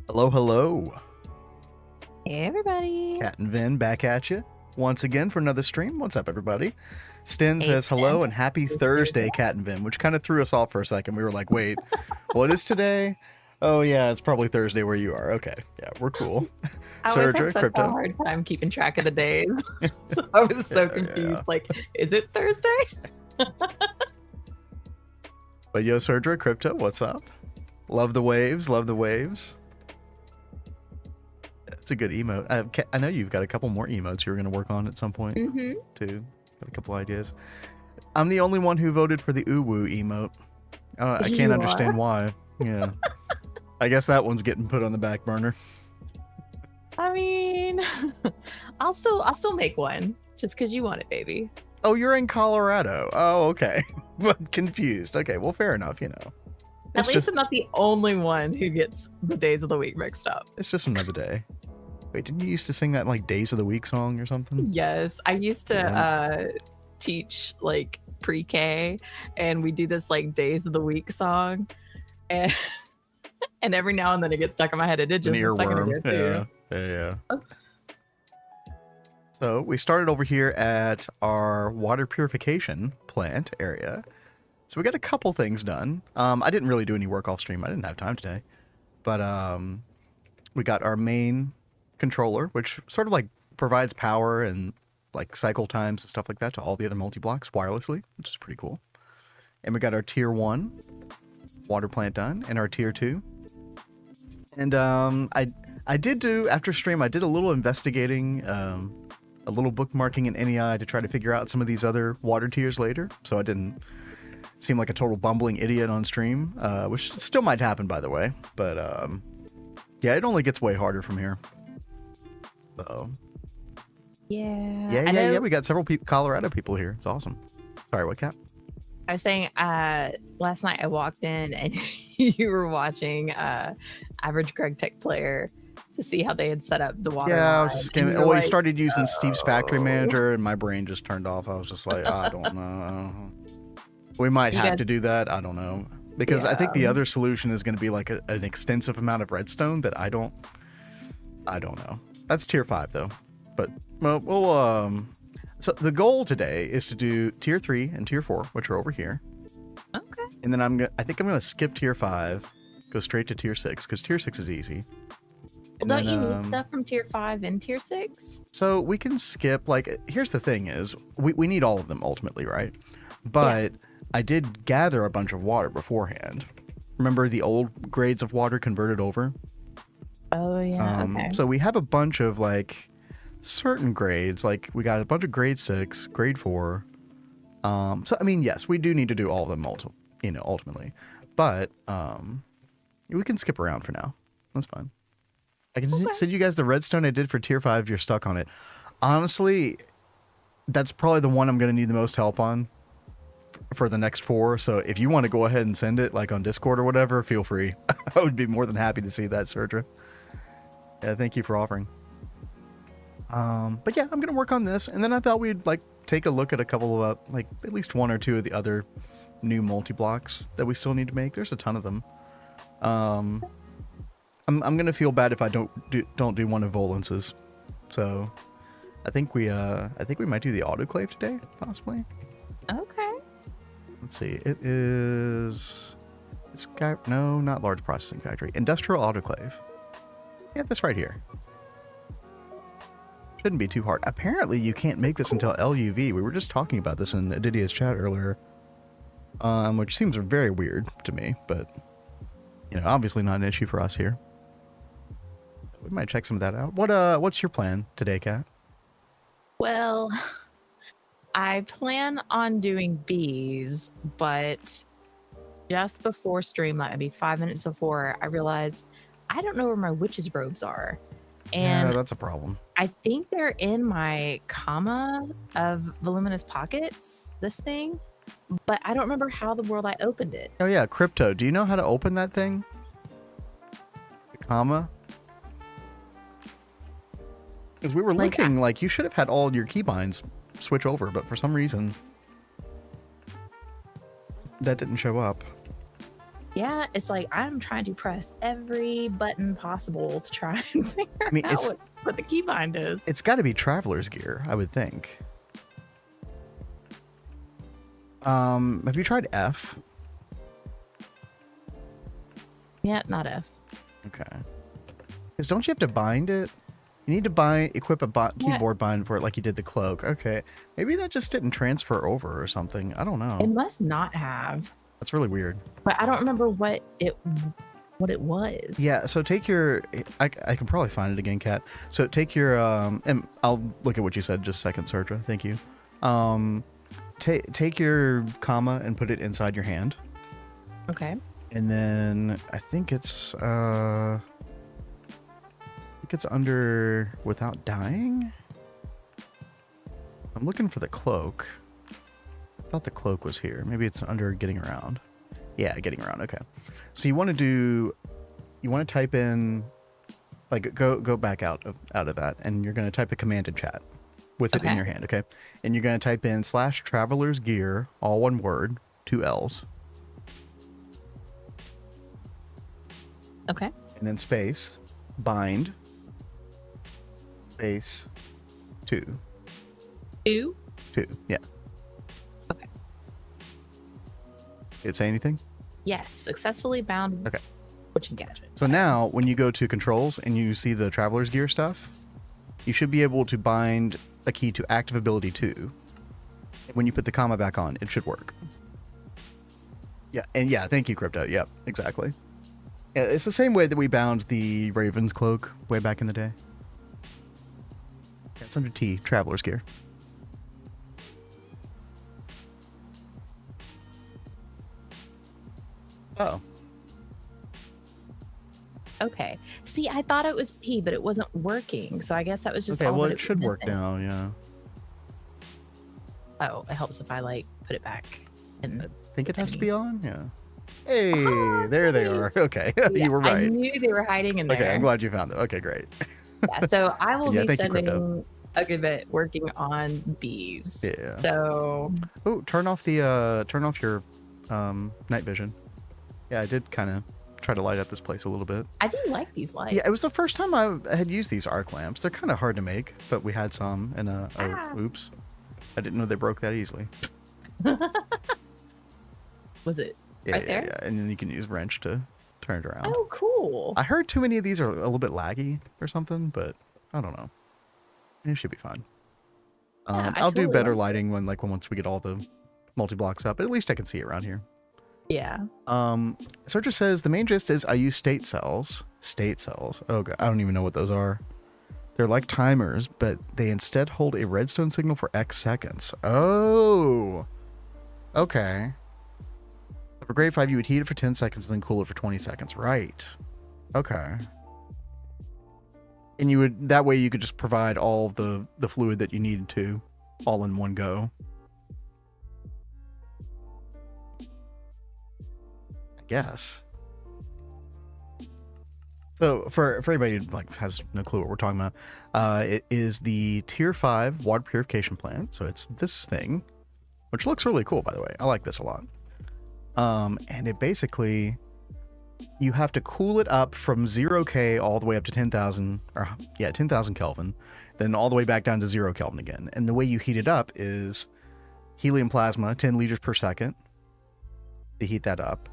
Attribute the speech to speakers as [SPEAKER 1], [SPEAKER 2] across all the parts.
[SPEAKER 1] Hello, hello.
[SPEAKER 2] Hey everybody.
[SPEAKER 1] Cat and Vin back at you once again for another stream. What's up, everybody? Stin says hello and happy Thursday, Cat and Vin, which kind of threw us off for a second. We were like, wait, what is today? Oh, yeah, it's probably Thursday where you are. Okay, yeah, we're cool.
[SPEAKER 2] I always have such a hard time keeping track of the days. So I was so confused. Yeah. Like, is it Thursday?
[SPEAKER 1] But yo, Surgery Crypto, what's up? Love the waves, love the waves. It's a good emote. I know you've got a couple more emotes you're going to work on at some point, too. Got a couple ideas. I'm the only one who voted for the uwu emote. I can't understand why. Yeah. I guess that one's getting put on the back burner.
[SPEAKER 2] I mean, I'll still make one just because you want it, baby.
[SPEAKER 1] Oh, you're in Colorado. Oh, okay. But confused. Okay, well, fair enough, you know.
[SPEAKER 2] At least I'm not the only one who gets the days of the week mixed up.
[SPEAKER 1] It's just another day. Wait, didn't you used to sing that like Days of the Week song or something?
[SPEAKER 2] Yes, I used to teach like pre-K, and we do this like Days of the Week song, and every now and then it gets stuck in my head. It did just a second ago too.
[SPEAKER 1] Yeah. So we started over here at our water purification plant area. So we got a couple things done. I didn't really do any work off stream. I didn't have time today, but we got our main controller, which sort of like provides power and like cycle times and stuff like that to all the other multi-blocks wirelessly, which is pretty cool. And we got our tier 1 water plant done and our tier 2. And I did do, after stream, I did a little investigating, a little bookmarking in NEI to try to figure out some of these other water tiers later, so I didn't seem like a total bumbling idiot on stream, which still might happen, by the way. But yeah, it only gets way harder from here. So yeah. We got several Colorado people here. It's awesome. Sorry, what, Cap?
[SPEAKER 2] I was saying, last night I walked in and you were watching average Gregtech player to see how they had set up the water.
[SPEAKER 1] Yeah, I was just skimming. Well, he started using Steve's factory manager, and my brain just turned off. I was just like, I don't know. We might have to do that. I don't know, because I think the other solution is going to be like an extensive amount of redstone that I don't know. That's tier 5 though. But we'll so the goal today is to do tier 3 and tier 4, which are over here.
[SPEAKER 2] Okay.
[SPEAKER 1] And then I think I'm going to skip tier 5, go straight to tier 6 because tier 6 is easy.
[SPEAKER 2] Well, don't you need stuff from tier 5 and tier 6?
[SPEAKER 1] So we can skip, like, here's the thing is, we need all of them ultimately, right? But I did gather a bunch of water beforehand. Remember the old grades of water converted over?
[SPEAKER 2] Oh, yeah, okay.
[SPEAKER 1] So we have a bunch of, like, certain grades. Like, we got a bunch of grade 6, grade 4. So, I mean, yes, we do need to do all of them, ultimately. But we can skip around for now. That's fine. I can send you guys the redstone I did for tier 5 if you're stuck on it. Honestly, that's probably the one I'm going to need the most help on for the next 4. So if you want to go ahead and send it like on Discord or whatever, feel free. I would be more than happy to see that, Surdra. Yeah, thank you for offering. But yeah, I'm going to work on this. And then I thought we'd like take a look at a couple of like at least 1 or 2 of the other new multi-blocks that we still need to make. There's a ton of them. I'm gonna feel bad if I don't do one of Volance's. So I think we might do the autoclave today, possibly.
[SPEAKER 2] Okay.
[SPEAKER 1] Let's see. It's no, not large processing factory. Industrial autoclave. Yeah, this right here. Shouldn't be too hard. Apparently you can't make this until LUV. We were just talking about this in Adidia's chat earlier. Which seems very weird to me, but you know, obviously not an issue for us here. We might check some of that out. What's your plan today, Kat?
[SPEAKER 2] Well, I plan on doing bees, but just before stream, like maybe 5 minutes before, I realized I don't know where my witch's robes are. And
[SPEAKER 1] yeah, that's a problem.
[SPEAKER 2] I think they're in my comma of voluminous pockets, this thing, but I don't remember how the world I opened it.
[SPEAKER 1] Oh yeah, Crypto, do you know how to open that thing? The comma? Because we were looking, like, you should have had all your keybinds switch over, but for some reason, that didn't show up.
[SPEAKER 2] Yeah, it's like I'm trying to press every button possible to try and figure
[SPEAKER 1] I mean,
[SPEAKER 2] out what the keybind is.
[SPEAKER 1] it's got to be traveler's gear, I would think. Have you tried F?
[SPEAKER 2] Yeah, not F.
[SPEAKER 1] Okay. Because don't you have to bind it? You need to equip a keyboard bind for it like you did the cloak. Okay. Maybe that just didn't transfer over or something. I don't know.
[SPEAKER 2] It must not have.
[SPEAKER 1] That's really weird.
[SPEAKER 2] But I don't remember what it was.
[SPEAKER 1] Yeah, so take your... I can probably find it again, Kat. So take your... and I'll look at what you said just a second, Sertra. Thank you. Take your comma and put it inside your hand.
[SPEAKER 2] Okay.
[SPEAKER 1] And then I think it's... it's under without dying. I'm looking for the cloak. I thought the cloak was here. Maybe it's under getting around. Yeah, getting around. Okay. So you want to type in, like, go back out of that, and you're going to type a command in chat with it in your hand. Okay. And you're going to type in /traveler's gear, all one word, 2 L's.
[SPEAKER 2] Okay.
[SPEAKER 1] And then space, bind, space, 2.
[SPEAKER 2] 2?
[SPEAKER 1] 2, yeah.
[SPEAKER 2] Okay.
[SPEAKER 1] Did it say anything?
[SPEAKER 2] Yes, successfully bound.
[SPEAKER 1] Okay.
[SPEAKER 2] Switching gadget.
[SPEAKER 1] So now, when you go to controls and you see the traveler's gear stuff, you should be able to bind a key to active ability 2. When you put the comma back on, it should work. Yeah, and yeah, thank you, Crypto. Yep, exactly. Yeah, it's the same way that we bound the Raven's cloak way back in the day. Yeah, it's under T, traveler's gear. Oh.
[SPEAKER 2] Okay. See, I thought it was P, but it wasn't working. So I guess that was just
[SPEAKER 1] okay.
[SPEAKER 2] all
[SPEAKER 1] Well,
[SPEAKER 2] that
[SPEAKER 1] it should work
[SPEAKER 2] missing.
[SPEAKER 1] now. Yeah.
[SPEAKER 2] Oh, it helps if I like put it back. And
[SPEAKER 1] I think it has to be on. Yeah. Hey, there they are. Okay,
[SPEAKER 2] yeah,
[SPEAKER 1] you were right.
[SPEAKER 2] I knew they were hiding in there.
[SPEAKER 1] Okay, I'm glad you found it. Okay, great.
[SPEAKER 2] Yeah, so I will be
[SPEAKER 1] thank you,
[SPEAKER 2] spending
[SPEAKER 1] Crypto.
[SPEAKER 2] a good bit working on these.
[SPEAKER 1] Yeah.
[SPEAKER 2] So.
[SPEAKER 1] Oh, turn off your night vision. Yeah, I did kind of try to light up this place a little bit.
[SPEAKER 2] I do like these lights.
[SPEAKER 1] Yeah, it was the first time I had used these arc lamps. They're kind of hard to make, but we had some, and oops, I didn't know they broke that easily.
[SPEAKER 2] Was it
[SPEAKER 1] Yeah,
[SPEAKER 2] right there?
[SPEAKER 1] Yeah, and then you can use wrench to turn it around.
[SPEAKER 2] Oh, cool.
[SPEAKER 1] I heard too many of these are a little bit laggy or something, but I don't know. It should be fine.
[SPEAKER 2] Yeah,
[SPEAKER 1] I'll do better
[SPEAKER 2] like
[SPEAKER 1] lighting when once we get all the multi-blocks up, but at least I can see it around here.
[SPEAKER 2] Yeah.
[SPEAKER 1] Searcher says the main gist is I use state cells. State cells. Oh god, I don't even know what those are. They're like timers, but they instead hold a redstone signal for X seconds. Oh. Okay. For grade 5, you would heat it for 10 seconds and then cool it for 20 seconds. Right. Okay. And that way you could just provide all the fluid that you needed to all in one go. I guess. So for everybody who has no clue what we're talking about, it is the tier 5 water purification plant. So it's this thing, which looks really cool, by the way. I like this a lot. And it basically, you have to cool it up from 0K all the way up to 10,000, 10,000 Kelvin, then all the way back down to 0 Kelvin again. And the way you heat it up is helium plasma, 10 liters per second to heat that up,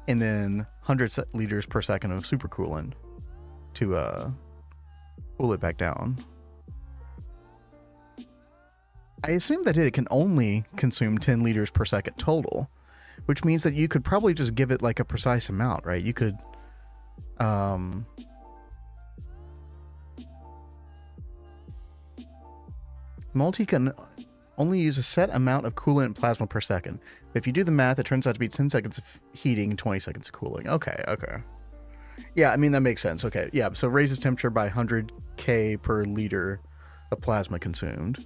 [SPEAKER 1] and then 100 liters per second of supercoolant to cool it back down. I assume that it can only consume 10 liters per second total, which means that you could probably just give it like a precise amount, right? You could, multi can only use a set amount of coolant and plasma per second. If you do the math, it turns out to be 10 seconds of heating and 20 seconds of cooling. Okay. Yeah, I mean, that makes sense. Okay, yeah, so raises temperature by 100K per liter of plasma consumed.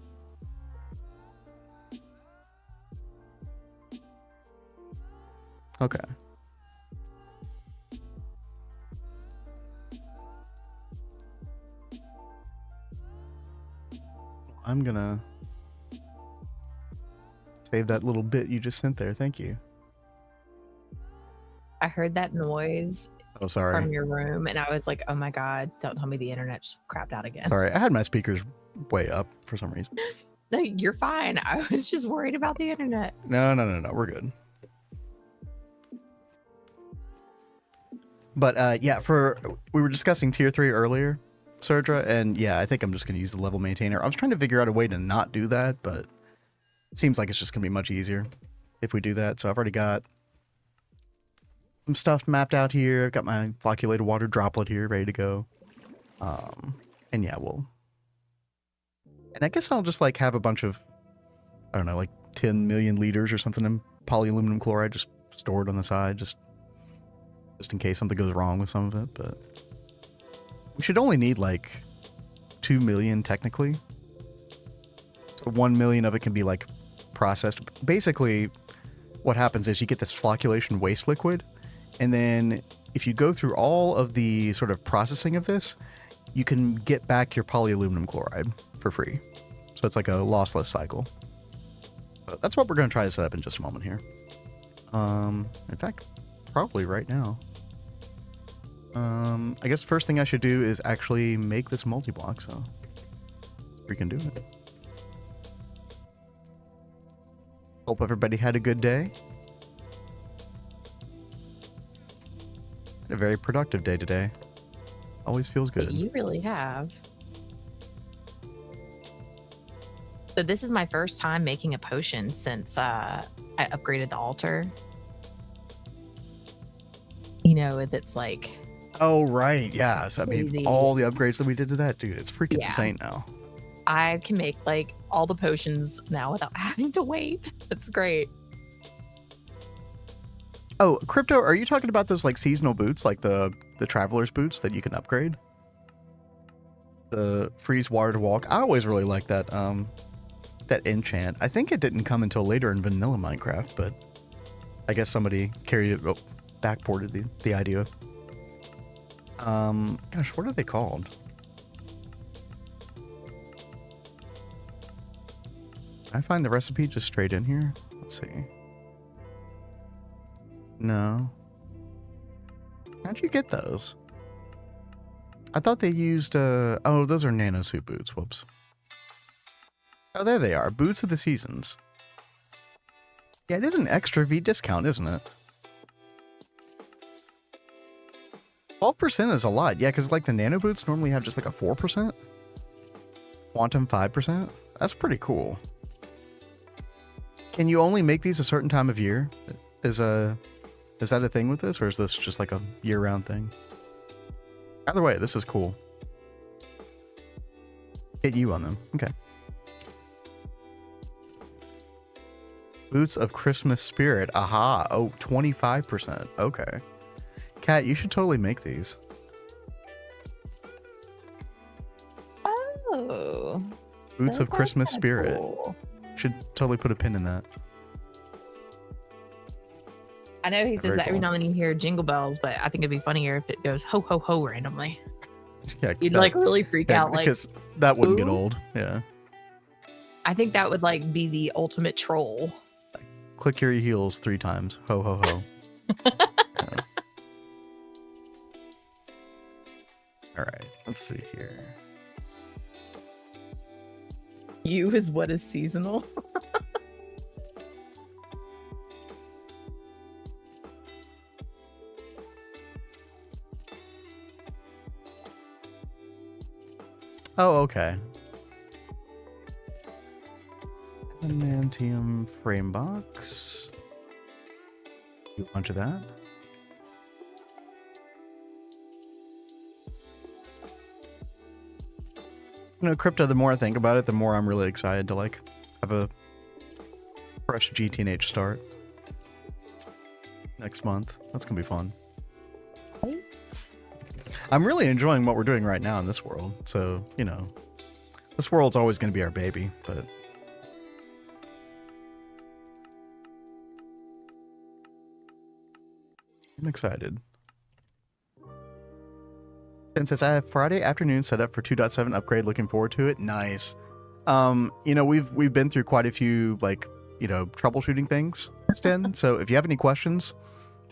[SPEAKER 1] Okay. I'm gonna save that little bit you just sent there. Thank you.
[SPEAKER 2] I heard that noise
[SPEAKER 1] Oh, sorry.
[SPEAKER 2] from your room, and I was like, "Oh my god! Don't tell me the internet just crapped out again."
[SPEAKER 1] Sorry, I had my speakers way up for some reason.
[SPEAKER 2] No, you're fine. I was just worried about the internet.
[SPEAKER 1] No, we're good. But yeah, we were discussing tier 3 earlier, Serdra, and yeah, I think I'm just going to use the level maintainer. I was trying to figure out a way to not do that, but it seems like it's just going to be much easier if we do that. So I've already got some stuff mapped out here. I've got my flocculated water droplet here ready to go. And yeah, and I guess I'll just like have a bunch of, I don't know, like 10 million liters or something in polyaluminum chloride just stored on the side, just in case something goes wrong with some of it. But we should only need like 2 million technically. So 1 million of it can be like processed. Basically, what happens is you get this flocculation waste liquid, and then if you go through all of the sort of processing of this, you can get back your polyaluminum chloride for free. So it's like a lossless cycle. But that's what we're going to try to set up in just a moment here. In fact, probably right now. I guess the first thing I should do is actually make this multi-block, so we can do it. Hope everybody had a good day. Had a very productive day today. Always feels good.
[SPEAKER 2] You really have. So this is my first time making a potion since I upgraded the altar. You know, it's like...
[SPEAKER 1] Oh, right. Yeah. So, I mean,
[SPEAKER 2] crazy.
[SPEAKER 1] all the upgrades that we did to that, dude, it's freaking insane now.
[SPEAKER 2] I can make like all the potions now without having to wait. It's great.
[SPEAKER 1] Oh, Crypto, are you talking about those like seasonal boots, like the traveler's boots that you can upgrade? The freeze water to walk. I always really like that that enchant. I think it didn't come until later in vanilla Minecraft, but I guess somebody carried it, backported the idea. Gosh, what are they called? Can I find the recipe just straight in here? Let's see. No. How'd you get those? I thought they used, oh, those are nano suit boots. Whoops. Oh, there they are. Boots of the Seasons. Yeah, it is an extra V discount, isn't it? 12% is a lot. Yeah, because like the nano boots normally have just like a 4%. Quantum 5%. That's pretty cool. Can you only make these a certain time of year? Is that a thing with this, or is this just like a year-round thing? Either way, this is cool. Get you on them. Okay. Boots of Christmas Spirit. Aha. Oh, 25%. Okay. Kat, you should totally make these.
[SPEAKER 2] Oh.
[SPEAKER 1] Boots of Christmas Spirit.
[SPEAKER 2] Cool.
[SPEAKER 1] Should totally put a pin in that.
[SPEAKER 2] I know he says that every
[SPEAKER 1] cool.
[SPEAKER 2] now and then you hear jingle bells, but I think it'd be funnier if it goes ho ho ho randomly.
[SPEAKER 1] Yeah,
[SPEAKER 2] You'd like really freak out, like,
[SPEAKER 1] because that wouldn't get
[SPEAKER 2] ooh.
[SPEAKER 1] old. Yeah.
[SPEAKER 2] I think that would like be the ultimate troll.
[SPEAKER 1] Click your heels 3 times. Ho ho ho. Yeah. All right, let's see here.
[SPEAKER 2] You is what is seasonal.
[SPEAKER 1] Oh, okay. Adamantium frame box. Do a bunch of that. You know, Crypto, the more I think about it, the more I'm really excited to like have a fresh GTNH start next month. That's gonna be fun.
[SPEAKER 2] Right?
[SPEAKER 1] I'm really enjoying what we're doing right now in this world. So, you know, this world's always going to be our baby, but I'm excited. And since I have Friday afternoon set up for 2.7 upgrade, looking forward to it. Nice. You know, we've been through quite a few, like, you know, troubleshooting things, Sten. So if you have any questions,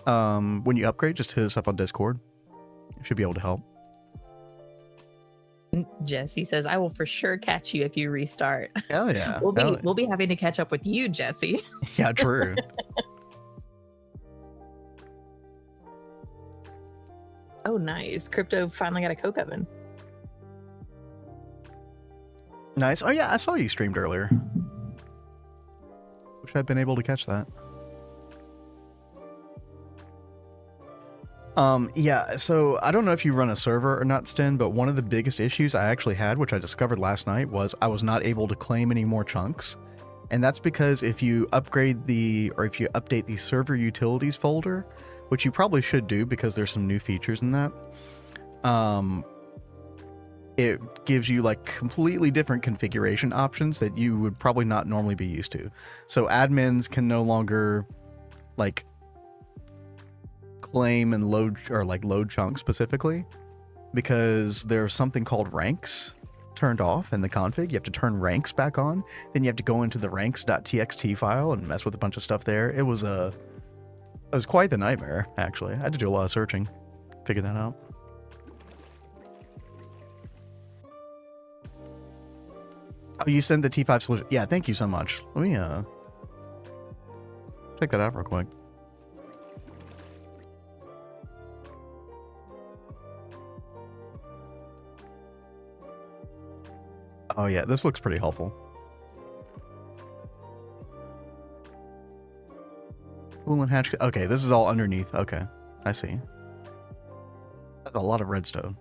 [SPEAKER 1] When you upgrade, just hit us up on Discord. Should be able to help.
[SPEAKER 2] Jesse says, "I will for sure catch you if you restart."
[SPEAKER 1] Hell yeah.
[SPEAKER 2] We'll be having to catch up with you, Jesse.
[SPEAKER 1] Yeah, true.
[SPEAKER 2] Oh, nice. Crypto finally got a Coke oven.
[SPEAKER 1] Nice. Oh yeah, I saw you streamed earlier. Wish I'd been able to catch that. Yeah, so I don't know if you run a server or not, Sten, but one of the biggest issues I actually had, which I discovered last night, was I was not able to claim any more chunks. And that's because if you upgrade if you update the server utilities folder, which you probably should do because there's some new features in that, it gives you like completely different configuration options that you would probably not normally be used to. So admins can no longer like claim and load chunks specifically because there's something called ranks turned off in the config. You have to turn ranks back on. Then you have to go into the ranks.txt file and mess with a bunch of stuff there. It was quite the nightmare, actually. I had to do a lot of searching to figure that out. Oh, you sent the T5 solution. Yeah, thank you so much. Let me check that out real quick. Oh yeah, this looks pretty helpful. Coolant hatch. Okay, this is all underneath. Okay, I see. That's a lot of redstone.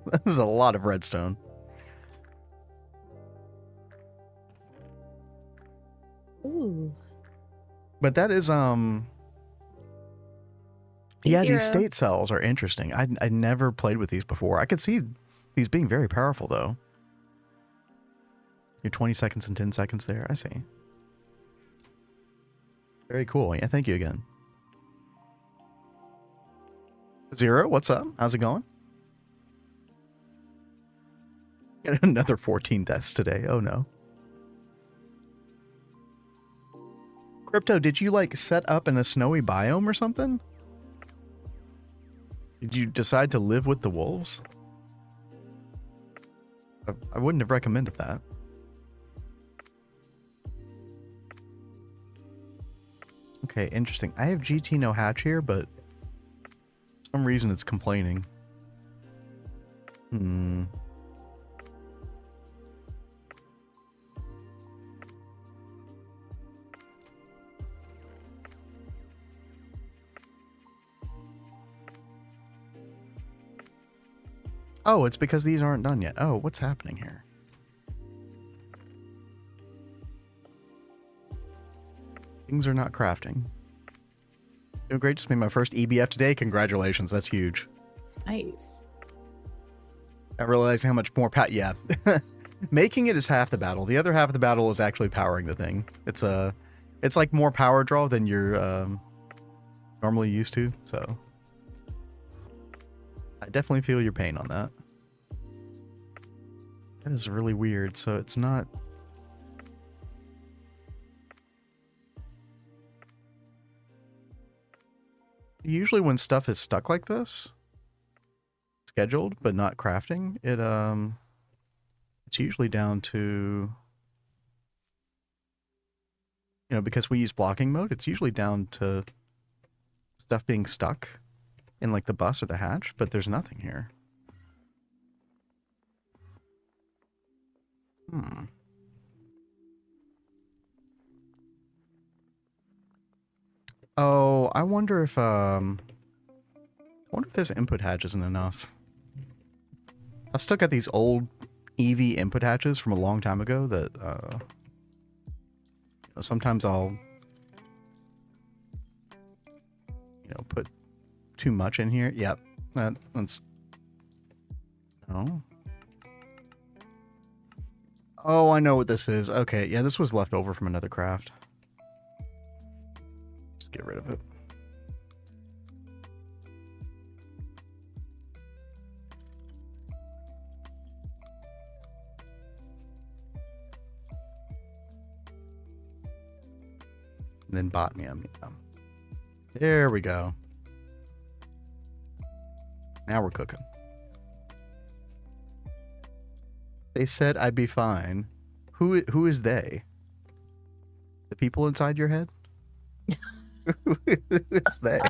[SPEAKER 1] This is a lot of redstone.
[SPEAKER 2] Ooh.
[SPEAKER 1] But that is yeah, these state cells are interesting. I never played with these before. I could see these being very powerful though. Your 20 seconds and 10 seconds there. I see. Very cool. Yeah, thank you again. Zero, what's up? How's it going? Got another 14 deaths today. Oh no. Crypto, did you like set up in a snowy biome or something? Did you decide to live with the wolves? I wouldn't have recommended that. Okay, interesting. I have GTNH here, but for some reason it's complaining. Oh, it's because these aren't done yet. Oh, what's happening here? Things are not crafting. Doing great. Just made my first EBF today. Congratulations. That's huge.
[SPEAKER 2] Nice.
[SPEAKER 1] I realize how much more yeah. Making it is half the battle. The other half of the battle is actually powering the thing. It's like more power draw than you're normally used to. So I definitely feel your pain on that. That is really weird. So it's not. Usually when stuff is stuck like this, scheduled but not crafting, it's usually down to, you know, because we use blocking mode, it's usually down to stuff being stuck in like the bus or the hatch, but there's nothing here. Oh, I wonder if this input hatch isn't enough. I've still got these old EV input hatches from a long time ago that you know, sometimes I'll put too much in here. Yep, that's no. Oh, I know what this is. Okay, yeah, this was left over from another craft. Just get rid of it. And then botnium. Yeah. There we go. Now we're cooking. They said I'd be fine. Who is they? The people inside your head? Who is they?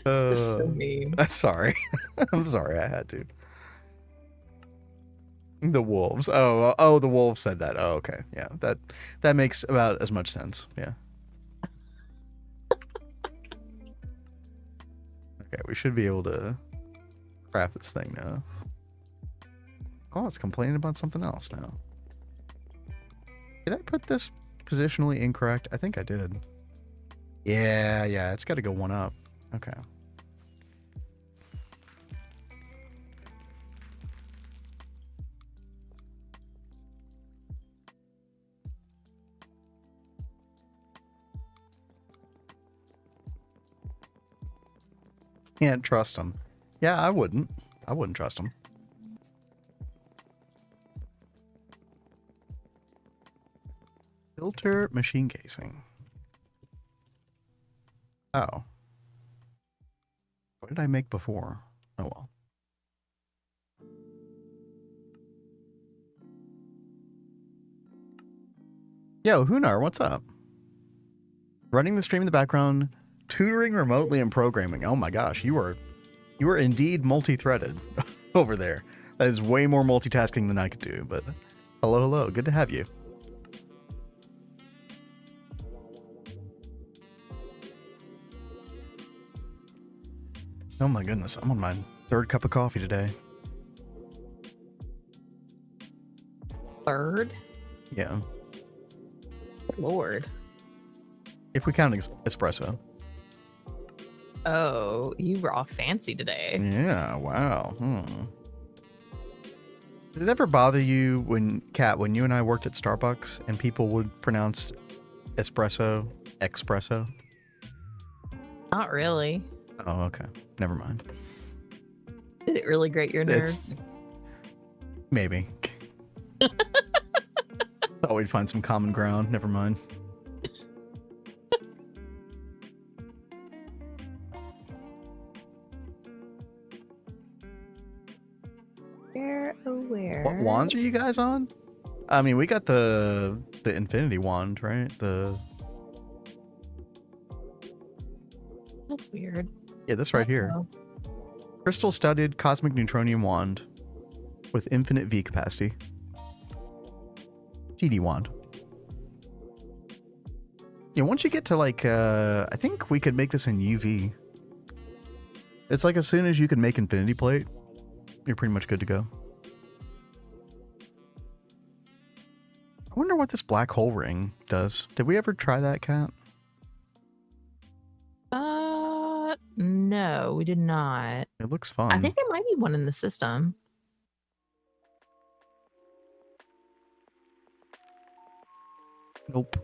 [SPEAKER 2] That's so mean.
[SPEAKER 1] I'm sorry. I'm sorry. I had to. The wolves. Oh, the wolves said that. Oh, okay. Yeah, that makes about as much sense. Yeah. Okay, we should be able to craft this thing now. Oh, it's complaining about something else now. Did I put this positionally incorrect? I think I did. Yeah, it's got to go one up. Okay. Can't trust him. Yeah, I wouldn't. I wouldn't trust him. Filter machine casing. Oh. What did I make before? Oh well. Yo, Hunar, what's up? Running the stream in the background, tutoring remotely and programming. Oh my gosh, you are indeed multi-threaded over there. That is way more multitasking than I could do, but hello, good to have you. Oh my goodness, I'm on my third cup of coffee today.
[SPEAKER 2] Third?
[SPEAKER 1] Yeah.
[SPEAKER 2] Lord.
[SPEAKER 1] If we count espresso.
[SPEAKER 2] Oh, you were all fancy today.
[SPEAKER 1] Yeah, wow. Did it ever bother you when you and I worked at Starbucks and people would pronounce espresso espresso?
[SPEAKER 2] Not really.
[SPEAKER 1] Oh, okay. Never mind.
[SPEAKER 2] Did it really grate your nerves?
[SPEAKER 1] Maybe. Thought we'd find some common ground. Never mind.
[SPEAKER 2] Aware.
[SPEAKER 1] What wands are you guys on? I mean, we got the infinity wand, right?
[SPEAKER 2] That's weird.
[SPEAKER 1] Yeah, this right here. Crystal studded cosmic neutronium wand with infinite V capacity. GD wand. Yeah, once you get to like, I think we could make this in UV. It's like as soon as you can make infinity plate, you're pretty much good to go. I wonder what this black hole ring does. Did we ever try that, Kat?
[SPEAKER 2] No, we did not.
[SPEAKER 1] It looks fun.
[SPEAKER 2] I think there might be one in the system.
[SPEAKER 1] Nope.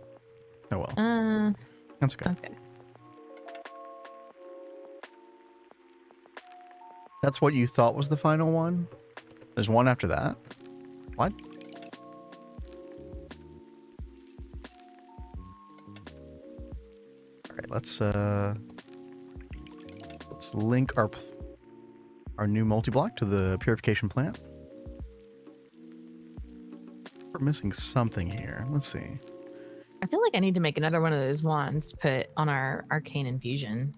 [SPEAKER 1] Oh well. That's okay.
[SPEAKER 2] Okay.
[SPEAKER 1] That's what you thought was the final one? There's one after that? What? Alright, let's link our new multi-block to the purification plant. We're missing something here. Let's see.
[SPEAKER 2] I feel like I need to make another one of those wands to put on our arcane infusion.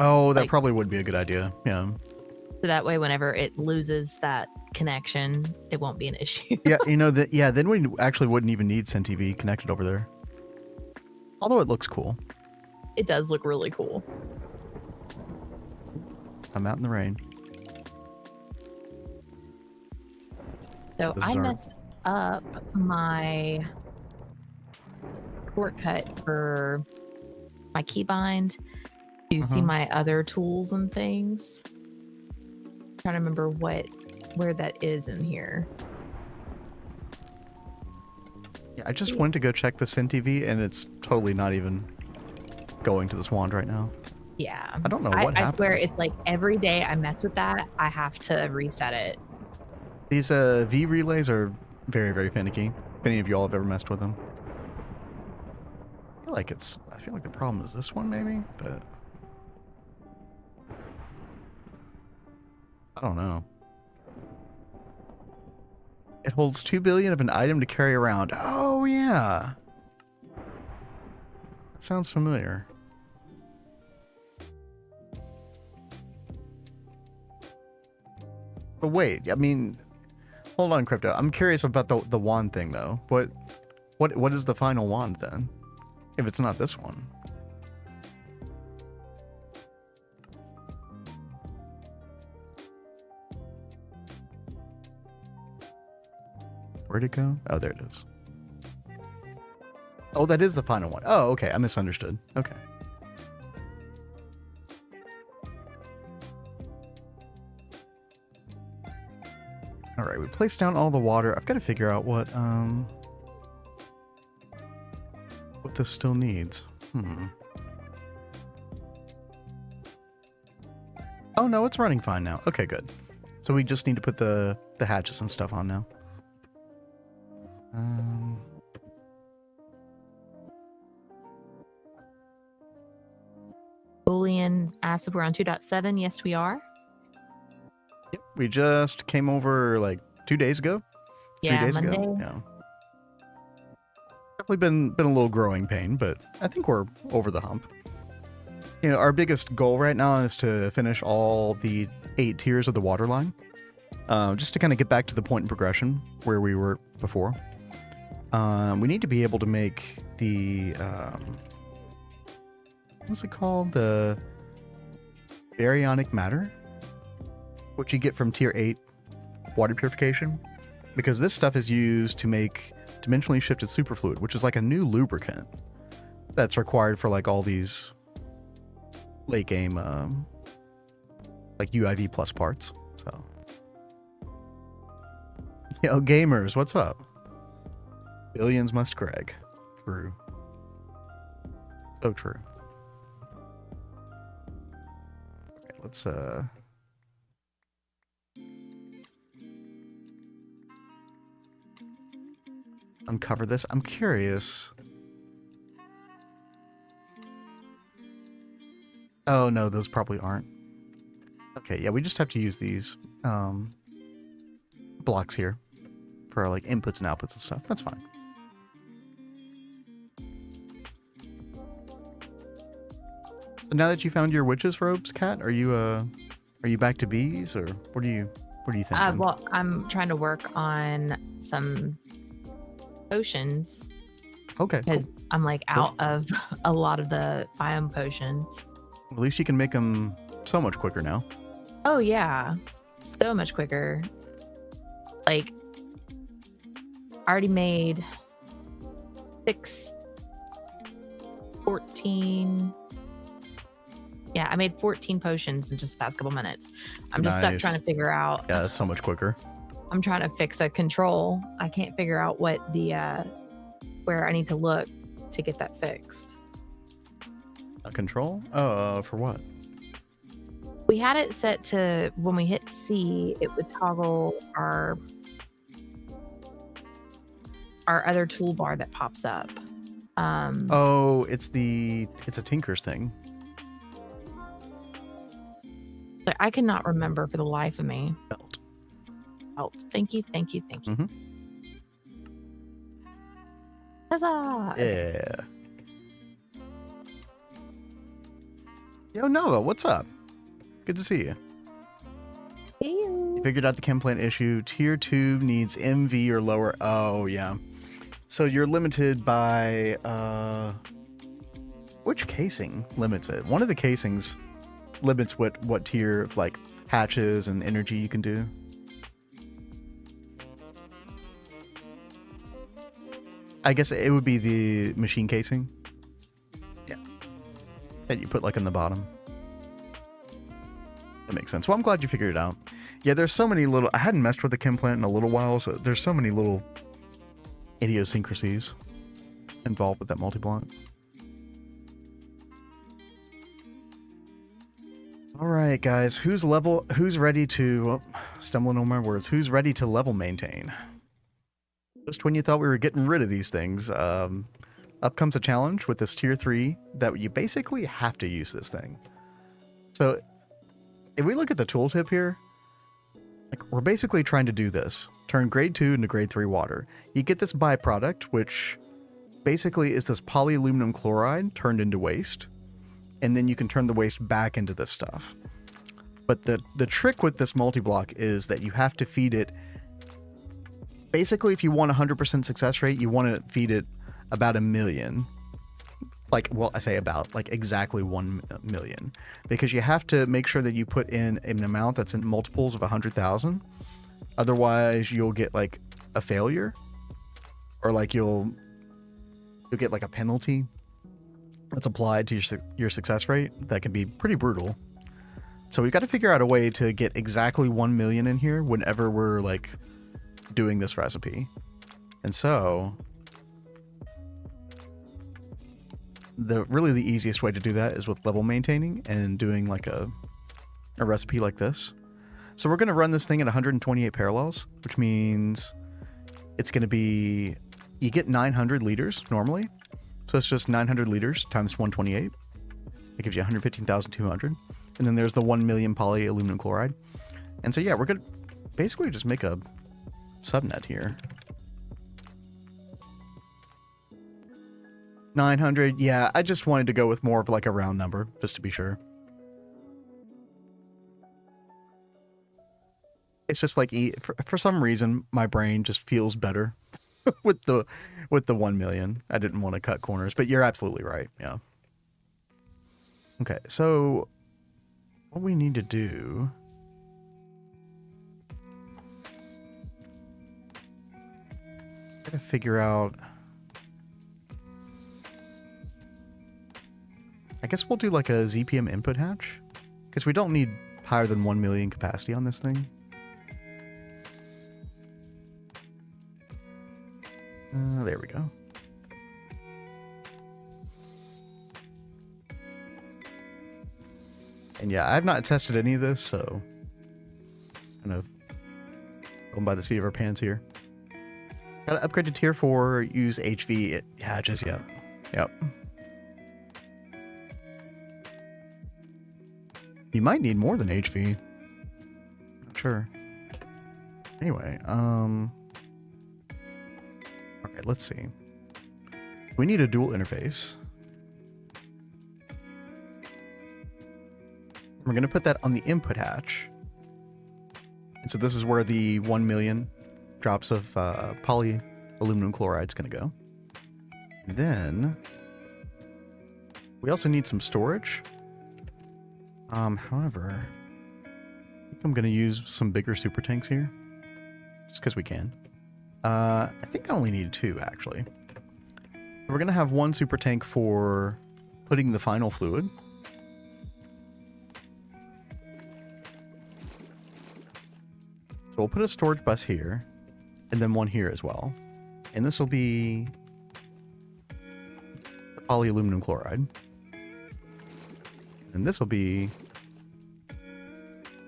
[SPEAKER 1] Oh, that probably would be a good idea. Yeah.
[SPEAKER 2] So that way, whenever it loses that connection, it won't be an issue.
[SPEAKER 1] Yeah, you know that. Yeah, then we actually wouldn't even need SendTV connected over there. Although it looks cool.
[SPEAKER 2] It does look really cool.
[SPEAKER 1] I'm out in the rain.
[SPEAKER 2] So I messed up my shortcut for my keybind to see my other tools and things. I'm trying to remember where that is in here.
[SPEAKER 1] Yeah, I just went to go check the SendTV and it's totally not even going to this wand right now.
[SPEAKER 2] Yeah.
[SPEAKER 1] I don't know what happens.
[SPEAKER 2] I swear it's like every day I mess with that, I have to reset it.
[SPEAKER 1] These V relays are very, very finicky. If any of y'all have ever messed with them. I feel like the problem is this one maybe, but I don't know. It holds 2 billion of an item to carry around. Oh, yeah. Sounds familiar. But wait, I mean, hold on, Crypto. I'm curious about the wand thing, though. What is the final wand, then? If it's not this one. Where'd it go? Oh, there it is. Oh, that is the final one. Oh, okay. I misunderstood. Okay. All right, we placed down all the water. I've got to figure out what this still needs. Oh no, it's running fine now. Okay, good. So we just need to put the hatches and stuff on now.
[SPEAKER 2] Boolean asked if we're on 2.7. Yes, we are.
[SPEAKER 1] Yep, we just came over like 2 days ago.
[SPEAKER 2] Yeah,
[SPEAKER 1] 3 days
[SPEAKER 2] Monday.
[SPEAKER 1] ago. Yeah. Definitely been a little growing pain, but I think we're over the hump. You know, our biggest goal right now is to finish all the 8 tiers of the Waterline. Just to kind of get back to the point in progression where we were before. We need to be able to make the what's it called? The baryonic matter, which you get from tier 8 water purification, because this stuff is used to make dimensionally shifted superfluid, which is like a new lubricant that's required for like all these late game like UIV plus parts. So, yo, gamers, what's up? Billions must Greg. True. So true. Okay, let's uncover this. I'm curious. Oh no, those probably aren't. Okay, yeah, we just have to use these blocks here for like inputs and outputs and stuff. That's fine. So now that you found your witch's robes, Kat, are you back to bees, or what are you thinking?
[SPEAKER 2] Well, I'm trying to work on some potions.
[SPEAKER 1] Okay,
[SPEAKER 2] because I'm like out of a lot of the biome potions.
[SPEAKER 1] At least you can make them so much quicker now.
[SPEAKER 2] Oh yeah, so much quicker. Like, I already made 14. Yeah, I made 14 potions in just the past couple minutes. I'm just stuck trying to figure out.
[SPEAKER 1] Yeah, that's so much quicker.
[SPEAKER 2] I'm trying to fix a control. I can't figure out what the where I need to look to get that fixed.
[SPEAKER 1] A control? Oh, for what?
[SPEAKER 2] We had it set to when we hit C, it would toggle our other toolbar that pops up.
[SPEAKER 1] Oh, it's a Tinker's thing.
[SPEAKER 2] But I cannot remember for the life of me.
[SPEAKER 1] Belt.
[SPEAKER 2] Oh, thank you.
[SPEAKER 1] Mm-hmm.
[SPEAKER 2] Huzzah!
[SPEAKER 1] Yeah. Yo, Nova, what's up? Good to see you.
[SPEAKER 2] Hey.
[SPEAKER 1] You figured out the chem plant issue. Tier 2 needs MV or lower. Oh, yeah. So you're limited by which casing limits it? One of the casings limits what tier of like hatches and energy you can do. I guess it would be the machine casing. Yeah. That you put like in the bottom. That makes sense. Well, I'm glad you figured it out. Yeah, there's so many little... I hadn't messed with the chem plant in a little while, so there's so many little idiosyncrasies involved with that multi-block. All right, guys. Who's ready to... stumbling on my words. Who's ready to level maintain? Just when you thought we were getting rid of these things, up comes a challenge with this tier 3 that you basically have to use this thing. So if we look at the tooltip here, Like, we're basically trying to do this. Turn grade 2 into grade 3 water. You get this byproduct, which basically is this polyaluminum chloride turned into waste. And then you can turn the waste back into this stuff. But the trick with this multi-block is that you have to feed it. Basically, if you want 100% success rate, you want to feed it about 1 million. Like, well, I say about, like exactly 1 million. Because you have to make sure that you put in an amount that's in multiples of 100,000. Otherwise, you'll get like a failure. Or like you'll get like a penalty that's applied to your success rate. That can be pretty brutal. So we've got to figure out a way to get exactly 1 million in here whenever we're like doing this recipe. And so really the easiest way to do that is with level maintaining and doing like a recipe like this. So we're going to run this thing at 128 parallels, which means it's going to be, you get 900 liters normally. So it's just 900 liters times 128. It gives you 115,200. And then there's the 1 million polyaluminum chloride. And so, yeah, we're going to basically just make a subnet here. 900. Yeah, I just wanted to go with more of like a round number, just to be sure. It's just like, for some reason, my brain just feels better with the 1 million. I didn't want to cut corners, but you're absolutely right. Yeah. Okay, so what we need to do, gotta figure out, I guess we'll do like a ZPM input hatch, because we don't need higher than 1 million capacity on this thing. There we go. And yeah, I've not tested any of this, so kind of going by the seat of our pants here. Gotta upgrade to tier 4, use HV hatches, yep. Yep. You might need more than HV. Not sure. Anyway, okay, let's see. We need a dual interface. We're going to put that on the input hatch. And so this is where the 1 million drops of polyaluminum chloride is going to go. And then we also need some storage. However, I think I'm going to use some bigger super tanks here. Just because we can. I think I only need 2, actually. We're going to have 1 super tank for putting the final fluid. So we'll put a storage bus here, and then 1 here as well. And this will be the polyaluminum chloride. And this will be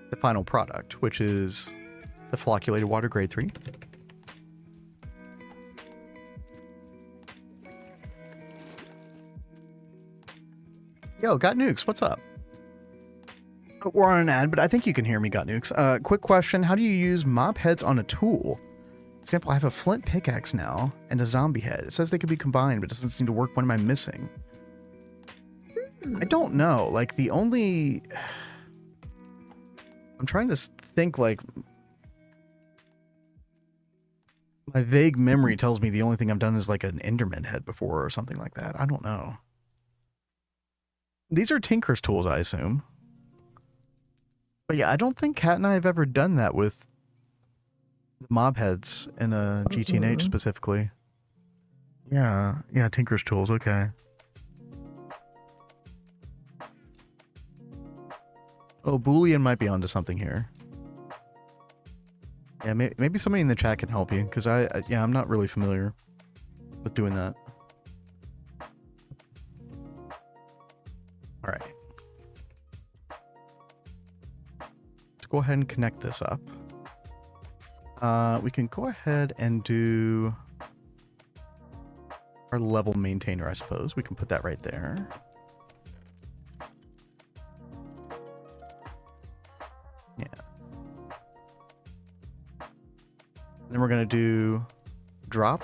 [SPEAKER 1] the final product, which is the flocculated water grade 3. Yo, Got Nukes, what's up? We're on an ad, but I think you can hear me, Got Nukes. Quick question, how do you use mob heads on a tool? For example, I have a flint pickaxe now and a zombie head. It says they could be combined, but it doesn't seem to work. What am I missing? I don't know. Like, the only... I'm trying to think, like... My vague memory tells me the only thing I've done is, like, an Enderman head before or something like that. I don't know. These are Tinker's tools, I assume. But yeah, I don't think Kat and I have ever done that with mob heads in a GTNH specifically. Yeah, Tinker's tools, okay. Oh, Boolean might be onto something here. Yeah, maybe somebody in the chat can help you, because I'm not really familiar with doing that. All right. Let's go ahead and connect this up. We can go ahead and do our level maintainer, I suppose. We can put that right there. Yeah. Then we're going to do drop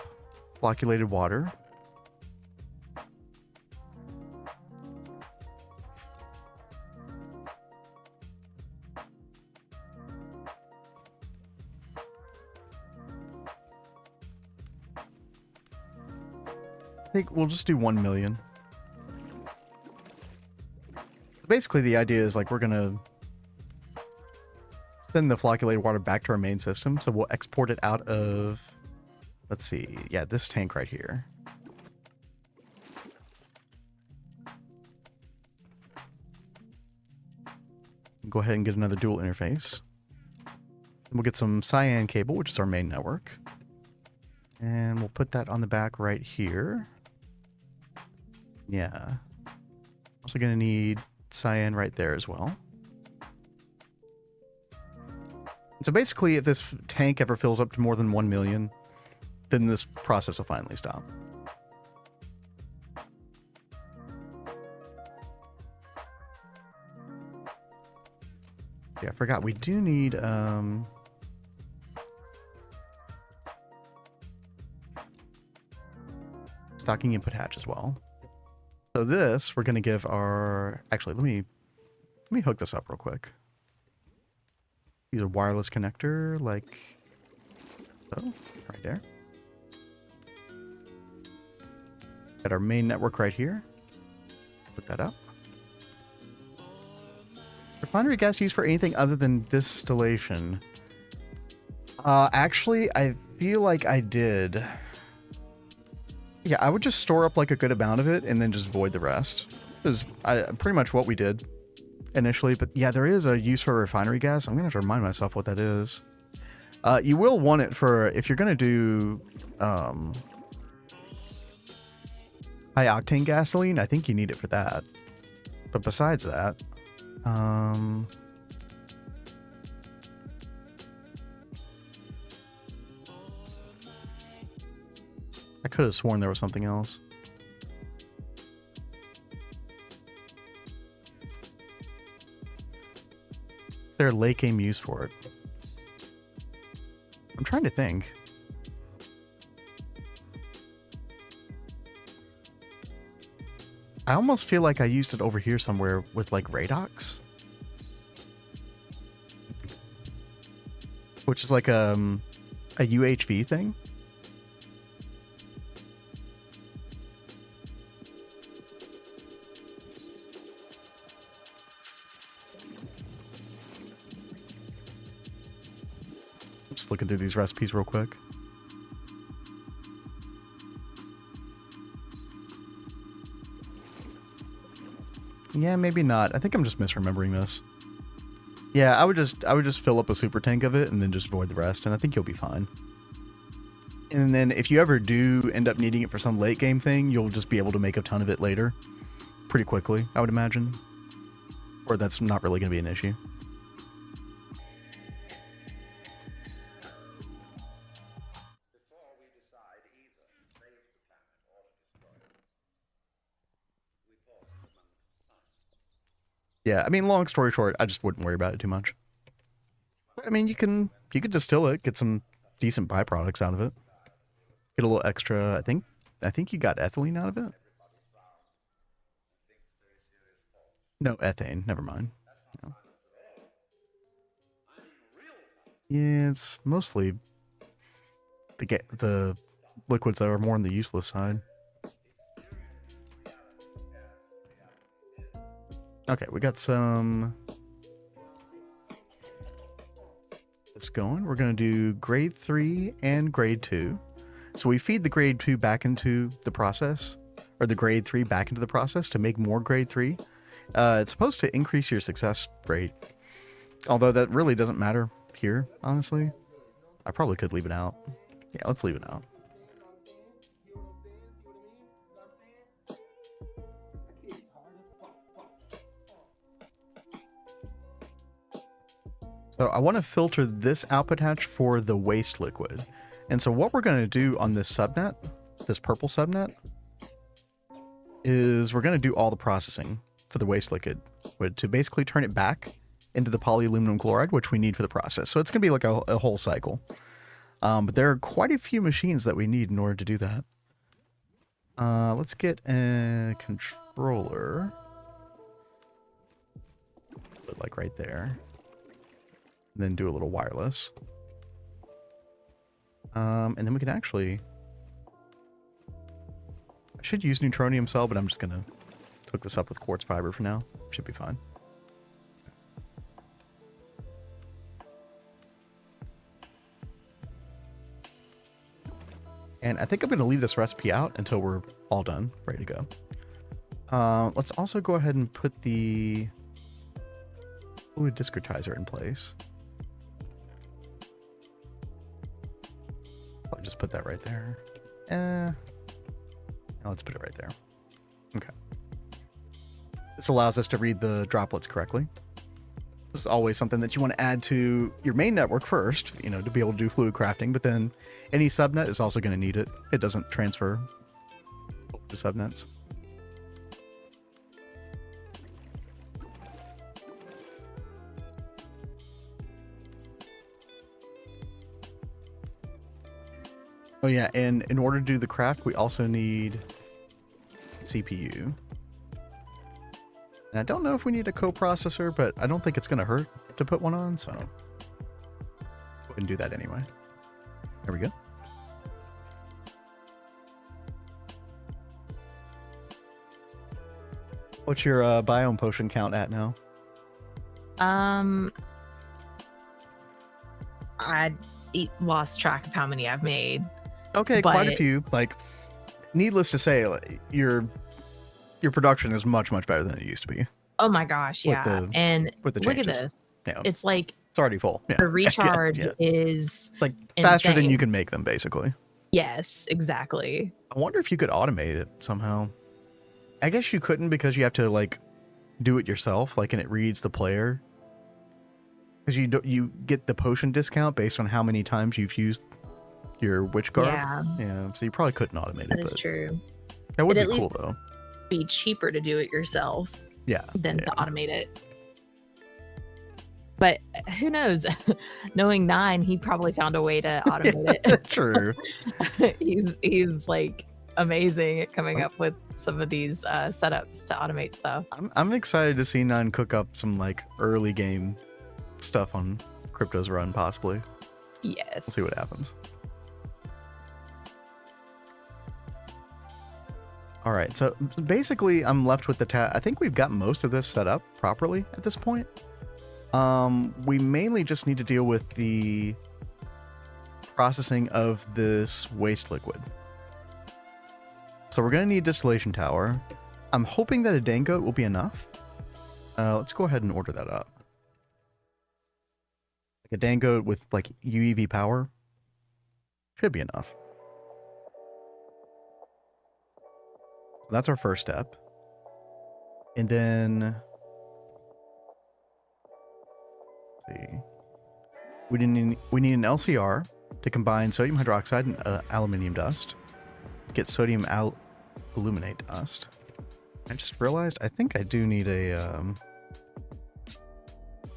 [SPEAKER 1] flocculated water. I think we'll just do 1 million. Basically, the idea is like we're going to send the flocculated water back to our main system. So we'll export it out of, let's see, yeah, this tank right here. Go ahead and get another dual interface. We'll get some cyan cable, which is our main network. And we'll put that on the back right here. Yeah. Also going to need cyan right there as well. So basically, if this tank ever fills up to more than 1 million, then this process will finally stop. Yeah, I forgot. We do need stocking input hatch as well. So this, we're going to give our... Actually, let me hook this up real quick. Use a wireless connector, like so, right there. Got our main network right here. Put that up. Refinery gas used for anything other than distillation. Actually, I feel like I did. Yeah, I would just store up like a good amount of it and then just void the rest. Is pretty much what we did initially. But yeah, there is a use for refinery gas. I'm gonna have to remind myself what that is. You will want it for if you're gonna do high octane gasoline. I think you need it for that. But besides that, I could have sworn there was something else. Is there a late game use for it? I'm trying to think. I almost feel like I used it over here somewhere with like Radox. Which is like a UHV thing. Just looking through these recipes real quick. Yeah, maybe not. I think I'm just misremembering this. Yeah, I would just fill up a super tank of it and then just void the rest, and I think you'll be fine. And then if you ever do end up needing it for some late game thing, you'll just be able to make a ton of it later. Pretty quickly, I would imagine. Or that's not really going to be an issue. Yeah, I mean, long story short, I just wouldn't worry about it too much. I mean, you could distill it, get some decent byproducts out of it. Get a little extra, I think you got ethylene out of it. No, ethane, never mind. No. Yeah, it's mostly the liquids that are more on the useless side. Okay, we got some... This going. We're going to do grade 3 and grade 2. So we feed the grade 2 back into the process, or the grade 3 back into the process to make more grade 3. It's supposed to increase your success rate. Although that really doesn't matter here, honestly. I probably could leave it out. Yeah, let's leave it out. So I want to filter this output hatch for the waste liquid. And so what we're going to do on this subnet, this purple subnet, is we're going to do all the processing for the waste liquid to basically turn it back into the polyaluminum chloride, which we need for the process. So it's going to be like a whole cycle. But there are quite a few machines that we need in order to do that. Let's get a controller. Put like right there. And then do a little wireless. And then we can actually... I should use neutronium cell, but I'm just going to hook this up with quartz fiber for now. Should be fine. And I think I'm going to leave this recipe out until we're all done, ready to go. Let's also go ahead and put the fluid discretizer in place. I'll just put that right there. Now let's put it right there. Okay. This allows us to read the droplets correctly. This is always something that you want to add to your main network first, you know, to be able to do fluid crafting, but then any subnet is also going to need it. It doesn't transfer to subnets. Oh yeah, and in order to do the craft, we also need CPU. And I don't know if we need a coprocessor, but I don't think it's going to hurt to put one on, so we can do that anyway. There we go. What's your biome potion count at now?
[SPEAKER 2] I lost track of how many I've made.
[SPEAKER 1] Okay, quite a few. Like, needless to say, your production is much better than it used to be.
[SPEAKER 2] Oh my gosh, yeah. And
[SPEAKER 1] with the
[SPEAKER 2] look at
[SPEAKER 1] changes.
[SPEAKER 2] this.
[SPEAKER 1] Yeah.
[SPEAKER 2] It's like
[SPEAKER 1] it's already full. Yeah.
[SPEAKER 2] the recharge
[SPEAKER 1] Yeah.
[SPEAKER 2] is
[SPEAKER 1] It's like faster than
[SPEAKER 2] insane.
[SPEAKER 1] you can make them, basically.
[SPEAKER 2] Yes, exactly.
[SPEAKER 1] I wonder if you could automate it somehow. I guess you couldn't because you have to like do it yourself, like, and it reads the player. Because you get the potion discount based on how many times you've used your witch garb. Yeah. So you probably couldn't automate
[SPEAKER 2] That
[SPEAKER 1] it.
[SPEAKER 2] is true.
[SPEAKER 1] That would
[SPEAKER 2] It'd
[SPEAKER 1] be
[SPEAKER 2] at
[SPEAKER 1] cool
[SPEAKER 2] least
[SPEAKER 1] though.
[SPEAKER 2] Be cheaper to do it yourself
[SPEAKER 1] Yeah.
[SPEAKER 2] than to automate it. But who knows? Knowing 9, he probably found a way to automate it.
[SPEAKER 1] True.
[SPEAKER 2] he's like amazing at coming up with some of these setups to automate stuff.
[SPEAKER 1] I'm excited to see 9 cook up some like early game stuff on Crypto's run, possibly.
[SPEAKER 2] Yes.
[SPEAKER 1] We'll see what happens. All right, so basically I'm left with the I think we've got most of this set up properly at this point. We mainly just need to deal with the processing of this waste liquid. So we're going to need a distillation tower. I'm hoping that a dangote will be enough. Let's go ahead and order that up. Like a dangote with like UIV power should be enough. So that's our first step. And then let's see. We need an LCR to combine sodium hydroxide and aluminium dust. Get sodium aluminate dust. I just realized I think I do need a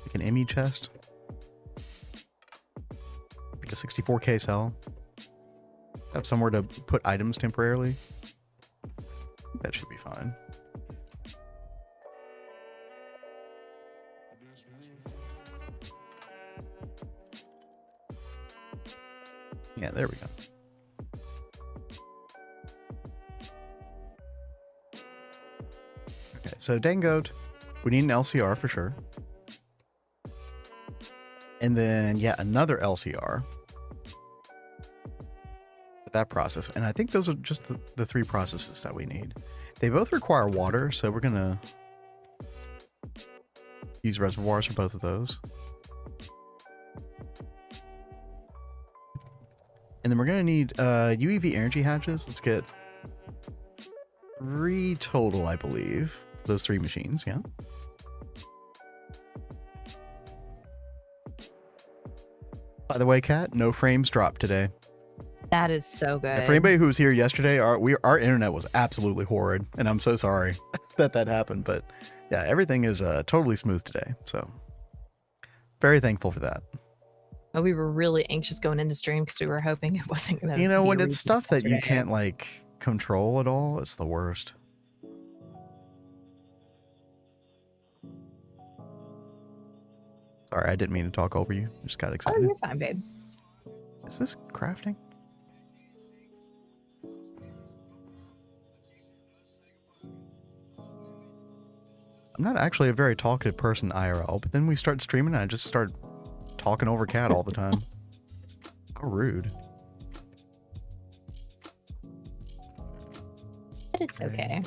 [SPEAKER 1] like an ME chest. Like a 64K cell. Have somewhere to put items temporarily. That should be fine. Yeah, there we go. Okay, so dangote, we need an LCR for sure. And then, yeah, another LCR. That process, and I think those are just the 3 processes that we need. They both require water, so we're gonna use reservoirs for both of those. And then we're gonna need UIV energy hatches. Let's get 3 total, I believe. Those 3 machines, yeah. By the way, Kat, no frames dropped today.
[SPEAKER 2] That is so good.
[SPEAKER 1] And for anybody who was here yesterday, our internet was absolutely horrid, and I'm so sorry that happened. But yeah, everything is totally smooth today, so very thankful for that.
[SPEAKER 2] We were really anxious going into stream because we were hoping it wasn't going to.
[SPEAKER 1] You know, when it's
[SPEAKER 2] repeat
[SPEAKER 1] stuff that you
[SPEAKER 2] yesterday.
[SPEAKER 1] can't like control at all, it's the worst. Sorry, I didn't mean to talk over you. I just got
[SPEAKER 2] Oh,
[SPEAKER 1] excited.
[SPEAKER 2] you're fine, babe.
[SPEAKER 1] Is this crafting? I'm not actually a very talkative person IRL, but then we start streaming and I just start talking over Cat all the time. How rude.
[SPEAKER 2] But it's okay.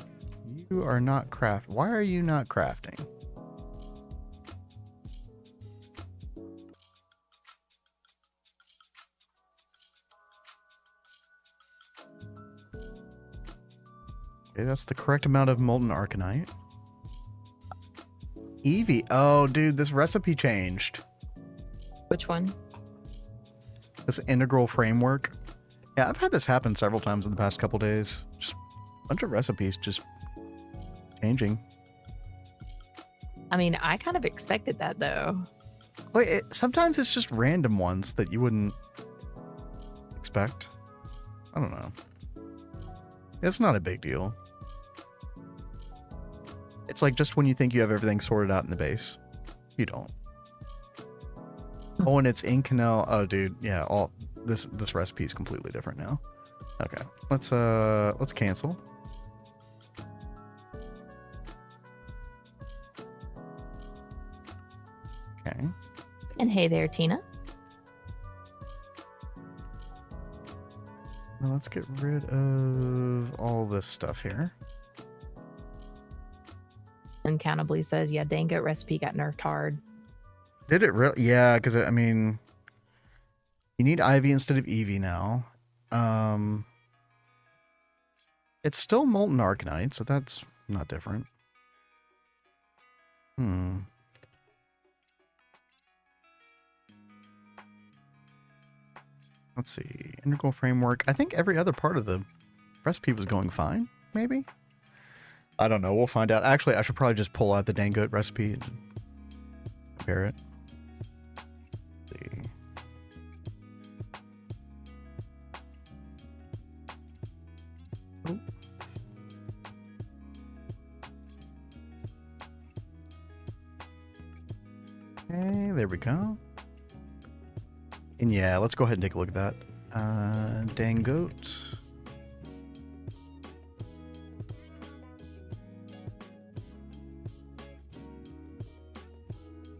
[SPEAKER 1] You are not craft. Why are you not crafting? Okay, that's the correct amount of molten arcanite. Eevee. Oh, dude, this recipe changed.
[SPEAKER 2] Which one?
[SPEAKER 1] This integral framework. Yeah, I've had this happen several times in the past couple days. Just a bunch of recipes just changing.
[SPEAKER 2] I mean, I kind of expected that though.
[SPEAKER 1] Wait, sometimes it's just random ones that you wouldn't expect. I don't know. It's not a big deal. It's like just when you think you have everything sorted out in the base, you don't. Oh, and it's in Canal. Oh, dude, yeah. All this recipe is completely different now. Okay, let's cancel. Okay.
[SPEAKER 2] And hey there, Tina.
[SPEAKER 1] Now let's get rid of all this stuff here.
[SPEAKER 2] Uncountably says, yeah, Dango recipe got nerfed hard.
[SPEAKER 1] Did it really? Yeah, because I mean, you need Ivy instead of Eevee now. It's still molten arcanite, so that's not different. Let's see. Integral framework. I think every other part of the recipe was going fine, maybe? I don't know. We'll find out. Actually, I should probably just pull out the Dango recipe and compare it. Let's see. Oh. Okay, there we go. And yeah, let's go ahead and take a look at that. Dangoat.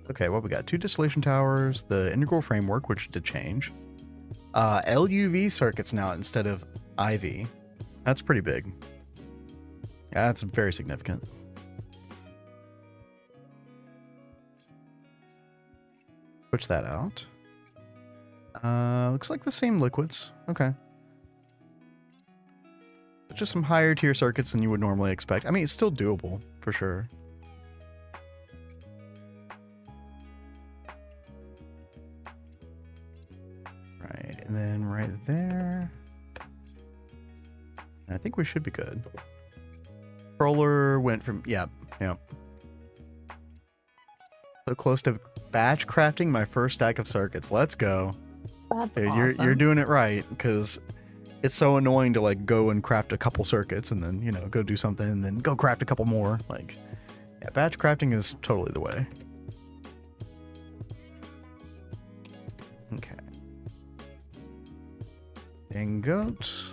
[SPEAKER 1] Okay, what we got? 2 distillation towers, the integral framework, which did change. LUV circuits now instead of IV. That's pretty big. Yeah, that's very significant. Switch that out. Looks like the same liquids. Okay. But just some higher tier circuits than you would normally expect. I mean, it's still doable, for sure. Right, and then right there. I think we should be good. Controller went from, yeah. So close to batch crafting my first stack of circuits. Let's go.
[SPEAKER 2] That's
[SPEAKER 1] Dude,
[SPEAKER 2] awesome.
[SPEAKER 1] you're doing it right, because it's so annoying to like go and craft a couple circuits and then, you know, go do something and then go craft a couple more. Like, yeah, batch crafting is totally the way. Okay. Dangoat.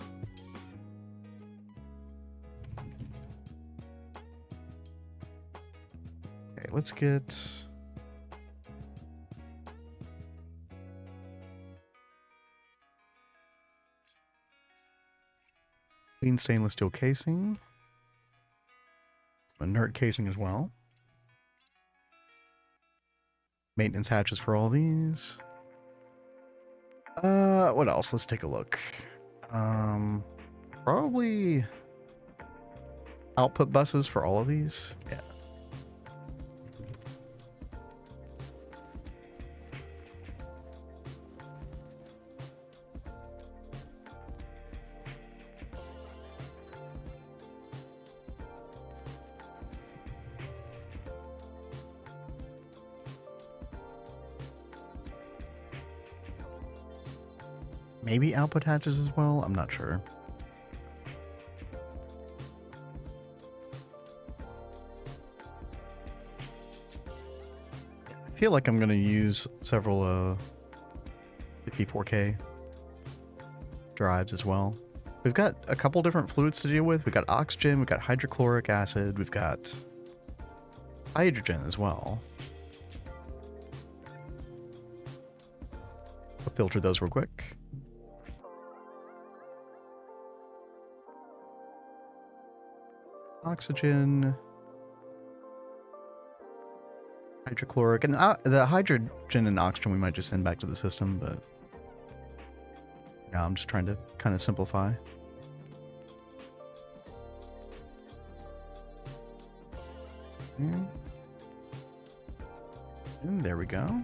[SPEAKER 1] Okay, let's get... clean stainless steel casing. Some inert casing as well. Maintenance hatches for all these. What else? Let's take a look. Probably output buses for all of these. Yeah. Maybe output hatches as well? I'm not sure. I feel like I'm going to use several 54K drives as well. We've got a couple different fluids to deal with. We've got oxygen, we've got hydrochloric acid, we've got hydrogen as well. I'll filter those real quick. Oxygen, hydrochloric, and the hydrogen and oxygen we might just send back to the system, but yeah, I'm just trying to kind of simplify. And there we go.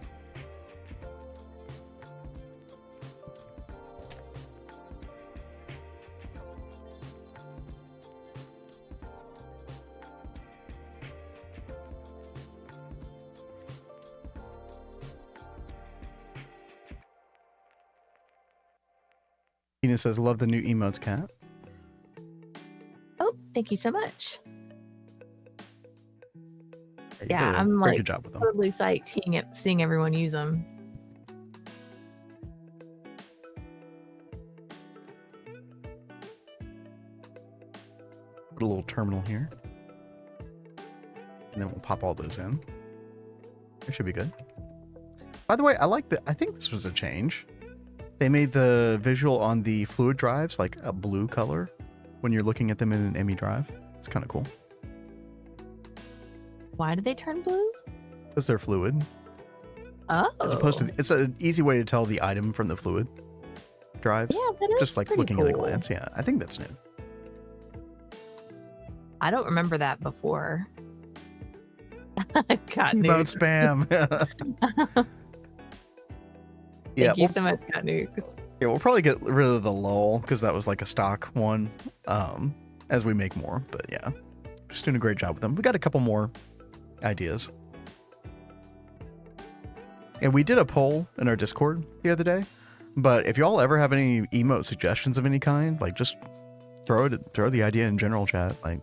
[SPEAKER 1] Tina says, love the new emotes, Cat.
[SPEAKER 2] Oh, thank you so much.
[SPEAKER 1] Yeah,
[SPEAKER 2] I'm
[SPEAKER 1] very
[SPEAKER 2] like
[SPEAKER 1] good job with them.
[SPEAKER 2] totally psyched seeing everyone use them.
[SPEAKER 1] Put a little terminal here. And then we'll pop all those in. It should be good. By the way, I think this was a change. They made the visual on the fluid drives like a blue color when you're looking at them in an ME drive. It's kind of cool.
[SPEAKER 2] Why did they turn blue?
[SPEAKER 1] Because they're fluid.
[SPEAKER 2] Oh.
[SPEAKER 1] As opposed to, it's an easy way to tell the item from the fluid drives.
[SPEAKER 2] Yeah, that is
[SPEAKER 1] just like
[SPEAKER 2] pretty
[SPEAKER 1] looking
[SPEAKER 2] cool.
[SPEAKER 1] at a glance. Yeah, I think that's new.
[SPEAKER 2] I don't remember that before. Got
[SPEAKER 1] Emote
[SPEAKER 2] nukes.
[SPEAKER 1] spam. Yeah,
[SPEAKER 2] Thank you so much, Got Nukes.
[SPEAKER 1] yeah, we'll probably get rid of the lull because that was like a stock one as we make more. But yeah, just doing a great job with them. We got a couple more ideas. And we did a poll in our Discord the other day. But if y'all ever have any emote suggestions of any kind, like just throw the idea in general chat. Like,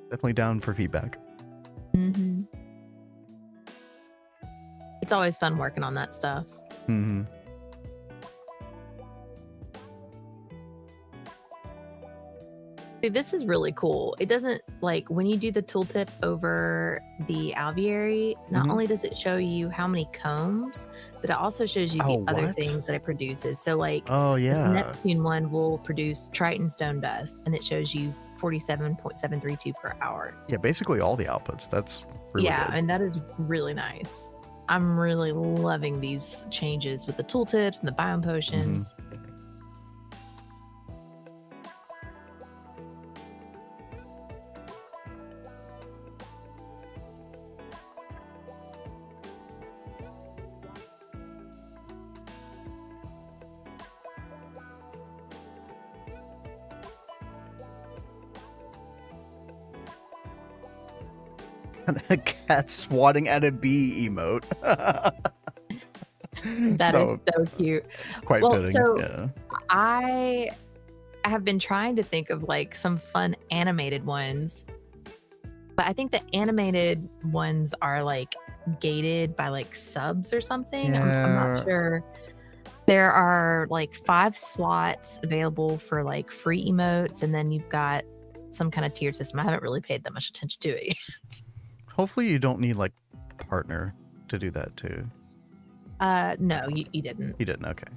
[SPEAKER 1] definitely down for feedback.
[SPEAKER 2] Mm-hmm. It's always fun working on that stuff.
[SPEAKER 1] Mm-hmm.
[SPEAKER 2] See, this is really cool. It doesn't, like, when you do the tooltip over the alveary, not
[SPEAKER 1] Mhm.
[SPEAKER 2] only does it show you how many combs, but it also shows you
[SPEAKER 1] Oh,
[SPEAKER 2] the other
[SPEAKER 1] what?
[SPEAKER 2] things that it produces. So, like,
[SPEAKER 1] Oh
[SPEAKER 2] this
[SPEAKER 1] yeah.
[SPEAKER 2] Neptune one will produce Triton stone dust, and it shows you 47.732 per hour.
[SPEAKER 1] Yeah, basically all the outputs. That's really
[SPEAKER 2] Yeah,
[SPEAKER 1] good.
[SPEAKER 2] and that is really nice. I'm really loving these changes with the tooltips and the biome potions.
[SPEAKER 1] A cat swatting at a bee emote.
[SPEAKER 2] That is so cute.
[SPEAKER 1] Quite
[SPEAKER 2] Well,
[SPEAKER 1] fitting.
[SPEAKER 2] so-
[SPEAKER 1] Yeah.
[SPEAKER 2] I have been trying to think of like some fun animated ones, but I think the animated ones are like gated by like subs or something. I'm
[SPEAKER 1] Yeah.
[SPEAKER 2] not sure. There are like 5 slots available for like free emotes, and then you've got some kind of tiered system. I haven't really paid that much attention to it.
[SPEAKER 1] Hopefully you don't need like partner to do that too.
[SPEAKER 2] No, you didn't.
[SPEAKER 1] You didn't. Okay.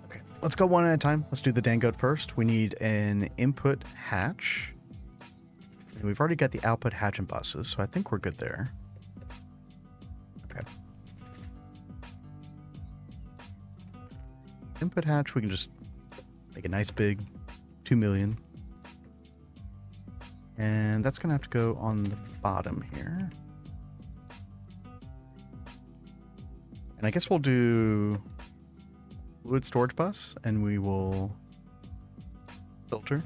[SPEAKER 1] Okay. Let's go one at a time. Let's do the Dangote first. We need an input hatch. And we've already got the output hatch and buses, so I think we're good there. Okay. Input hatch, we can just make a nice big 2 million. And that's going to have to go on the bottom here. And I guess we'll do fluid storage bus, and we will filter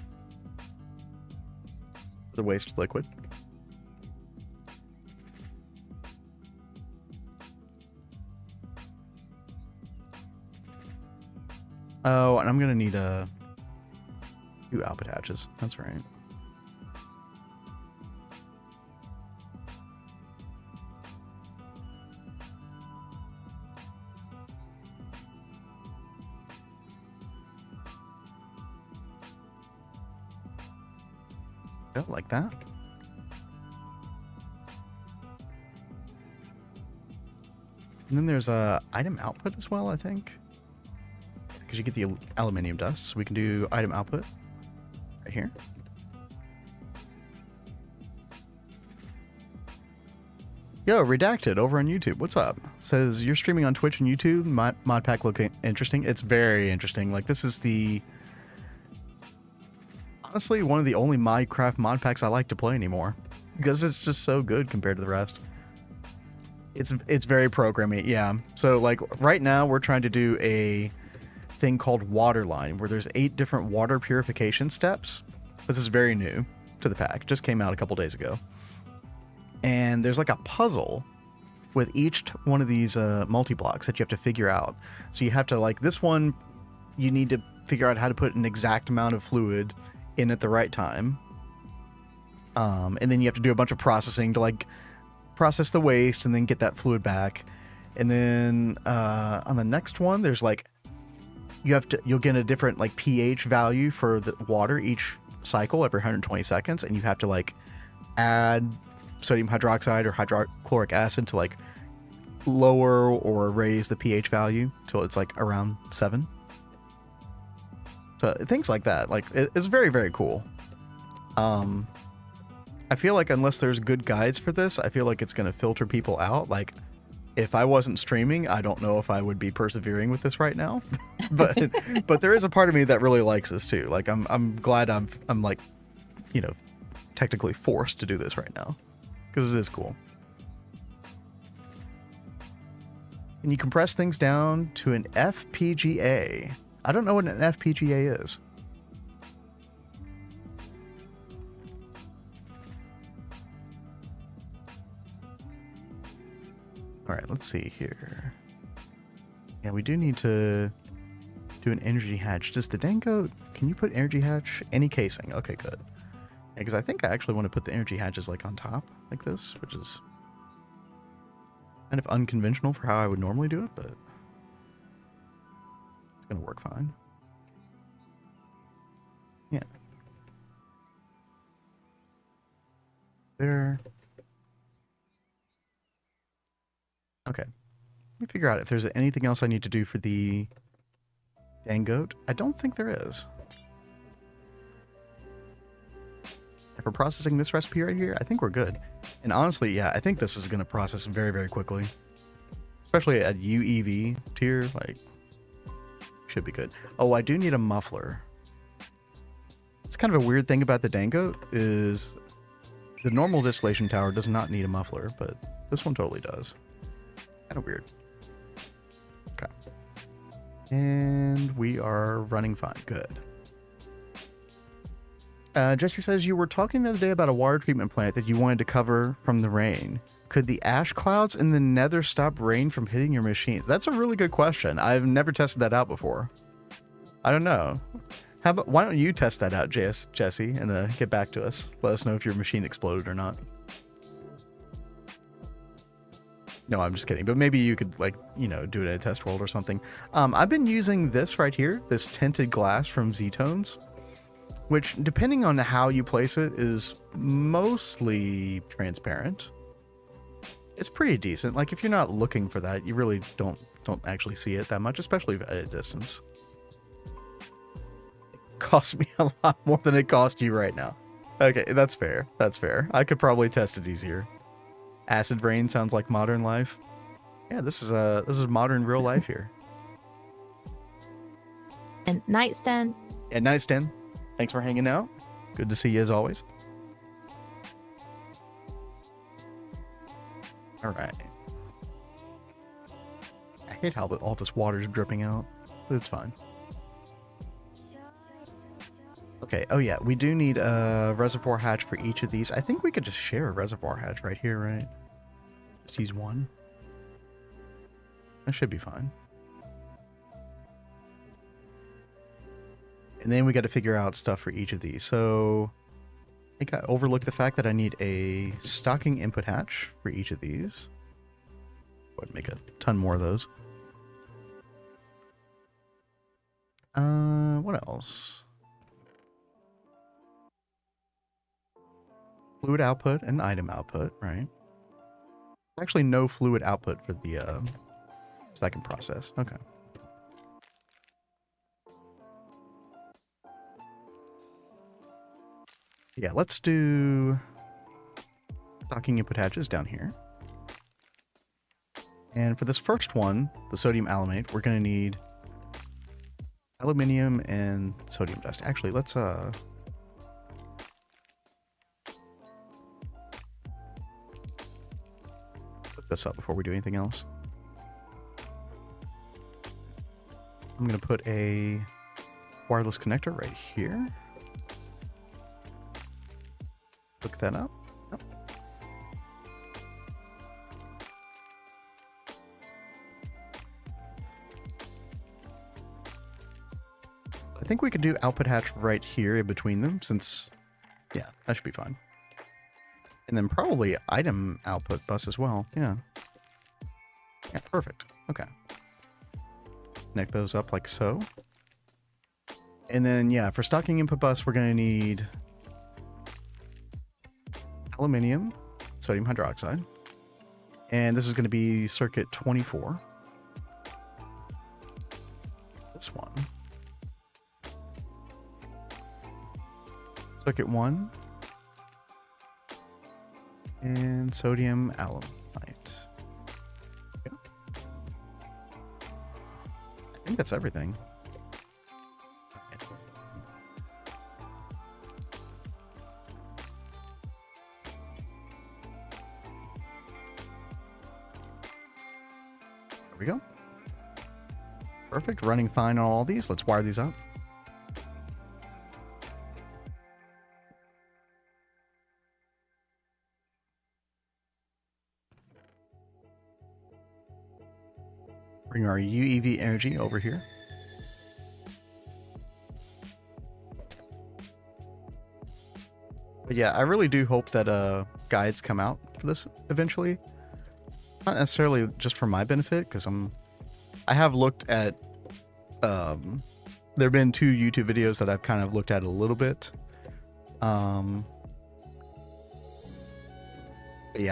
[SPEAKER 1] the waste liquid. Oh, and I'm gonna need 2 output hatches. That's right. Yeah, like that. And then there's item output as well, I think. Because you get the aluminium dust, so we can do item output right here. Yo, Redacted over on YouTube. What's up? Says you're streaming on Twitch and YouTube. Mod pack looking interesting. It's very interesting. Like, this is honestly one of the only Minecraft mod packs I like to play anymore, because it's just so good compared to the rest. It's very programmy, yeah. So like right now we're trying to do a thing called Waterline, where there's 8 different water purification steps. This is very new to the pack, just came out a couple days ago. And there's like a puzzle with each one of these multi-blocks that you have to figure out. So you have to, like, this one, you need to figure out how to put an exact amount of fluid in at the right time. And then you have to do a bunch of processing to, like, process the waste and then get that fluid back. And then on the next one, there's like, you'll get a different, like, pH value for the water each cycle every 120 seconds. And you have to, like, add sodium hydroxide or hydrochloric acid to, like, lower or raise the pH value till it's like around 7. So things like that, like, it's very, very cool. I feel like unless there's good guides for this, I feel like it's going to filter people out. Like, if I wasn't streaming, I don't know if I would be persevering with this right now. but there is a part of me that really likes this too. Like, I'm glad I'm like, you know, technically forced to do this right now, because it is cool. And you compress things down to an FPGA. I don't know what an FPGA is. All right, let's see here. Yeah, we do need to do an energy hatch. Does the Dango, can you put energy hatch? Any casing? Okay, good. Because I think I actually want to put the energy hatches, like, on top like this, which is kind of unconventional for how I would normally do it, but it's going to work fine. Yeah. There. Okay. Let me figure out if there's anything else I need to do for the Dangote. I don't think there is. If we're processing this recipe right here, I think we're good. And honestly, yeah, I think this is going to process very, very quickly. Especially at UIV tier, like, should be good. Oh, I do need a muffler. It's kind of a weird thing about the Dangote is the normal distillation tower does not need a muffler, but this one totally does. Kind of weird. Okay. And we are running fine. Good. Jesse says, you were talking the other day about a water treatment plant that you wanted to cover from the rain. Could the ash clouds in the nether stop rain from hitting your machines? That's a really good question. I've never tested that out before. I don't know. How about, why don't you test that out, Jesse, and get back to us. Let us know if your machine exploded or not. No, I'm just kidding. But maybe you could, like, you know, do it in a test world or something. I've been using this right here, this tinted glass from Z-Tones, which, depending on how you place it, is mostly transparent. It's pretty decent. Like, if you're not looking for that, you really don't actually see it that much, especially at a distance. It cost me a lot more than it cost you right now. Okay, that's fair. That's fair. I could probably test it easier. Acid rain sounds like modern life. Yeah, this is modern real life here.
[SPEAKER 2] And nightstand.
[SPEAKER 1] Yeah, nightstand. Thanks for hanging out. Good to see you as always. All right. I hate how all this water is dripping out. but it's fine. Okay, oh yeah, we do need a reservoir hatch for each of these. I think we could just share a reservoir hatch right here, right? Just use one. That should be fine. And then we got to figure out stuff for each of these. So I think I overlooked the fact that I need a stocking input hatch for each of these. Go ahead and make a ton more of those. What else? Fluid output and item output, right? Actually, no fluid output for the second process. Okay. Yeah, let's do stocking input hatches down here. And for this first one, the sodium aluminate, we're going to need aluminium and sodium dust. Actually, let's this up before we do anything else. I'm going to put a wireless connector right here. Look that up. Yep. I think we could do output hatch right here in between them since, yeah, that should be fine. And then probably item output bus as well. Yeah. Yeah, perfect. Okay. Connect those up like so. And then, yeah, for stocking input bus, we're going to need aluminium, sodium hydroxide. And this is going to be circuit 24. This one. Circuit 1. And sodium aluminate. Okay. I think that's everything. Okay. There we go. Perfect. Running fine on all these. Let's wire these up. Bring our UIV energy over here. But yeah, I really do hope that guides come out for this eventually. Not necessarily just for my benefit, because I have looked at there have been 2 YouTube videos that I've kind of looked at a little bit. Yeah,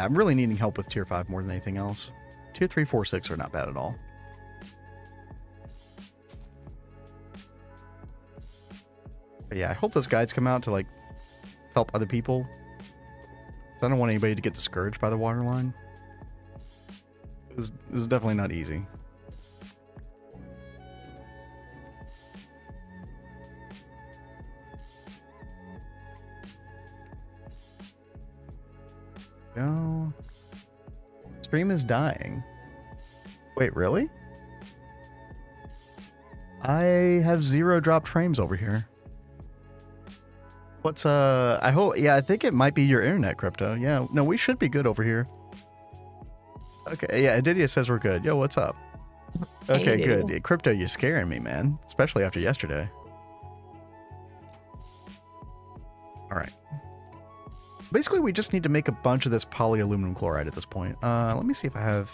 [SPEAKER 1] I'm really needing help with tier 5 more than anything else. Tier 3, 4, 6 are not bad at all. But yeah, I hope those guides come out to like help other people. So I don't want anybody to get discouraged by the waterline. This is definitely not easy. Go. Stream is dying. Wait, really? I have 0 dropped frames over here. What's I hope, yeah, I think it might be your internet, Crypto. Yeah, no, we should be good over here. Okay, yeah, Adidia says we're good. Yo, what's up? Okay,
[SPEAKER 2] Hey,
[SPEAKER 1] good.
[SPEAKER 2] dude.
[SPEAKER 1] Yeah, Crypto, you're scaring me, man. Especially after yesterday. Alright. Basically, we just need to make a bunch of this polyaluminum chloride at this point. Let me see if I have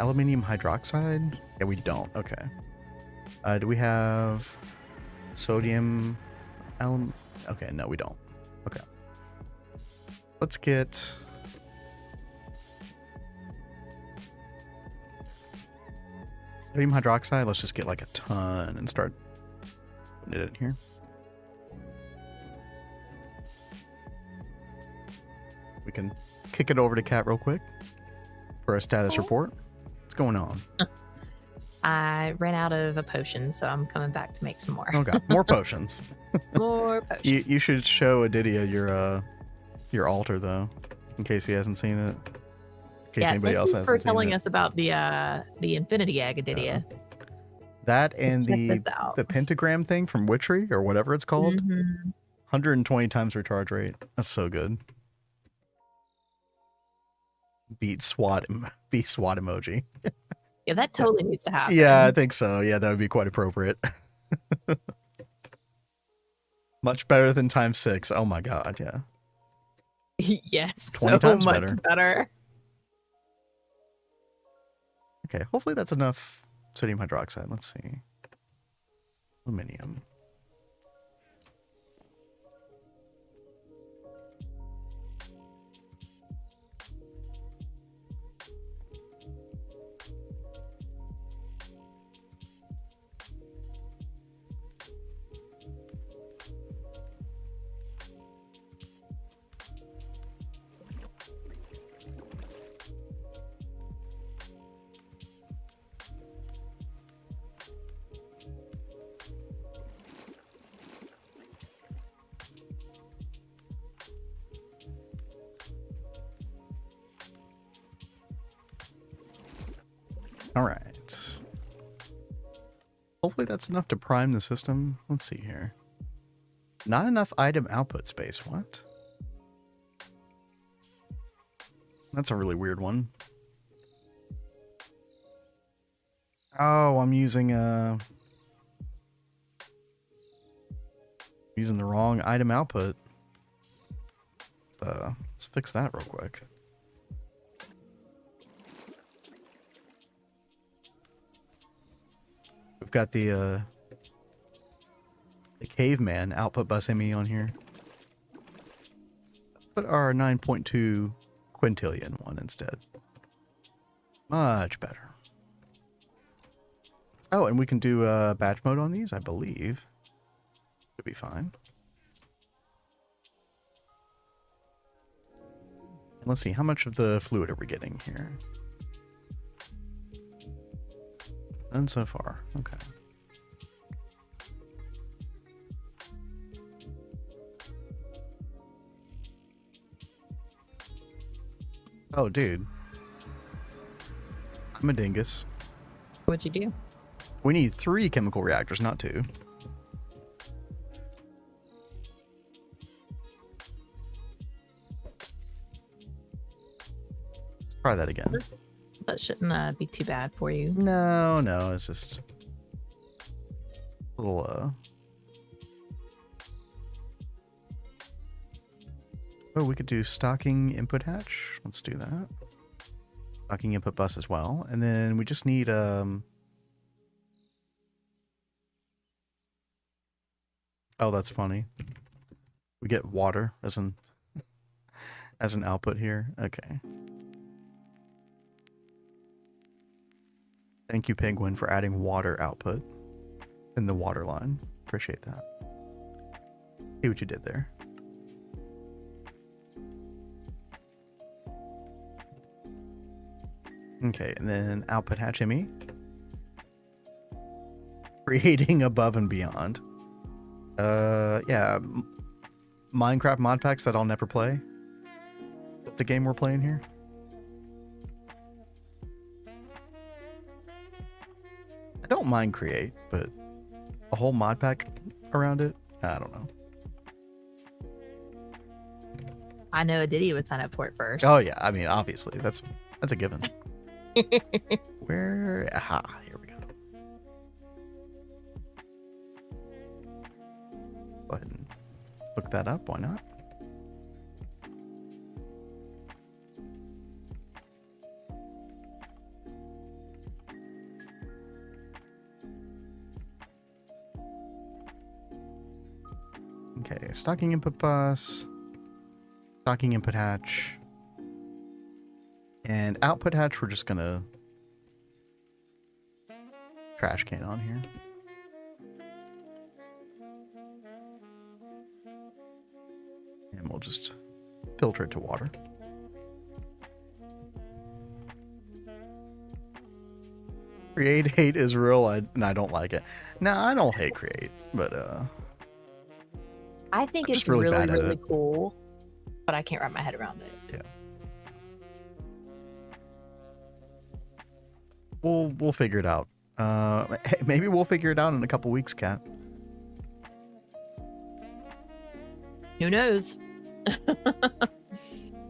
[SPEAKER 1] aluminium hydroxide. Yeah, we don't. Okay. Do we have sodium okay, no, we don't. Okay. Let's get sodium hydroxide. Let's just get like a ton and start putting it in here. We can kick it over to Kat real quick for a status report. What's going on?
[SPEAKER 2] I ran out of a potion, so I'm coming back to make some more.
[SPEAKER 1] Oh god, more potions.
[SPEAKER 2] More potions.
[SPEAKER 1] You should show Adidia your altar though, in case he hasn't seen it. In case anybody else
[SPEAKER 2] thank you
[SPEAKER 1] hasn't
[SPEAKER 2] for
[SPEAKER 1] seen
[SPEAKER 2] telling
[SPEAKER 1] it.
[SPEAKER 2] us about the infinity egg, Adidia.
[SPEAKER 1] That
[SPEAKER 2] Let's
[SPEAKER 1] and
[SPEAKER 2] check
[SPEAKER 1] the
[SPEAKER 2] this out.
[SPEAKER 1] pentagram thing from Witchery or whatever it's called.
[SPEAKER 2] Mm-hmm.
[SPEAKER 1] 120 times recharge rate. That's so good. Beat SWAT emoji.
[SPEAKER 2] Yeah, that totally needs to happen.
[SPEAKER 1] Yeah, I think so. Yeah, that would be quite appropriate. Much better than times 6. Oh my god, yeah.
[SPEAKER 2] Yes,
[SPEAKER 1] 20
[SPEAKER 2] so
[SPEAKER 1] times
[SPEAKER 2] much
[SPEAKER 1] better.
[SPEAKER 2] better.
[SPEAKER 1] Okay, hopefully that's enough sodium hydroxide. Let's see. Aluminium. All right. Hopefully that's enough to prime the system. Let's see here. Not enough item output space. What? That's a really weird one. Oh, I'm using the wrong item output. Let's fix that real quick. We've got the caveman output bus ME on here. Put our 9.2 quintillion one instead. Much better. Oh, and we can do batch mode on these, I believe. Should be fine. And let's see, how much of the fluid are we getting here? None so far. Okay. Oh, dude. I'm a dingus.
[SPEAKER 2] What'd you do?
[SPEAKER 1] We need 3 chemical reactors, not 2. Let's try that again.
[SPEAKER 2] That shouldn't be too bad for you.
[SPEAKER 1] No, it's just a little, Oh, we could do stocking input hatch. Let's do that. Stocking input bus as well. And then we just need, Oh, that's funny. We get water as an output here. Okay. Thank you, Penguin, for adding water output in the water line. Appreciate that. See what you did there. Okay, and then output hatch ME. Creating above and beyond. Yeah. Minecraft mod packs that I'll never play. The game we're playing here. I don't mind create, but a whole mod pack around it, I don't know.
[SPEAKER 2] I know Diddy would sign up for it first.
[SPEAKER 1] Oh yeah, I mean obviously that's a given. Where? Aha, here we go. Go ahead and look that up. Why not? Okay, stocking input bus, stocking input hatch, and output hatch we're just gonna trash can on here. And we'll just filter it to water. Create hate is real, and I don't like it. No, I don't hate create, but
[SPEAKER 2] I think
[SPEAKER 1] I'm
[SPEAKER 2] it's
[SPEAKER 1] just really bad at
[SPEAKER 2] really
[SPEAKER 1] it.
[SPEAKER 2] cool, but I can't wrap my head around it.
[SPEAKER 1] Yeah. We'll figure it out Hey, maybe we'll figure it out in a couple weeks, Kat.
[SPEAKER 2] Who knows?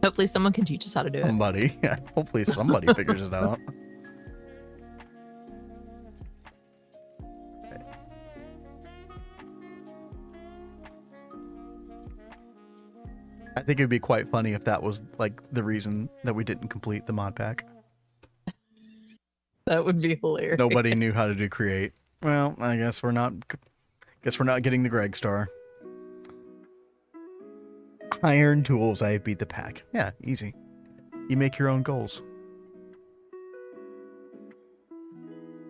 [SPEAKER 2] Hopefully someone can teach us how to do it.
[SPEAKER 1] Somebody. Yeah, hopefully somebody figures it out. I think it'd be quite funny if that was like the reason that we didn't complete the mod pack.
[SPEAKER 2] That would be hilarious.
[SPEAKER 1] Nobody knew how to do create. Well, I guess we're not. Guess we're not getting the Greg star. Iron tools. I beat the pack. Yeah, easy. You make your own goals.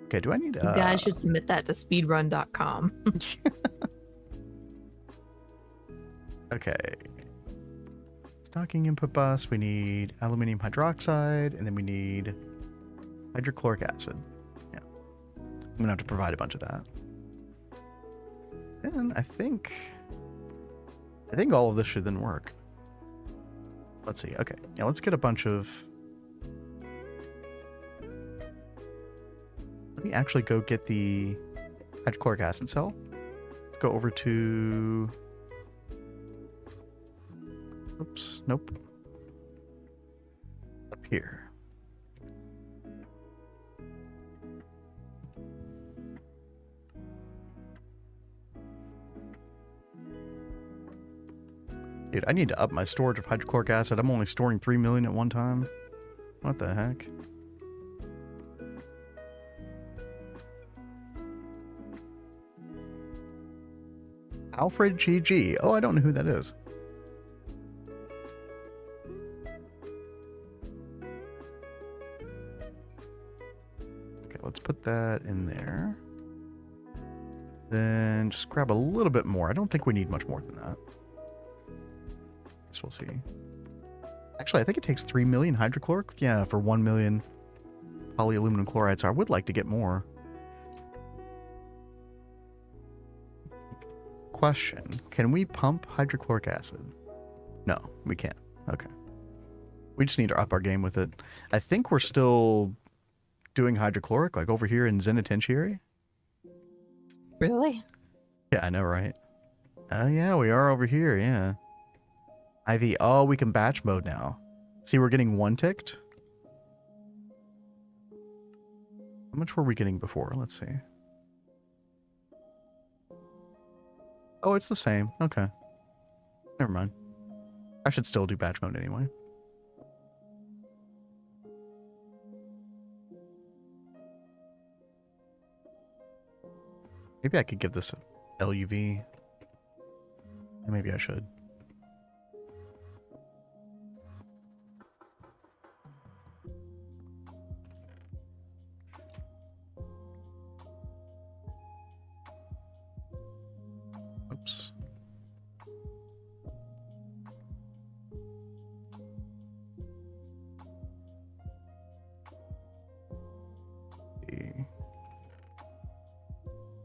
[SPEAKER 1] Okay, do I need?
[SPEAKER 2] You guys should submit that to speedrun.com.
[SPEAKER 1] Okay. Stocking input bus. We need aluminum hydroxide, and then we need hydrochloric acid. Yeah, I'm gonna have to provide a bunch of that. And I think all of this should then work. Let's see. Okay, yeah, let's get a bunch of. Let me actually go get the hydrochloric acid cell. Let's go over to. Oops, nope. Up here. Dude, I need to up my storage of hydrochloric acid. I'm only storing 3 million at one time. What the heck? Alfred GG. Oh, I don't know who that is. Okay, let's put that in there. Then just grab a little bit more. I don't think we need much more than that. Guess we'll see. Actually, I think it takes 3 million hydrochloric. Yeah, for 1 million polyaluminum chloride. So I would like to get more. Question. Can we pump hydrochloric acid? No, we can't. Okay. We just need to up our game with it. I think we're still doing hydrochloric, like over here in Zenitentiary.
[SPEAKER 2] Really?
[SPEAKER 1] Yeah, I know, right? Yeah, we are over here, yeah. IV. Oh, we can batch mode now. See, we're getting 1 ticked. How much were we getting before? Let's see. Oh, it's the same. Okay. Never mind. I should still do batch mode anyway. Maybe I could give this LUV. Maybe I should. Oops.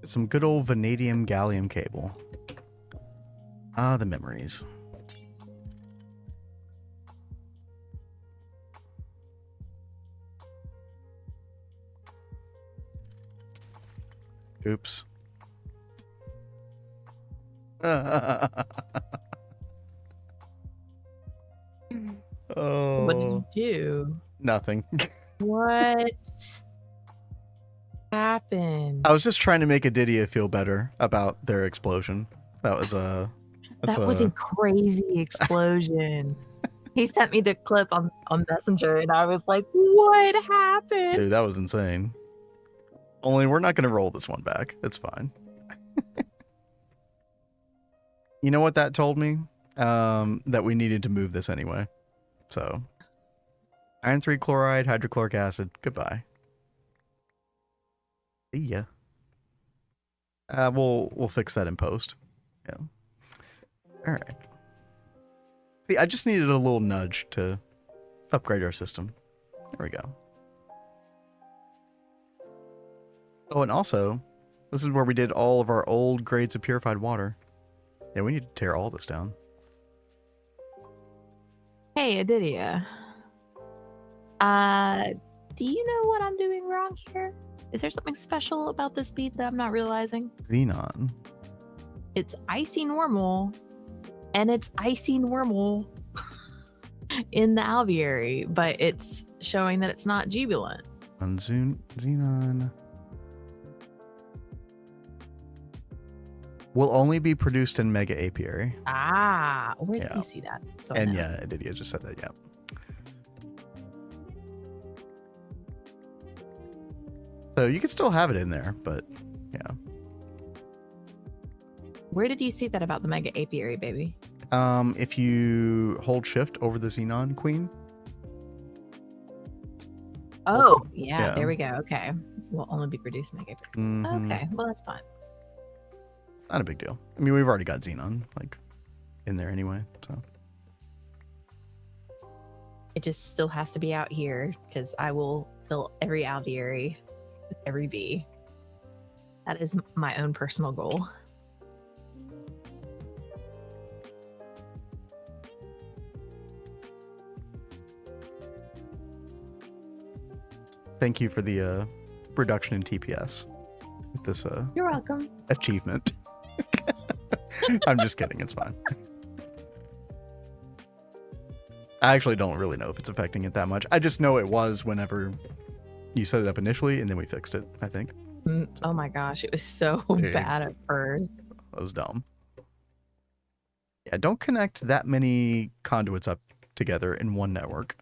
[SPEAKER 1] Some good old vanadium gallium cable. Ah, the memories. Oops. Oh.
[SPEAKER 2] What did you do?
[SPEAKER 1] Nothing.
[SPEAKER 2] What happened?
[SPEAKER 1] I was just trying to make Adidia feel better about their explosion. That was
[SPEAKER 2] that was a crazy explosion. He sent me the clip on Messenger, and I was like, "What happened?"
[SPEAKER 1] Dude, that was insane. Only we're not going to roll this one back. It's fine. You know what that told me? That we needed to move this anyway. So, iron 3 chloride, hydrochloric acid. Goodbye. See ya. We'll fix that in post. Yeah. All right. See, I just needed a little nudge to upgrade our system. There we go. Oh, and also, this is where we did all of our old grades of purified water. Yeah, we need to tear all this down.
[SPEAKER 2] Hey, Adidia. Do you know what I'm doing wrong here? Is there something special about this bead that I'm not realizing?
[SPEAKER 1] Xenon.
[SPEAKER 2] It's icy normal, and it's icy normal in the alveary, but it's showing that it's not jubilant.
[SPEAKER 1] On Xenon. Will only be produced in mega apiary.
[SPEAKER 2] Ah, where did
[SPEAKER 1] Yeah.
[SPEAKER 2] you see that? So
[SPEAKER 1] And yeah, Didier just said that, yeah. So you can still have it in there, but yeah.
[SPEAKER 2] Where did you see that about the mega apiary, baby?
[SPEAKER 1] If you hold shift over the Xenon Queen.
[SPEAKER 2] Oh, yeah,
[SPEAKER 1] yeah.
[SPEAKER 2] there we go. Okay. Will only be produced mega apiary. Okay, well, that's fine.
[SPEAKER 1] Not a big deal. I mean, we've already got Xenon, like, in there anyway, so.
[SPEAKER 2] It just still has to be out here, because I will fill every alveary with every bee. That is my own personal goal.
[SPEAKER 1] Thank you for the reduction in TPS. This
[SPEAKER 2] You're welcome.
[SPEAKER 1] achievement. I'm just kidding. It's fine. I actually don't really know if it's affecting it that much. I just know it was whenever you set it up initially, and then we fixed it, I think.
[SPEAKER 2] Oh my gosh, it was so bad at first.
[SPEAKER 1] That was dumb. Yeah, don't connect that many conduits up together in one network.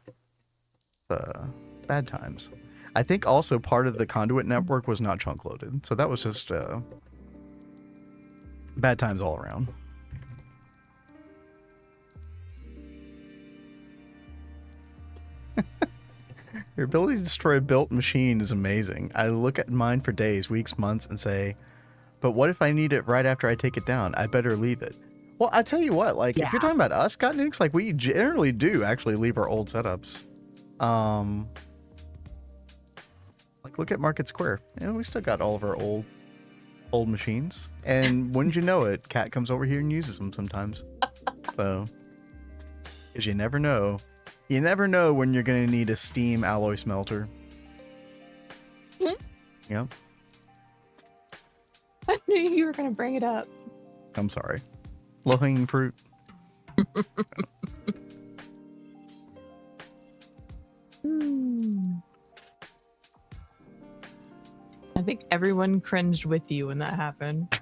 [SPEAKER 1] Bad times. I think also part of the conduit network was not chunk loaded, so that was just bad times all around. Your ability to destroy a built machine is amazing. I look at mine for days, weeks, months, and say, but what if I need it right after I take it down? I better leave it. Well, I tell you what, like, if you're talking about us, Scott Nukes, like, we generally do actually leave our old setups. Like, look at Market Square. You know, we still got all of our old machines. And wouldn't you know it, Cat comes over here and uses them sometimes. So, because you never know. You never know when you're going to need a steam alloy smelter. Yep.
[SPEAKER 2] I knew you were going to bring it up.
[SPEAKER 1] I'm sorry. Low-hanging fruit.
[SPEAKER 2] I think everyone cringed with you when that happened.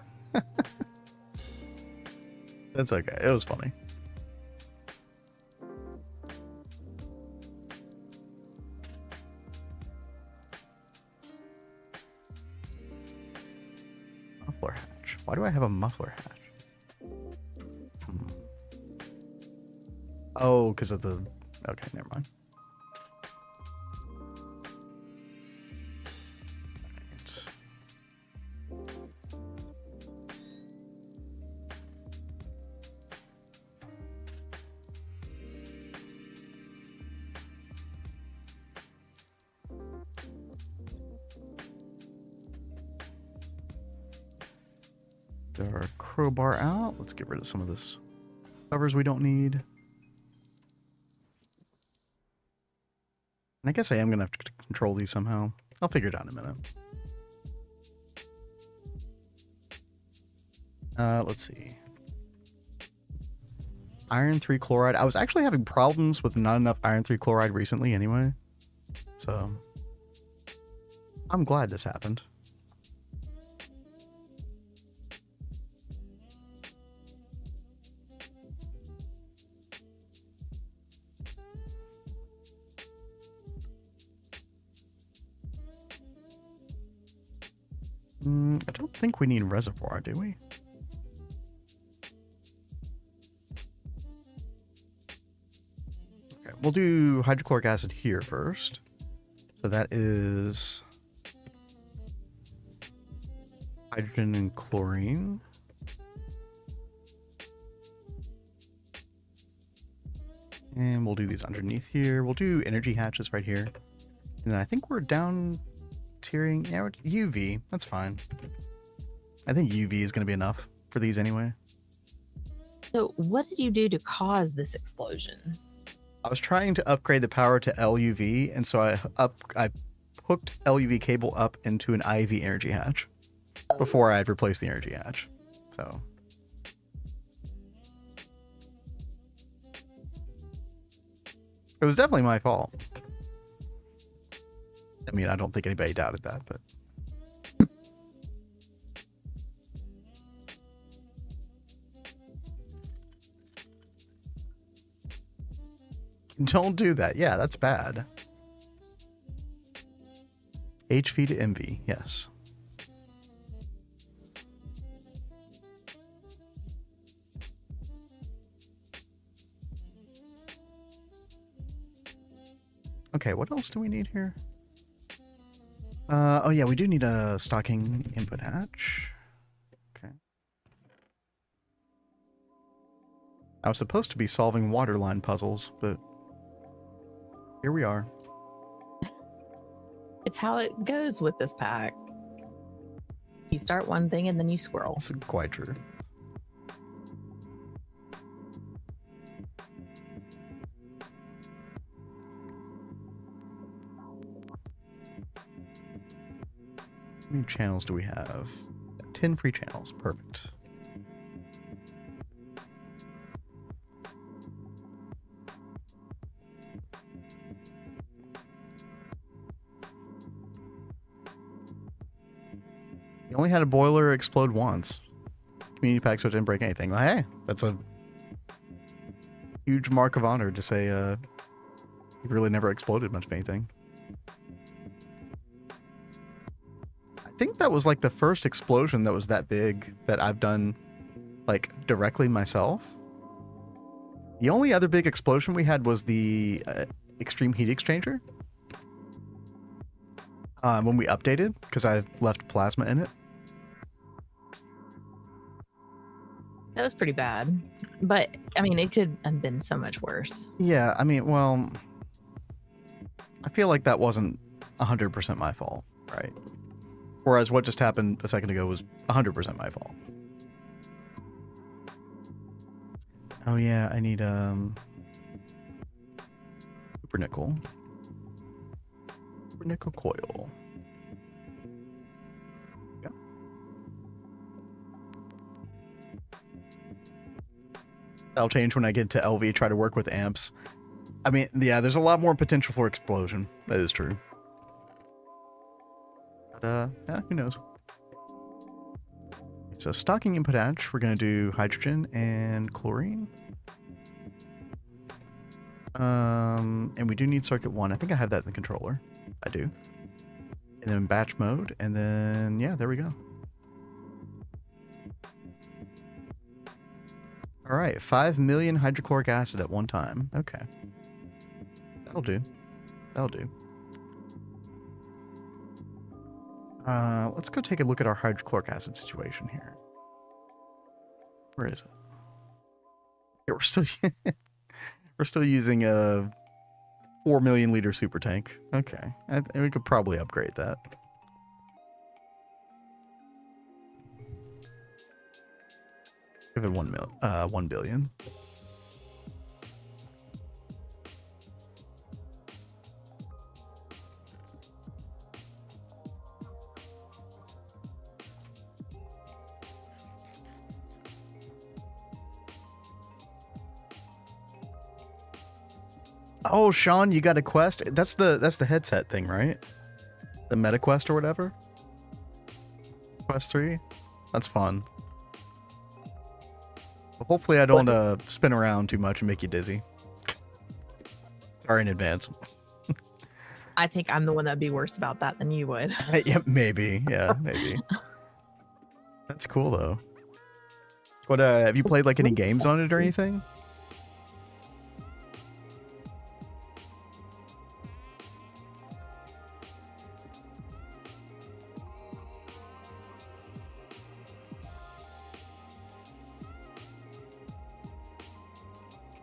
[SPEAKER 1] That's okay. It was funny. Muffler hatch. Why do I have a muffler hatch? Oh, because of the... Okay, never mind. Get our crowbar out. Let's get rid of some of this covers we don't need. And I guess I am going to have to control these somehow. I'll figure it out in a minute. Let's see. Iron 3 chloride. I was actually having problems with not enough iron 3 chloride recently anyway. So I'm glad this happened. I don't think we need reservoir, do we? Okay, we'll do hydrochloric acid here first. So that is hydrogen and chlorine. And we'll do these underneath here. We'll do energy hatches right here. And then I think we're down tiering. Yeah, UV. That's fine. I think UV is going to be enough for these anyway.
[SPEAKER 2] So what did you do to cause this explosion?
[SPEAKER 1] I was trying to upgrade the power to LUV, and so I hooked LUV cable up into an IV energy hatch before I had replaced the energy hatch. So it was definitely my fault. I mean, I don't think anybody doubted that, but don't do that. Yeah, that's bad. HV to MV, yes. Okay, what else do we need here? Oh yeah, we do need a stocking input hatch. Okay. I was supposed to be solving waterline puzzles, but here we are.
[SPEAKER 2] It's how it goes with this pack. You start one thing and then you squirrel.
[SPEAKER 1] That's quite true. How many channels do we have? 10 free channels. Perfect. You only had a boiler explode once. Community pack, so it didn't break anything. Well, hey, that's a huge mark of honor to say you really never exploded much of anything. I think that was like the first explosion that was that big that I've done like directly myself. The only other big explosion we had was the extreme heat exchanger. When we updated, because I left plasma in it.
[SPEAKER 2] That was pretty bad. But, I mean, it could have been so much worse.
[SPEAKER 1] Yeah, I mean, well, I feel like that wasn't 100% my fault, right? Whereas what just happened a second ago was 100% my fault. Oh yeah, I need super nickel. Super nickel coil. Yeah. That'll change when I get to LV, try to work with amps. I mean, yeah, there's a lot more potential for explosion. That is true. But, yeah, who knows? So, stocking input hatch, we're going to do hydrogen and chlorine. And we do need circuit 1. I think I have that in the controller. I do. And then batch mode, and then, yeah, there we go. All right, 5 million hydrochloric acid at one time. Okay. That'll do. That'll do. Let's go take a look at our hydrochloric acid situation here. Where is it? Yeah, we're still using a 4 million liter super tank. Okay, we could probably upgrade that. Give it 1 billion. Oh, Sean, you got a quest? That's the headset thing, right? The Meta Quest or whatever? Quest 3? That's fun. Well, hopefully I don't spin around too much and make you dizzy. Sorry in advance.
[SPEAKER 2] I think I'm the one that'd be worse about that than you would.
[SPEAKER 1] Yeah, maybe. Yeah, maybe. That's cool, though. What, have you played, like, any games on it or anything?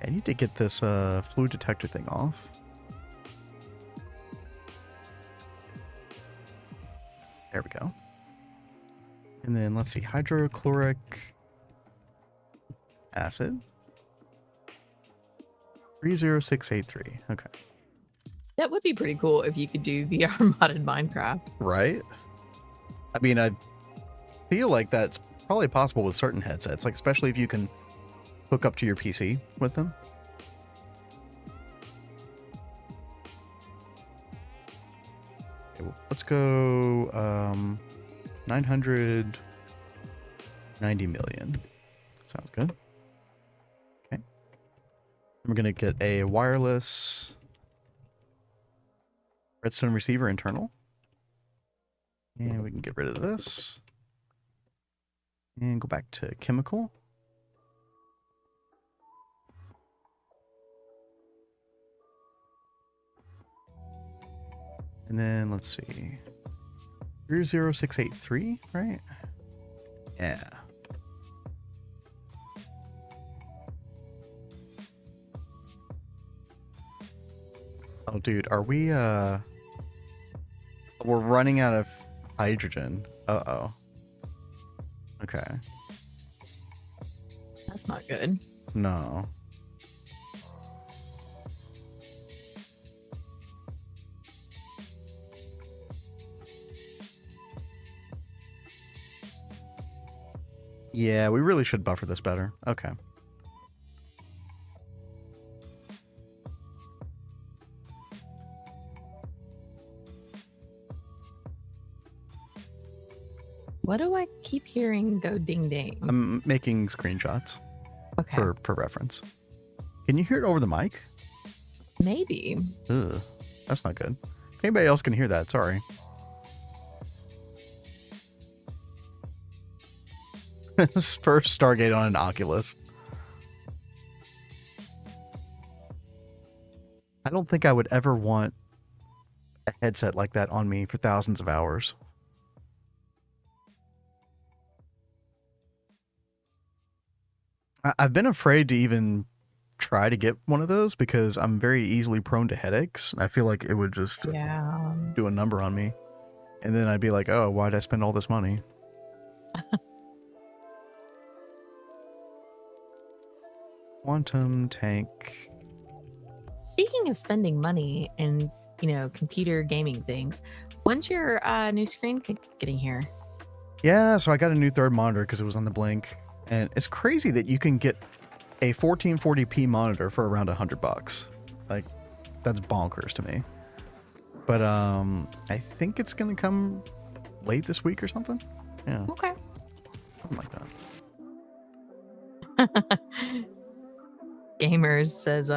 [SPEAKER 1] I need to get this fluid detector thing off. There we go. And then let's see, hydrochloric acid. 30683. Okay.
[SPEAKER 2] That would be pretty cool if you could do VR modded Minecraft.
[SPEAKER 1] Right? I mean, I feel like that's probably possible with certain headsets, like especially if you can hook up to your PC with them. Okay, well, let's go 990 million. Sounds good. Okay. We're going to get a wireless redstone receiver internal. And we can get rid of this. And go back to chemical. And then let's see. 30683, right? Yeah. Oh dude, are we we're running out of hydrogen. Uh-oh. Okay.
[SPEAKER 2] That's not good.
[SPEAKER 1] No. Yeah, we really should buffer this better. Okay.
[SPEAKER 2] What do I keep hearing go ding ding?
[SPEAKER 1] I'm making screenshots
[SPEAKER 2] Okay.
[SPEAKER 1] for reference. Can you hear it over the mic?
[SPEAKER 2] Maybe.
[SPEAKER 1] Ugh, that's not good. If anybody else can hear that, sorry. First Stargate on an Oculus. I don't think I would ever want a headset like that on me for thousands of hours. I've been afraid to even try to get one of those because I'm very easily prone to headaches. I feel like it would just do a number on me. And then I'd be like, oh, why'd I spend all this money? Quantum tank.
[SPEAKER 2] Speaking of spending money and, computer gaming things, when's your new screen getting here?
[SPEAKER 1] Yeah, so I got a new third monitor because it was on the blink. And it's crazy that you can get a 1440p monitor for around $100. Like, that's bonkers to me. But I think it's gonna come late this week or something. Yeah.
[SPEAKER 2] Okay.
[SPEAKER 1] Something like that.
[SPEAKER 2] Gamers says,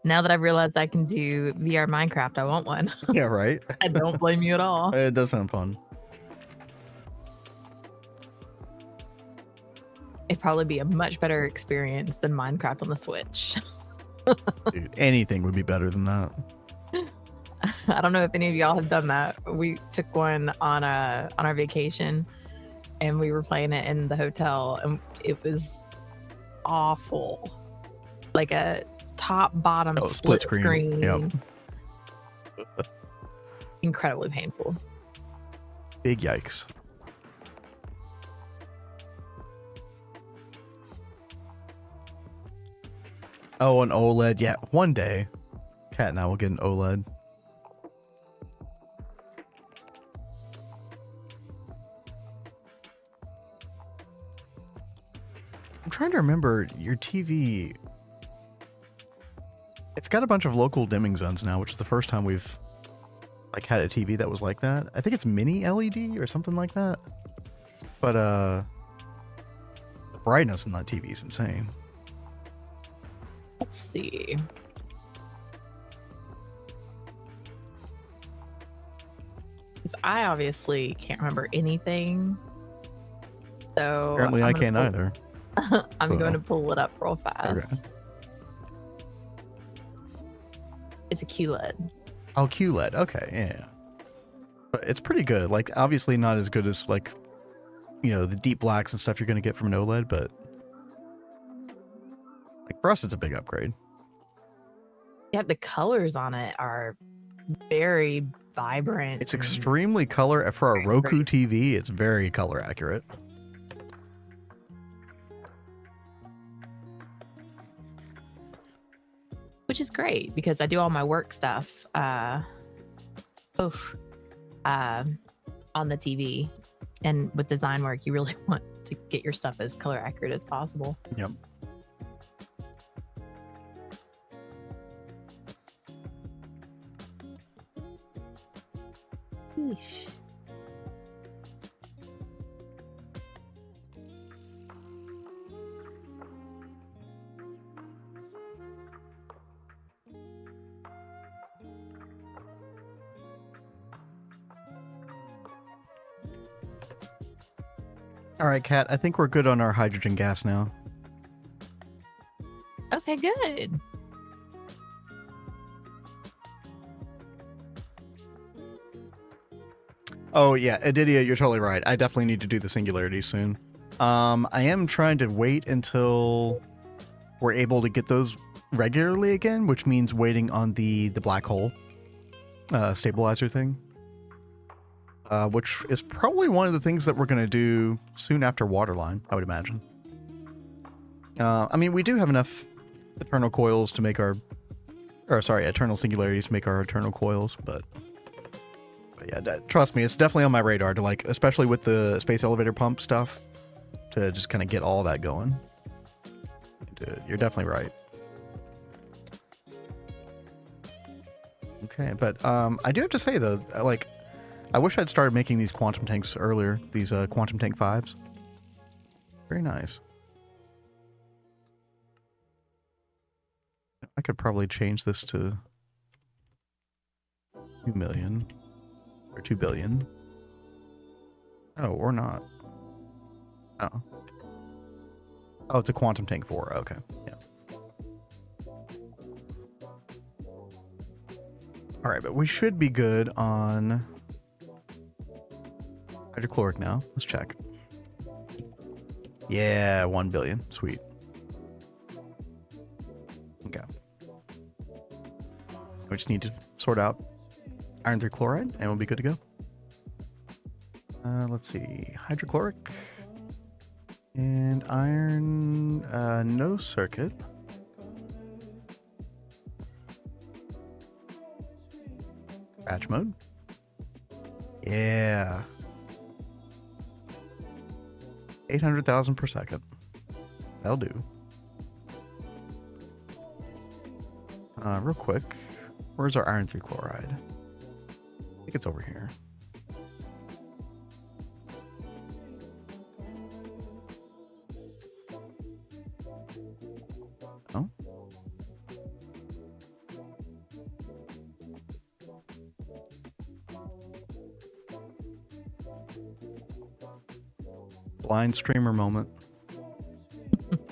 [SPEAKER 2] now that I've realized I can do VR Minecraft, I want one.
[SPEAKER 1] Yeah, right.
[SPEAKER 2] I don't blame you at all.
[SPEAKER 1] It does sound fun.
[SPEAKER 2] It'd probably be a much better experience than Minecraft on the Switch.
[SPEAKER 1] Dude, anything would be better than that.
[SPEAKER 2] I don't know if any of y'all have done that. We took one on our vacation, and we were playing it in the hotel, and it was awful. Like a top bottom split screen.
[SPEAKER 1] Yep.
[SPEAKER 2] Incredibly painful.
[SPEAKER 1] Big yikes. Oh, an OLED. Yeah, one day, Kat and I will get an OLED. I'm trying to remember your TV. It's got a bunch of local dimming zones now, which is the first time we've had a TV that was like that. I think it's mini LED or something like that. But the brightness in that TV is insane.
[SPEAKER 2] Let's see. Because I obviously can't remember anything. So
[SPEAKER 1] apparently I can't either.
[SPEAKER 2] I'm going to pull it up real fast.
[SPEAKER 1] Okay.
[SPEAKER 2] It's a QLED.
[SPEAKER 1] Oh, QLED. Okay, yeah. But it's pretty good. Like, obviously not as good as, the deep blacks and stuff you're going to get from an OLED, but for us, it's a big upgrade.
[SPEAKER 2] Yeah, the colors on it are very vibrant.
[SPEAKER 1] It's extremely color. For a Roku TV, it's very color accurate.
[SPEAKER 2] which is great because I do all my work stuff oof, on the TV. And with design work, you really want to get your stuff as color accurate as possible.
[SPEAKER 1] Yep.
[SPEAKER 2] Yeesh.
[SPEAKER 1] All right, Kat, I think we're good on our hydrogen gas now.
[SPEAKER 2] Okay, good.
[SPEAKER 1] Oh, yeah, Adidia, you're totally right. I definitely need to do the singularity soon. I am trying to wait until we're able to get those regularly again, which means waiting on the black hole stabilizer thing. Which is probably one of the things that we're going to do soon after Waterline, I would imagine. I mean, we do have enough eternal coils to make our... Or, sorry, eternal singularities to make our eternal coils, but yeah, trust me, it's definitely on my radar to, like, especially with the space elevator pump stuff, to just kind of get all that going. Dude, you're definitely right. Okay, but I do have to say, though, like... I wish I'd started making these quantum tanks earlier, these quantum tank 5s. Very nice. I could probably change this to 2 million or 2 billion. Oh, or not. Oh. Oh, it's a quantum tank 4. Okay. Yeah. All right, but we should be good on hydrochloric now. Let's check. Yeah, 1 billion. Sweet. Okay. We just need to sort out iron 3 chloride and we'll be good to go. Let's see. Hydrochloric and iron, no circuit. Batch mode. Yeah. 800,000 per second. That'll do. Real quick. Where's our iron 3 chloride? I think it's over here. Oh. Blind streamer moment.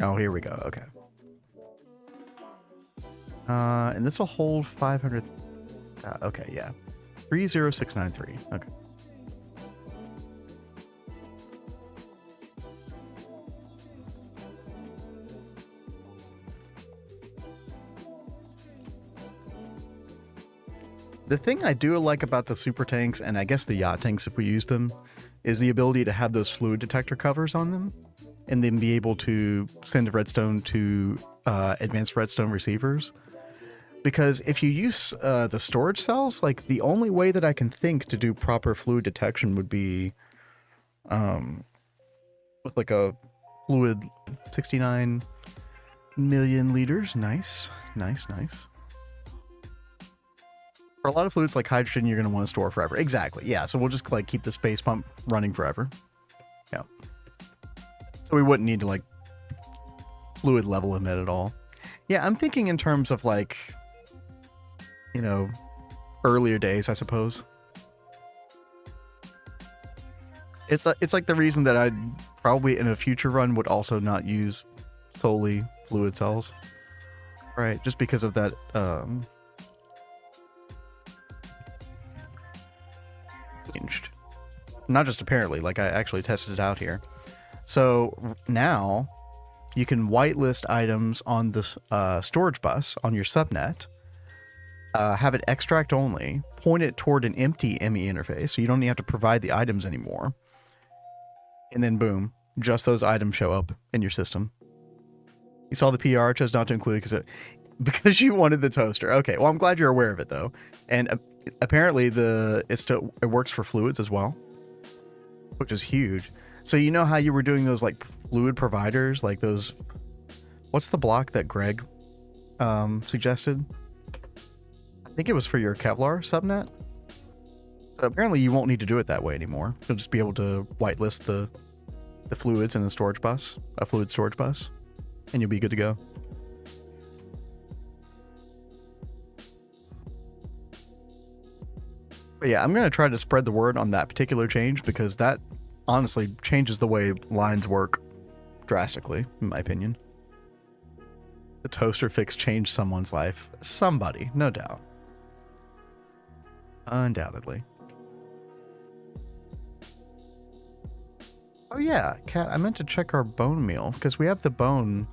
[SPEAKER 1] Oh, here we go. Okay. And this will hold 500. Okay, yeah. 30693. Okay. The thing I do like about the super tanks, and I guess the yacht tanks if we use them, is the ability to have those fluid detector covers on them and then be able to send redstone to advanced redstone receivers. Because if you use the storage cells, like the only way that I can think to do proper fluid detection would be with like a fluid 69 million liters. Nice, nice, nice. For a lot of fluids like hydrogen, you're going to want to store forever. Exactly. Yeah. So we'll just like keep the space pump running forever. Yeah. So we wouldn't need to like fluid level emit at all. Yeah. I'm thinking in terms of like, you know, earlier days, I suppose. It's like the reason that I'd probably in a future run would also not use solely fluid cells. Right. Just because of that, changed. Not just apparently, like I actually tested it out here. So now you can whitelist items on the storage bus on your subnet, have it extract only, point it toward an empty ME interface, so you don't even have to provide the items anymore. And then boom, just those items show up in your system. You saw the PR, chose not to include because Because you wanted the toaster. Okay, well, I'm glad you're aware of it though. And apparently it works for fluids as well, which is huge. So you know how you were doing those like fluid providers, like those, what's the block that Greg suggested? I think it was for your Kevlar subnet. So apparently you won't need to do it that way anymore. You'll just be able to whitelist the fluids in a storage bus, a fluid storage bus, and you'll be good to go. But yeah, I'm going to try to spread the word on that particular change because that honestly changes the way lines work drastically, in my opinion. The toaster fix changed someone's life. Somebody, no doubt. Undoubtedly. Oh yeah, Kat, I meant to check our bone meal because we have the bone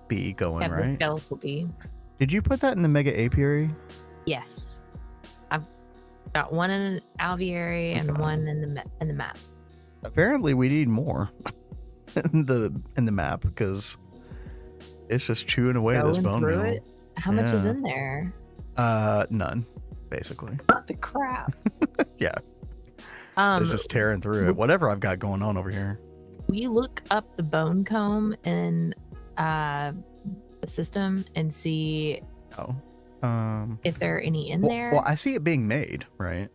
[SPEAKER 1] bee going,
[SPEAKER 2] Have the
[SPEAKER 1] right?
[SPEAKER 2] skeletal bee.
[SPEAKER 1] Did you put that in the mega apiary?
[SPEAKER 2] Yes. I've got one in an alveary and one in the map.
[SPEAKER 1] Apparently we need more in the map because it's just chewing away this bone meal.
[SPEAKER 2] It? How much is in there?
[SPEAKER 1] None, basically.
[SPEAKER 2] What the crap?
[SPEAKER 1] Yeah. It's just tearing through it. Whatever I've got going on over here.
[SPEAKER 2] Will you look up the bone comb in the system and see if there are any in there?
[SPEAKER 1] Well, I see it being made, right?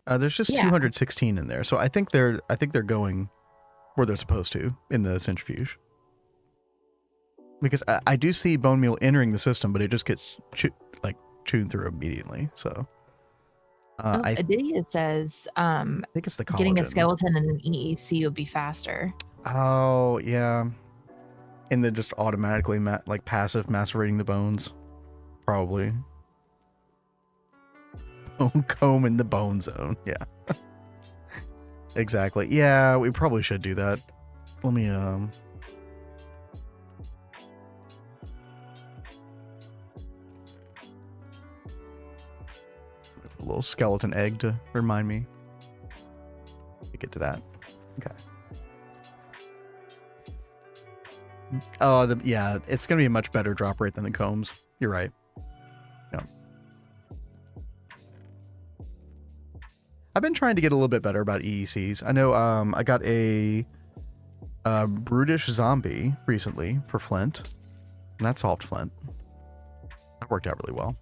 [SPEAKER 1] There's just 216 in there, so I think they're going where they're supposed to in the centrifuge. Because I do see bone meal entering the system, but it just gets chewed through immediately. So
[SPEAKER 2] It says
[SPEAKER 1] I think it's the collagen.
[SPEAKER 2] Getting a skeleton and an EEC would be faster.
[SPEAKER 1] Oh yeah, and then just automatically passive macerating the bones, probably. Bone comb in the bone zone. Yeah. Exactly. Yeah, we probably should do that. Let me a little skeleton egg to remind me to get to that. Okay. Oh, yeah, it's gonna be a much better drop rate than the combs. You're right. Yeah. I've been trying to get a little bit better about EECs. I know I got a brutish zombie recently for Flint, and that solved Flint. That worked out really well.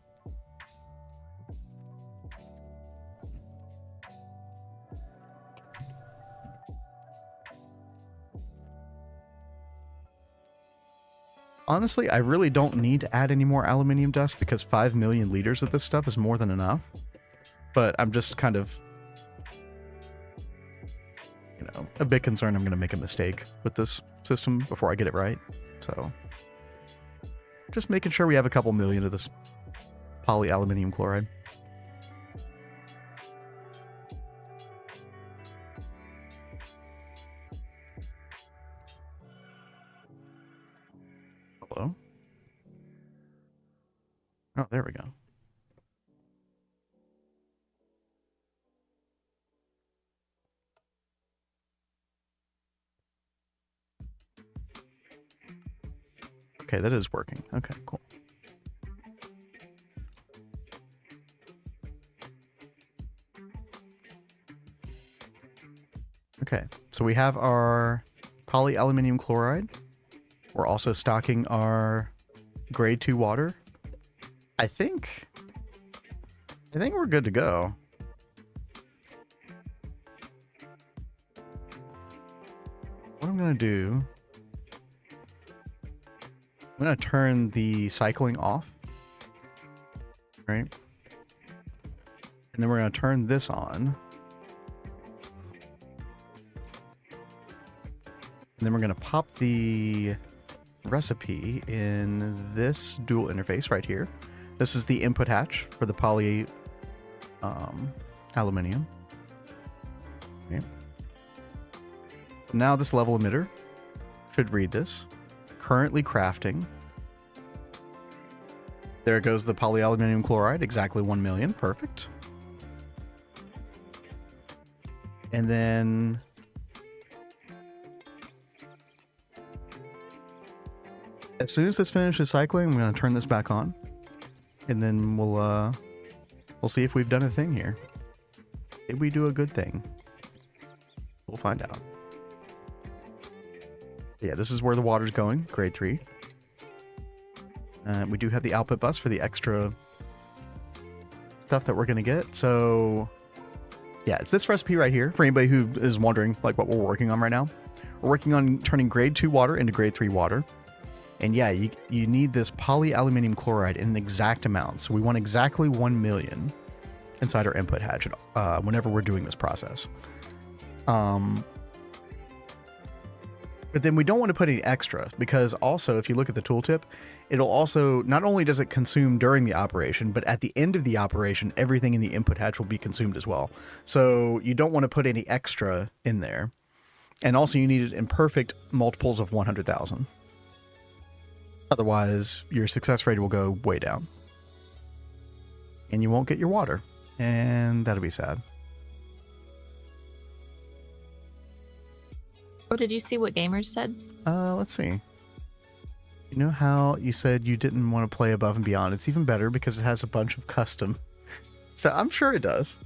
[SPEAKER 1] Honestly, I really don't need to add any more aluminium dust because 5 million liters of this stuff is more than enough. But I'm just kind of, a bit concerned I'm going to make a mistake with this system before I get it right. So, just making sure we have a couple million of this polyaluminium chloride. Hello? Oh, there we go. Okay, that is working. Okay, cool. Okay, so we have our polyaluminium chloride. We're also stocking our grade 2 water. I think we're good to go. What I'm going to do, I'm going to turn the cycling off, right? And then we're going to turn this on. And then we're going to pop the recipe in this dual interface right here. This is the input hatch for the poly aluminium. Okay. Now this level emitter should read this. Currently crafting. There goes the polyaluminium chloride, exactly 1 million. Perfect. And then As soon as this finishes cycling, I'm going to turn this back on. And then we'll see if we've done a thing here. Did we do a good thing? We'll find out. Yeah, this is where the water's going, grade 3. We do have the output bus for the extra stuff that we're going to get. So, yeah, it's this recipe right here. For anybody who is wondering like what we're working on right now. We're working on turning grade 2 water into grade 3 water. And yeah, you need this polyaluminum chloride in an exact amount. So we want exactly 1 million inside our input hatch whenever we're doing this process. But then we don't want to put any extra, because also if you look at the tooltip, it'll also, not only does it consume during the operation, but at the end of the operation, everything in the input hatch will be consumed as well. So you don't want to put any extra in there. And also you need it in perfect multiples of 100,000. Otherwise, your success rate will go way down. And you won't get your water. And that'll be sad.
[SPEAKER 2] Oh, did you see what gamers said?
[SPEAKER 1] Let's see. You know how you said you didn't want to play Above and Beyond? It's even better because it has a bunch of custom. So I'm sure it does.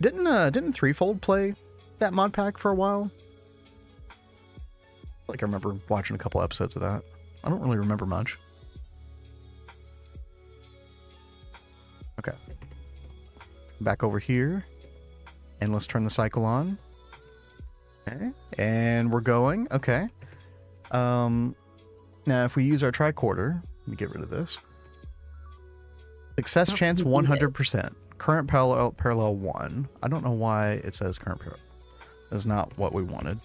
[SPEAKER 1] Didn't Threefold play that mod pack for a while? Like I remember watching a couple episodes of that. I don't really remember much. Okay. Back over here. And let's turn the cycle on. Okay. And we're going. Okay. Now if we use our tricorder, let me get rid of this. Success chance 100%. Current parallel 1. I don't know why it says current parallel. That's not what we wanted.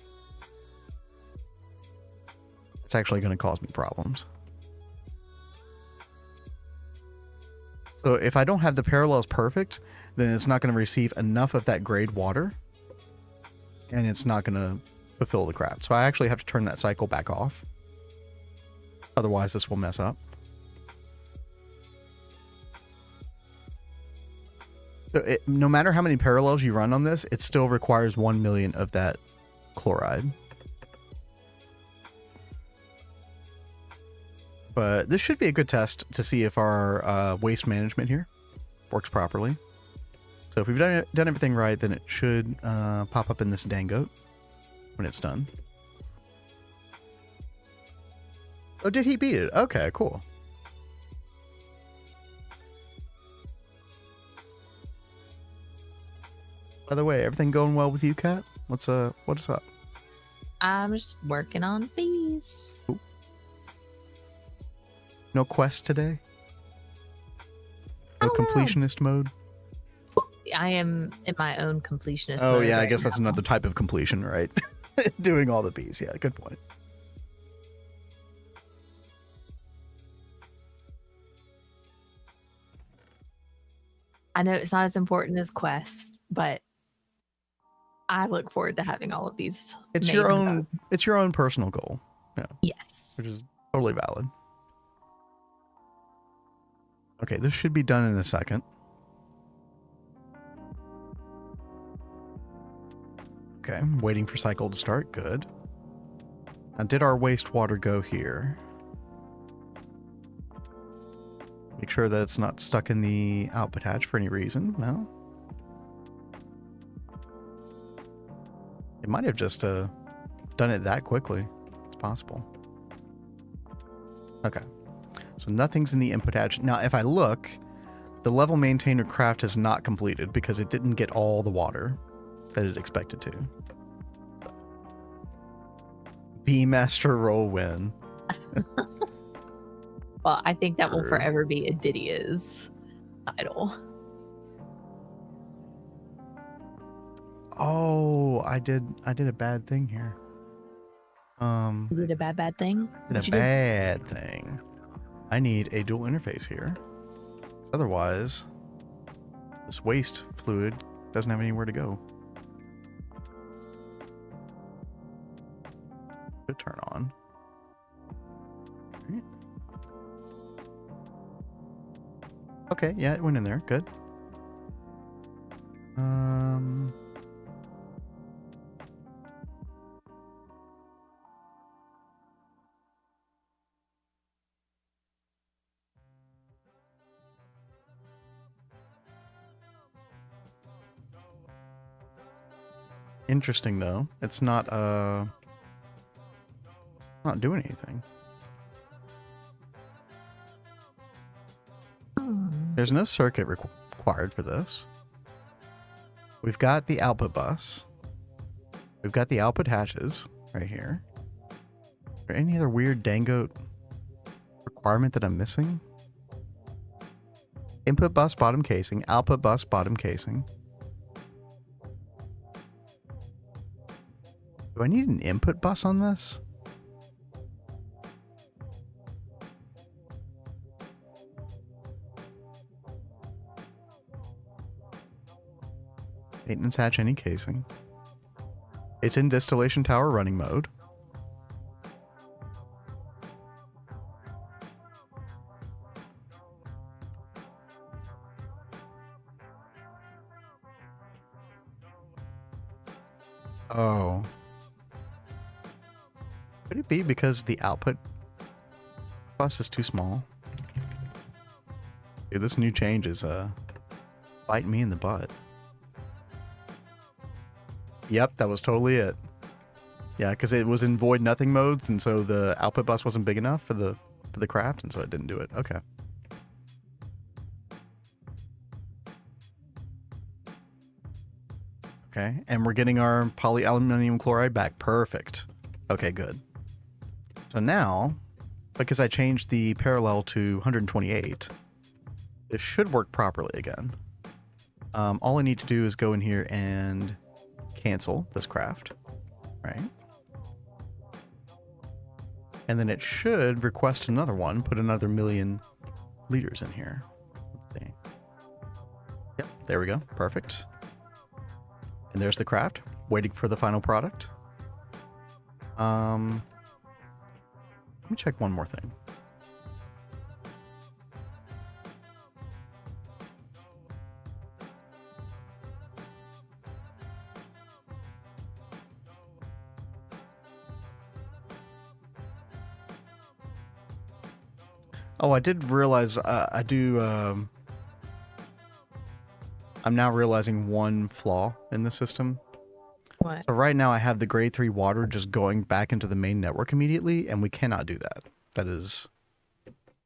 [SPEAKER 1] It's actually going to cause me problems. So if I don't have the parallels perfect, then it's not going to receive enough of that grade water, and it's not going to fulfill the craft. So I actually have to turn that cycle back off. Otherwise, this will mess up. So no matter how many parallels you run on this, it still requires 1 million of that chloride. But this should be a good test to see if our waste management here works properly. So if we've done everything right, then it should pop up in this dangote when it's done. Oh, did he beat it? Okay, cool. By the way, everything going well with you, Kat? What is up?
[SPEAKER 2] I'm just working on bees.
[SPEAKER 1] Ooh. No quest today? No completionist mode?
[SPEAKER 2] I am in my own completionist
[SPEAKER 1] Oh
[SPEAKER 2] mode
[SPEAKER 1] yeah, I
[SPEAKER 2] right
[SPEAKER 1] guess that's
[SPEAKER 2] now.
[SPEAKER 1] another type of completion, right? Doing all the bees. Yeah, good point.
[SPEAKER 2] I know it's not as important as quests, but I look forward to having all of these.
[SPEAKER 1] It's
[SPEAKER 2] made
[SPEAKER 1] your
[SPEAKER 2] and
[SPEAKER 1] own
[SPEAKER 2] done.
[SPEAKER 1] it's your own personal goal. Yeah.
[SPEAKER 2] Yes.
[SPEAKER 1] Which is totally valid. Okay, this should be done in a second. Okay, I'm waiting for cycle to start. Good. Now, did our wastewater go here? Make sure that it's not stuck in the output hatch for any reason. No? It might have just done it that quickly. It's possible. Okay. So nothing's in the input hatch. Now, if I look, the level maintainer craft is not completed because it didn't get all the water that it expected to. Bee Master roll win.
[SPEAKER 2] Well, I think that will forever be Adidia's title.
[SPEAKER 1] Oh, I did a bad thing here.
[SPEAKER 2] You did a bad thing?
[SPEAKER 1] Did a bad thing. I need a dual interface here. Otherwise, this waste fluid doesn't have anywhere to go. Should turn on. Right. Okay, yeah, it went in there. Good. interesting though. It's not doing anything. There's no circuit required for this. We've got the output bus. We've got the output hatches right here. Is there any other weird dango requirement that I'm missing? Input bus bottom casing, output bus bottom casing. Do I need an input bus on this? Maintenance hatch any casing. It's in distillation tower running mode. Oh. Could it be because the output bus is too small? Dude, this new change is biting me in the butt. Yep, that was totally it. Yeah, because it was in void nothing modes, and so the output bus wasn't big enough for the craft, and so it didn't do it. Okay. Okay, and we're getting our polyaluminum chloride back. Perfect. Okay, good. So now, because I changed the parallel to 128, this should work properly again. All I need to do is go in here and cancel this craft, right? And then it should request another one, put another 1,000,000 liters in here. Let's see. Yep, there we go. Perfect. And there's the craft, waiting for the final product. Let me check one more thing. Oh, I did realize I'm now realizing one flaw in the system.
[SPEAKER 2] What?
[SPEAKER 1] So right now I have the grade 3 water just going back into the main network immediately, and we cannot do that. That is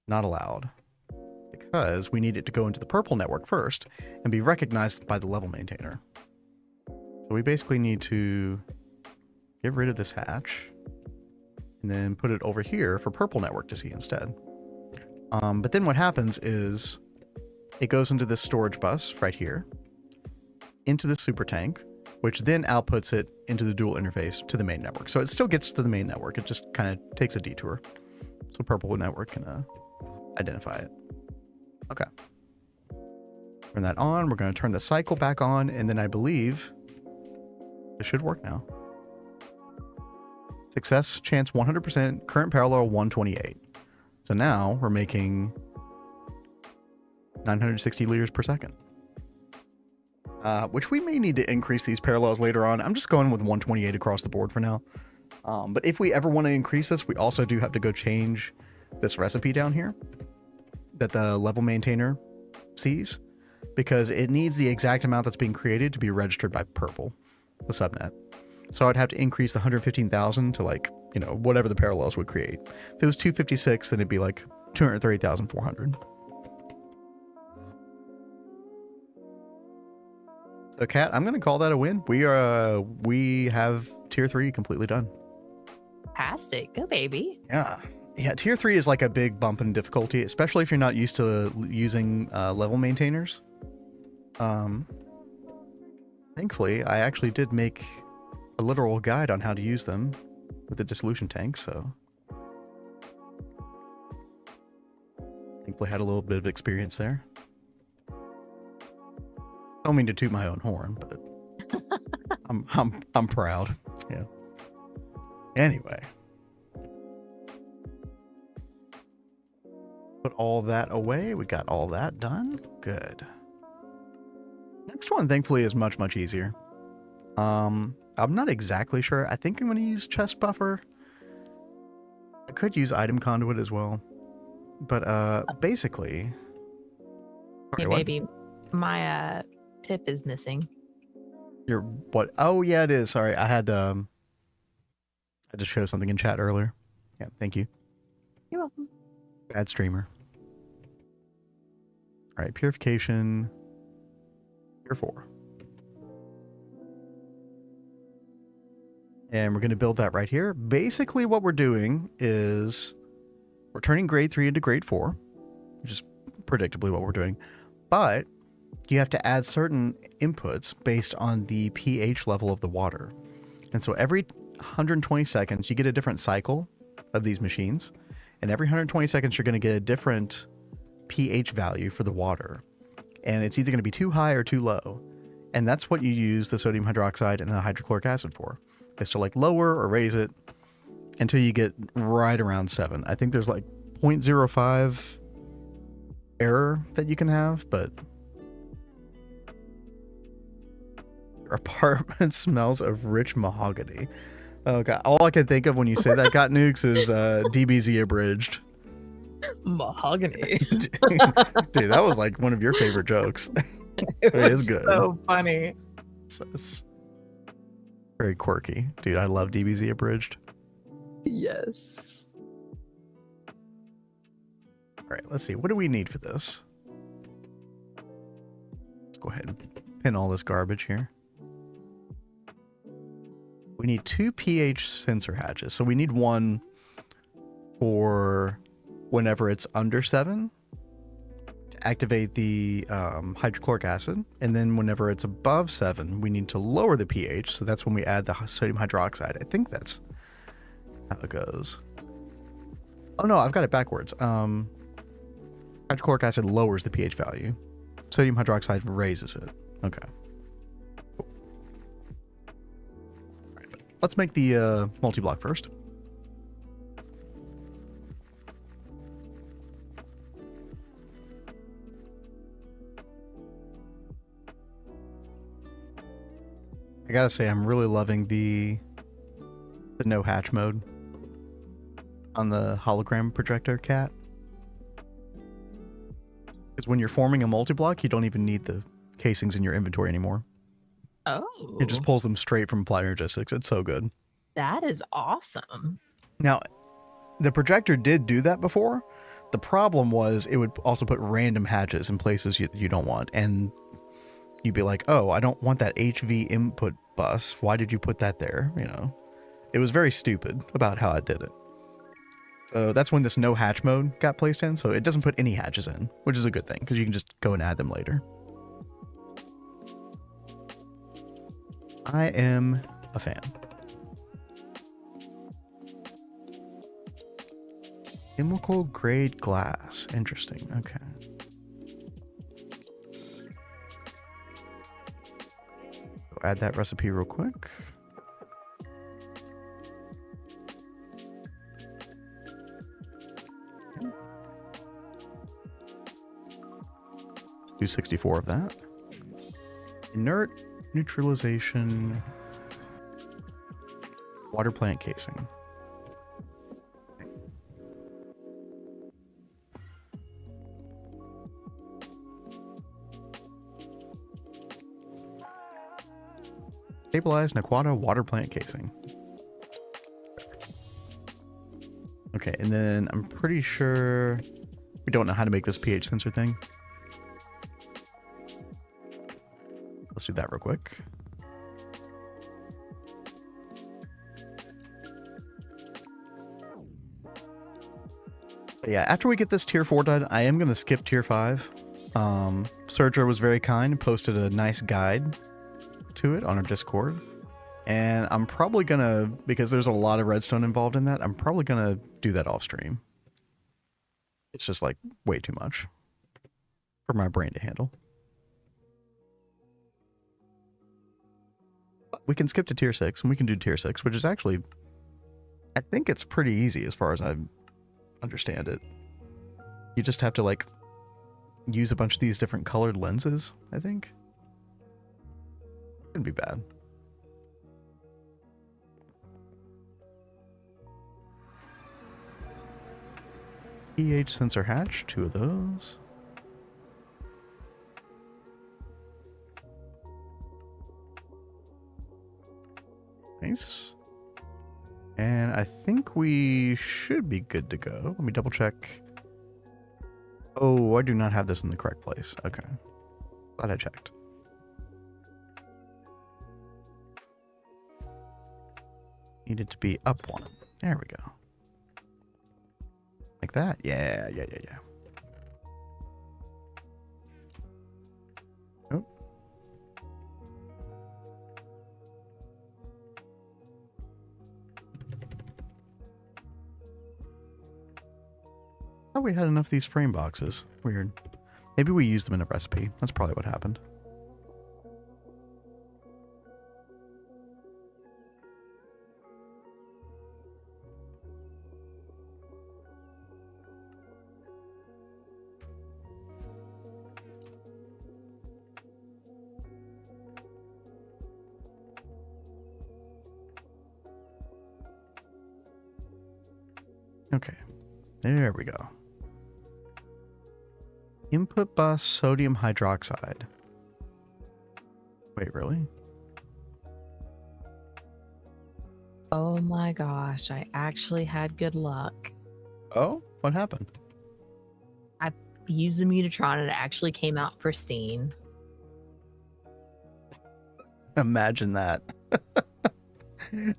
[SPEAKER 1] not allowed. Because we need it to go into the purple network first and be recognized by the level maintainer. So we basically need to get rid of this hatch and then put it over here for purple network to see instead. But then what happens is it goes into this storage bus right here, into the super tank, which then outputs it into the dual interface to the main network. So it still gets to the main network. It just kind of takes a detour. So purple network can identify it. Okay. Turn that on. We're going to turn the cycle back on, and then I believe it should work now. Success chance 100%, current parallel 128. So now we're making 960 liters per second. Which we may need to increase these parallels later on. I'm just going with 128 across the board for now. But if we ever want to increase this, we also do have to go change this recipe down here that the level maintainer sees, because it needs the exact amount that's being created to be registered by purple, the subnet. So I'd have to increase the 115,000 to, like, you know, whatever the parallels would create. If it was 256, then it'd be like 230,400. So Kat, I'm going to call that a win. We have tier 3 completely done.
[SPEAKER 2] Fantastic. Go, baby.
[SPEAKER 1] Yeah. Yeah, tier 3 is like a big bump in difficulty, especially if you're not used to using level maintainers. Thankfully, I actually did make a literal guide on how to use them with the dissolution tank, so thankfully had a little bit of experience there. Don't mean to toot my own horn, but I'm proud. Yeah. Anyway. Put all that away. We got all that done. Good. Next one, thankfully, is much, much easier. I'm not exactly sure. I think I'm going to use chest buffer. I could use item conduit as well. But basically...
[SPEAKER 2] Hey, baby, my pip is missing.
[SPEAKER 1] Your what? Oh yeah, it is. Sorry, I had to show something in chat earlier. Yeah, thank you.
[SPEAKER 2] You're welcome.
[SPEAKER 1] Bad streamer. All right, purification. Tier 4. And we're going to build that right here. Basically, what we're doing is we're turning grade 3 into grade 4, which is predictably what we're doing. But you have to add certain inputs based on the pH level of the water. And so every 120 seconds, you get a different cycle of these machines. And every 120 seconds, you're going to get a different pH value for the water. And it's either going to be too high or too low. And that's what you use the sodium hydroxide and the hydrochloric acid for, is to like lower or raise it until you get right around 7. I think there's like 0.05 error that you can have, but your apartment smells of rich mahogany. Oh god, all I can think of when you say that, Got Nukes, is DBZ abridged.
[SPEAKER 2] Mahogany.
[SPEAKER 1] Dude, that was like one of your favorite jokes.
[SPEAKER 2] It
[SPEAKER 1] is
[SPEAKER 2] was
[SPEAKER 1] good.
[SPEAKER 2] so funny.
[SPEAKER 1] It's very quirky. Dude, I love DBZ abridged.
[SPEAKER 2] Yes.
[SPEAKER 1] All right, let's see. What do we need for this? Let's go ahead and pin all this garbage here. We need 2 pH sensor hatches. So we need one for whenever it's under 7 to activate the hydrochloric acid. And then whenever it's above 7, we need to lower the pH. So that's when we add the sodium hydroxide. I think that's how it goes. Oh no, I've got it backwards. Hydrochloric acid lowers the pH value. Sodium hydroxide raises it. Okay. Cool. All right, let's make the multi-block first. I gotta say, I'm really loving the no hatch mode on the hologram projector cat. Because when you're forming a multi-block, you don't even need the casings in your inventory anymore.
[SPEAKER 2] Oh.
[SPEAKER 1] It just pulls them straight from Applied Energistics. It's so good.
[SPEAKER 2] That is awesome.
[SPEAKER 1] Now, the projector did do that before. The problem was it would also put random hatches in places you don't want. And you'd be like, oh, I don't want that HV input bus. Why did you put that there? You know, it was very stupid about how I did it. So that's when this no hatch mode got placed in. So it doesn't put any hatches in, which is a good thing because you can just go and add them later. I am a fan. Chemical grade glass. Interesting. Okay. Go add that recipe real quick. Do 64 of that. Inert neutralization. Water plant casing. Stabilized Naquata water plant casing. Okay, and then I'm pretty sure we don't know how to make this pH sensor thing. Let's do that real quick. But yeah, after we get this tier 4 done, I am going to skip tier 5. Sergio was very kind and posted a nice guide to it on our Discord. And I'm probably going to, because there's a lot of redstone involved in that, I'm probably going to do that off stream. It's just like way too much for my brain to handle. We can skip to tier 6 and we can do tier 6, which is actually, I think it's pretty easy as far as I understand it. You just have to like use a bunch of these different colored lenses, I think. Couldn't be bad. pH sensor hatch, 2 of those. Nice. And I think we should be good to go. Let me double check. Oh, I do not have this in the correct place. Okay. Glad I checked. Needed to be up one. There we go. Like that? Yeah. Oh. Oh, we had enough of these frame boxes. Weird. Maybe we used them in a recipe. That's probably what happened. Okay, there we go. Input bus sodium hydroxide. Wait, really?
[SPEAKER 2] Oh my gosh, I actually had good luck.
[SPEAKER 1] Oh, what happened?
[SPEAKER 2] I used the Mutatron and it actually came out pristine.
[SPEAKER 1] Imagine that.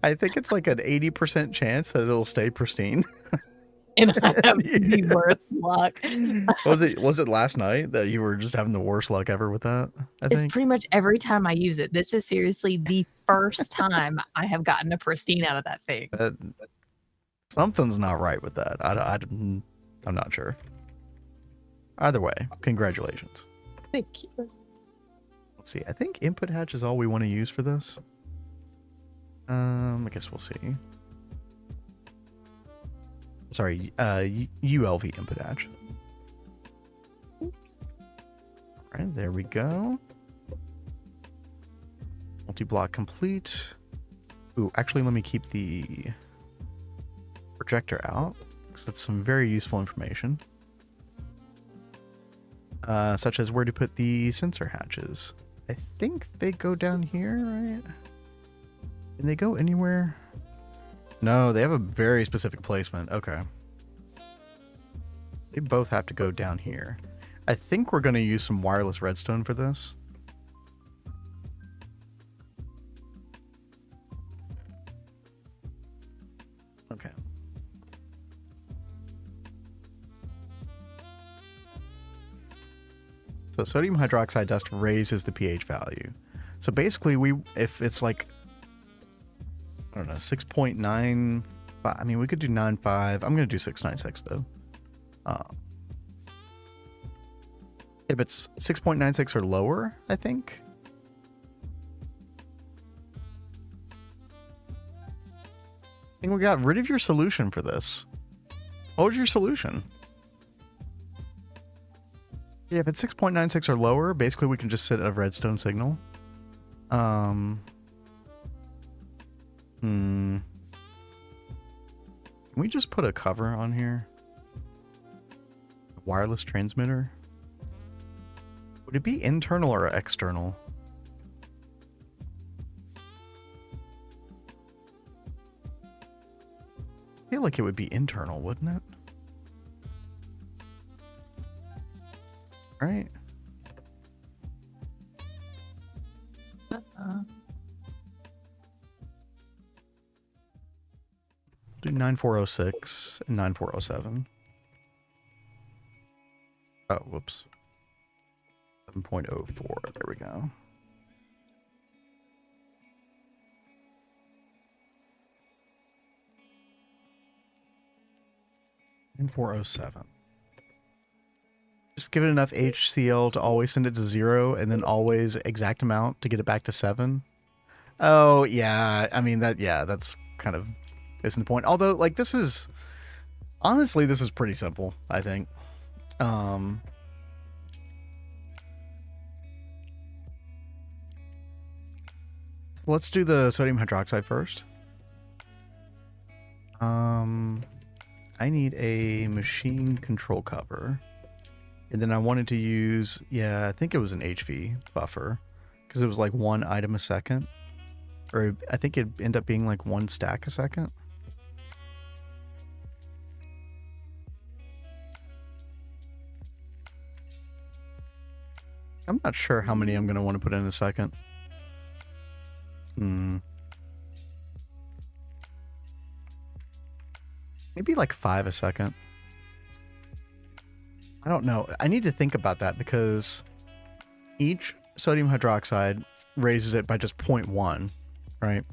[SPEAKER 1] I think it's like an 80% chance that it'll stay pristine.
[SPEAKER 2] And I have the worst luck.
[SPEAKER 1] Was it last night that you were just having the worst luck ever with that?
[SPEAKER 2] It's pretty much every time I use it. This is seriously the first time I have gotten a pristine out of that thing.
[SPEAKER 1] Something's not right with that. I'm not sure. Either way, congratulations.
[SPEAKER 2] Thank you.
[SPEAKER 1] Let's see. I think input hatch is all we want to use for this. I guess we'll see. Sorry, ULV input hatch. All right, there we go. Multi-block complete. Ooh, actually, let me keep the projector out because that's some very useful information. Such as where to put the sensor hatches. I think they go down here, right? Can they go anywhere? No, they have a very specific placement. Okay. They both have to go down here. I think we're going to use some wireless redstone for this. Okay. So sodium hydroxide dust raises the pH value. So basically, if it's like, I don't know, 6.9, I mean, we could do 9.5. I'm going to do 6.96 though. If it's 6.96 or lower, I think. I think we got rid of your solution for this. What was your solution? Yeah, if it's 6.96 or lower, basically we can just set a redstone signal. Can we just put a cover on here? Wireless transmitter? Would it be internal or external? I feel like it would be internal, wouldn't it? Right? Do 9406 and 9407. Oh, whoops. 7.04. There we go. And 407. Just give it enough HCl to always send it to 0 and then always exact amount to get it back to 7. Oh, yeah. I mean, that's kind of missing the point. Although, like, this is pretty simple, I think. So let's do the sodium hydroxide first. I need a machine control cover. And then I wanted to use, I think it was an HV buffer because it was like 1 item a second. Or I think it'd end up being like 1 stack a second. I'm not sure how many I'm going to want to put in a second. Maybe like 5 a second. I don't know. I need to think about that because each sodium hydroxide raises it by just 0.1, right?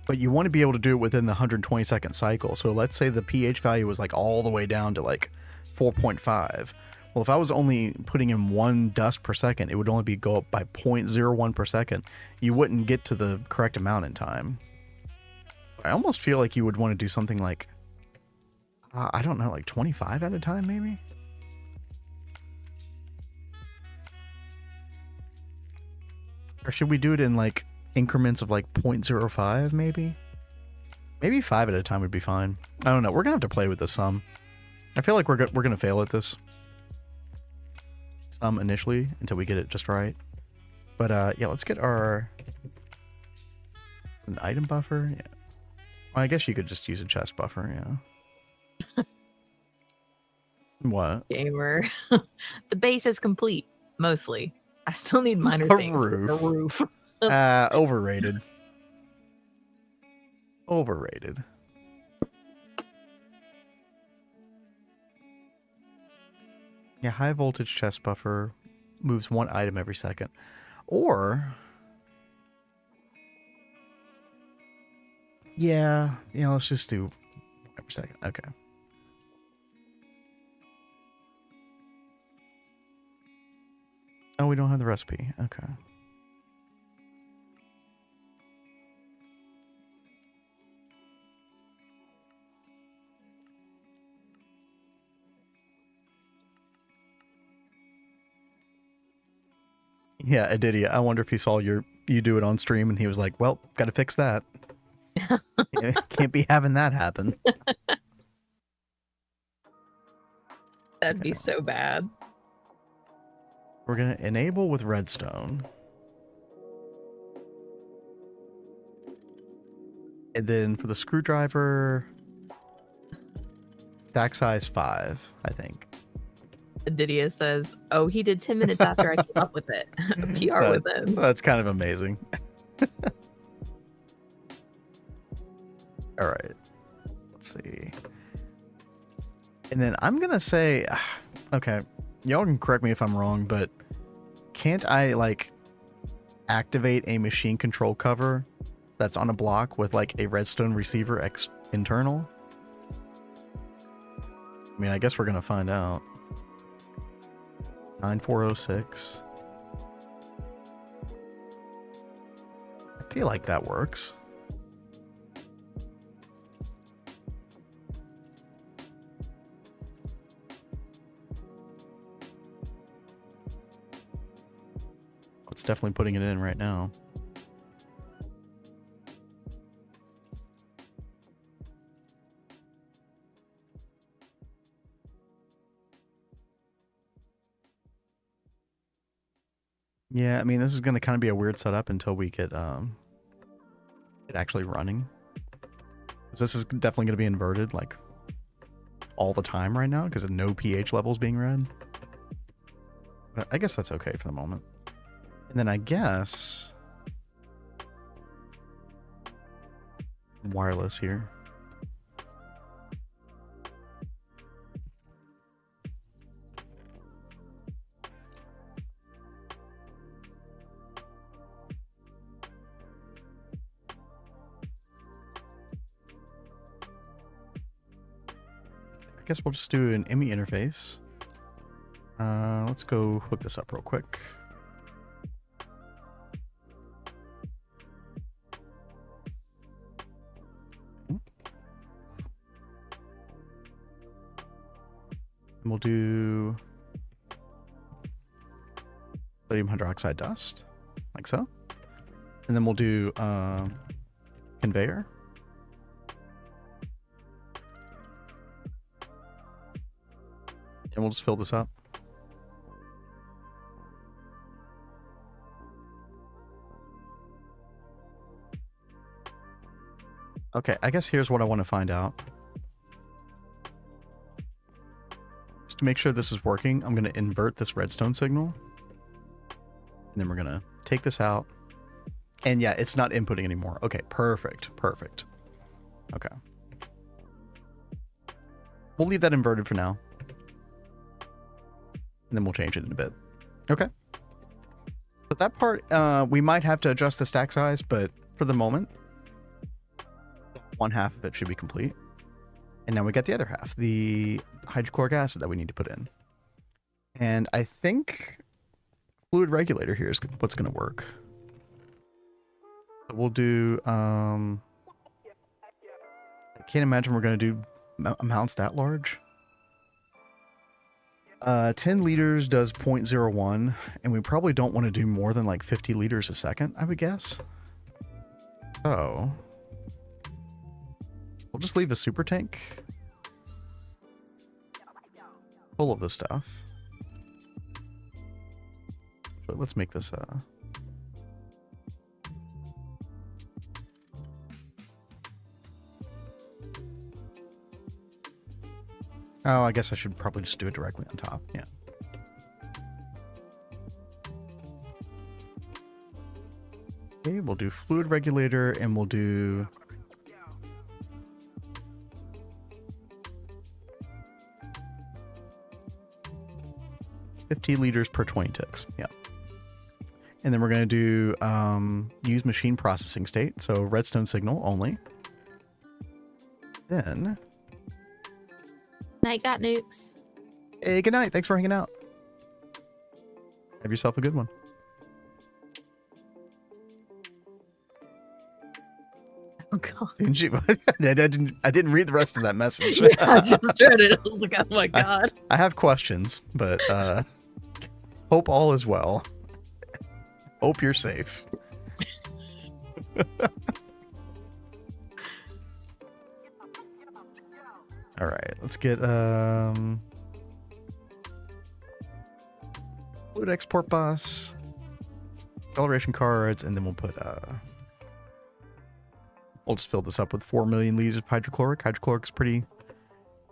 [SPEAKER 1] But you want to be able to do it within the 120-second cycle. So let's say the pH value was like all the way down to like 4.5. Well, if I was only putting in 1 dust per second, it would only be go up by 0.01 per second. You wouldn't get to the correct amount in time. I almost feel like you would want to do something like, I don't know, like 25 at a time, maybe? Or should we do it in like increments of like 0.05, maybe? Maybe 5 at a time would be fine. I don't know. We're going to have to play with the sum. I feel like we're going to fail at this sum initially until we get it just right. But yeah, let's get an item buffer. Yeah. Well, I guess you could just use a chest buffer, yeah. What?
[SPEAKER 2] Gamer. The base is complete, mostly. I still need minor things.
[SPEAKER 1] Roof.
[SPEAKER 2] The roof.
[SPEAKER 1] Overrated. Overrated. Yeah, high voltage chest buffer moves 1 item every second. Or... yeah, let's just do every second. Okay. Oh, we don't have the recipe. Okay. Yeah, Adidia. I wonder if he saw you do it on stream and he was like, well, gotta fix that. Yeah, can't be having that happen.
[SPEAKER 2] That'd be so bad.
[SPEAKER 1] We're going to enable with redstone. And then for the screwdriver, stack size 5, I think.
[SPEAKER 2] Didier says, oh, he did 10 minutes after I came up with it. PR with him.
[SPEAKER 1] That's kind of amazing. All right. Let's see. And then I'm going to say, okay, y'all can correct me if I'm wrong, but can't I like activate a machine control cover that's on a block with like a redstone receiver internal? I mean, I guess we're going to find out. 9406. I feel like that works. It's definitely putting it in right now. Yeah, I mean, this is going to kind of be a weird setup until we get it actually running. Because this is definitely going to be inverted, like, all the time right now, because of no pH levels being read. But I guess that's okay for the moment. And then I guess... wireless here. I guess we'll just do an ME interface. Let's go hook this up real quick. And we'll do sodium hydroxide dust, like so. And then we'll do conveyor. And we'll just fill this up. Okay, I guess here's what I want to find out. Just to make sure this is working, I'm going to invert this redstone signal. And then we're going to take this out. And yeah, it's not inputting anymore. Okay, perfect. Perfect. Okay. We'll leave that inverted for now. And then we'll change it in a bit. Okay. But that part, we might have to adjust the stack size, but for the moment, one half of it should be complete. And now we got the other half, the hydrochloric acid that we need to put in. And I think fluid regulator here is what's going to work. We'll do, I can't imagine we're going to do amounts that large. 10 liters does 0.01, and we probably don't want to do more than like 50 liters a second, I would guess. So we'll just leave a super tank full of this stuff. So let's make this oh, I guess I should probably just do it directly on top. Yeah. Okay, we'll do fluid regulator, and we'll do 50 liters per 20 ticks. Yeah. And then we're going to do use machine processing state, so redstone signal only. Then
[SPEAKER 2] Night got nukes.
[SPEAKER 1] hey, good night. Thanks for hanging out. Have yourself a good one.
[SPEAKER 2] Oh god.
[SPEAKER 1] Didn't you? I didn't read the rest of that message.
[SPEAKER 2] Yeah, I just read it. I was like, oh my god.
[SPEAKER 1] I have questions, but hope all is well. Hope you're safe. All right, let's get fluid export bus, acceleration cards, and then we'll put we'll just fill this up with 4 million liters of hydrochloric. Hydrochloric's pretty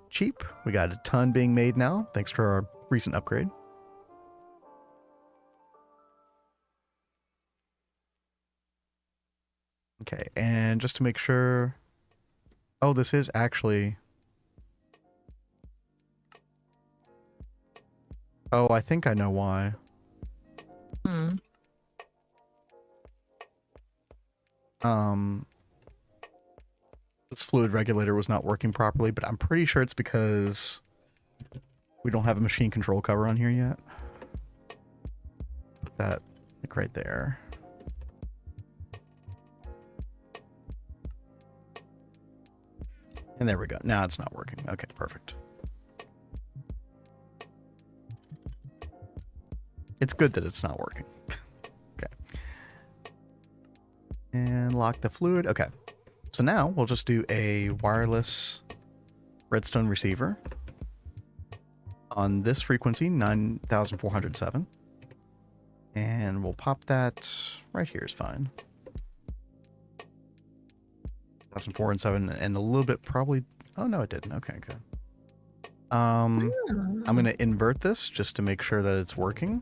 [SPEAKER 1] cheap. We got a ton being made now, thanks to our recent upgrade. Okay, and just to make sure, oh, this is actually, oh, I think I know why. This fluid regulator was not working properly, but I'm pretty sure it's because we don't have a machine control cover on here yet. Put that like right there. And there we go. Now it's not working. Okay, perfect. It's good that it's not working. Okay. And lock the fluid. Okay. So now we'll just do a wireless redstone receiver on this frequency, 9407. And we'll pop that right here is fine. 2007 and a little bit probably, oh no, it didn't. Okay, good. I'm going to invert this just to make sure that it's working.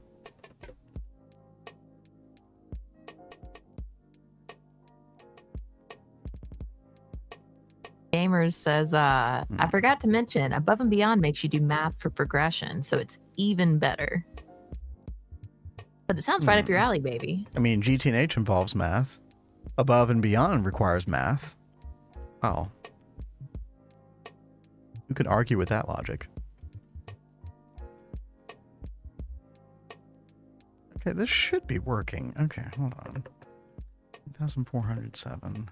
[SPEAKER 2] Gamers says, I forgot to mention, Above and Beyond makes you do math for progression, so it's even better. But it sounds right up your alley, baby.
[SPEAKER 1] I mean, GTNH involves math. Above and Beyond requires math. Oh. Who could argue with that logic? Okay, this should be working. Okay, hold on. 1407.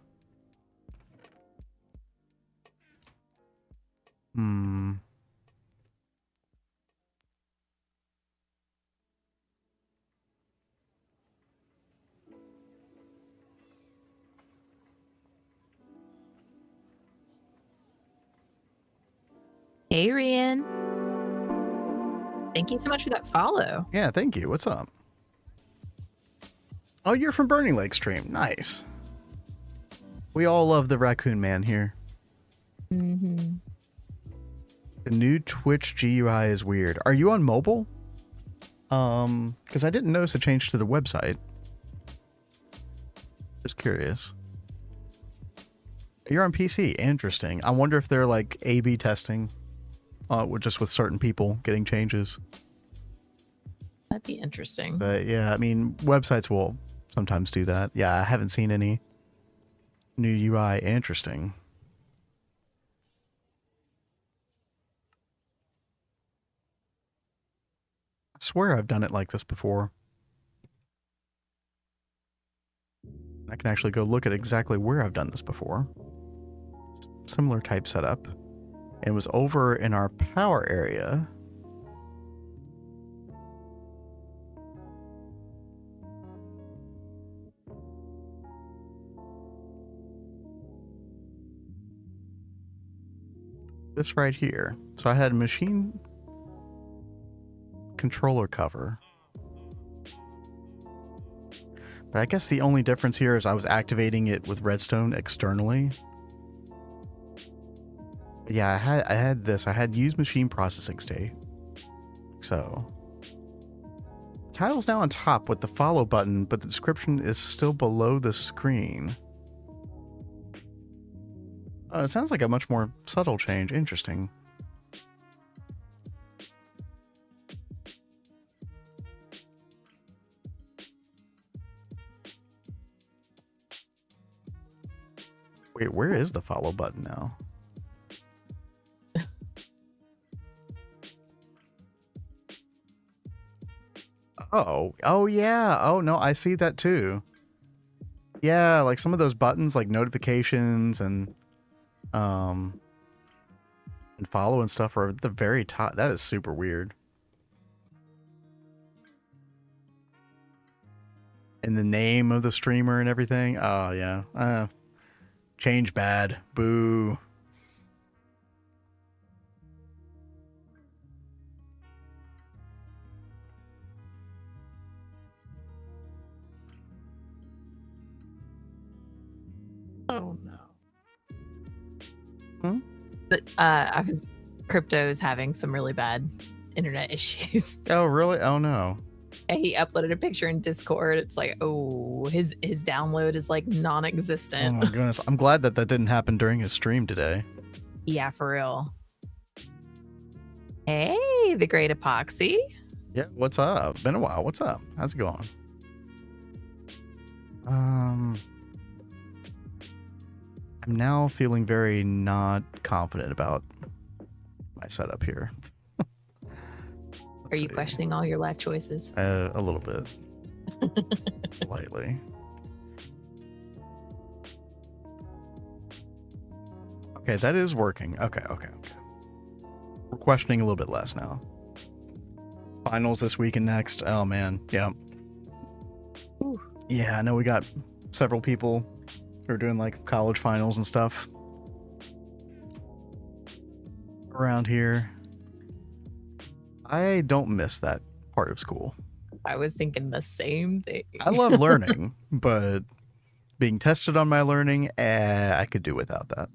[SPEAKER 2] Hey, Rian. Thank you so much for that follow.
[SPEAKER 1] Yeah, thank you. What's up? Oh, you're from Burning Lake stream. Nice. We all love the raccoon man here.
[SPEAKER 2] Mm-hmm.
[SPEAKER 1] The new Twitch GUI is weird. Are you on mobile? Because I didn't notice a change to the website. Just curious. You're on PC. Interesting. I wonder if they're like A/B testing, just with certain people getting changes.
[SPEAKER 2] That'd be interesting.
[SPEAKER 1] But yeah, I mean, websites will sometimes do that. Yeah, I haven't seen any new UI. Interesting. I swear I've done it like this before. I can actually go look at exactly where I've done this before. Similar type setup. It was over in our power area. This right here. So I had machine controller cover. But I guess the only difference here is I was activating it with redstone externally. Yeah, I had this. I had use machine processing state. So title's now on top with the follow button, but the description is still below the screen. It sounds like a much more subtle change. Interesting. Wait, where is the follow button now? Oh yeah. Oh no, I see that too. Yeah, like some of those buttons like notifications and follow and stuff are at the very top. That is super weird. And the name of the streamer and everything. Oh yeah. Change bad. Boo.
[SPEAKER 2] Oh no.
[SPEAKER 1] Hmm?
[SPEAKER 2] But Crypto's having some really bad internet issues.
[SPEAKER 1] Oh really? Oh no.
[SPEAKER 2] He uploaded a picture in Discord. It's like, oh, his download is like non-existent.
[SPEAKER 1] Oh my goodness. I'm glad that didn't happen during his stream today.
[SPEAKER 2] Yeah, for real. Hey, the Great Epoxy.
[SPEAKER 1] Yeah, what's up? Been a while. What's up? How's it going? I'm now feeling very not confident about my setup here.
[SPEAKER 2] Are you questioning all your life choices?
[SPEAKER 1] A little bit. Lightly. Okay, that is working. Okay. We're questioning a little bit less now. Finals this week and next. Oh man, yeah.
[SPEAKER 2] Ooh.
[SPEAKER 1] Yeah, I know we got several people who are doing like college finals and stuff around here. I don't miss that part of school.
[SPEAKER 2] I was thinking the same thing.
[SPEAKER 1] I love learning, but being tested on my learning, I could do without that.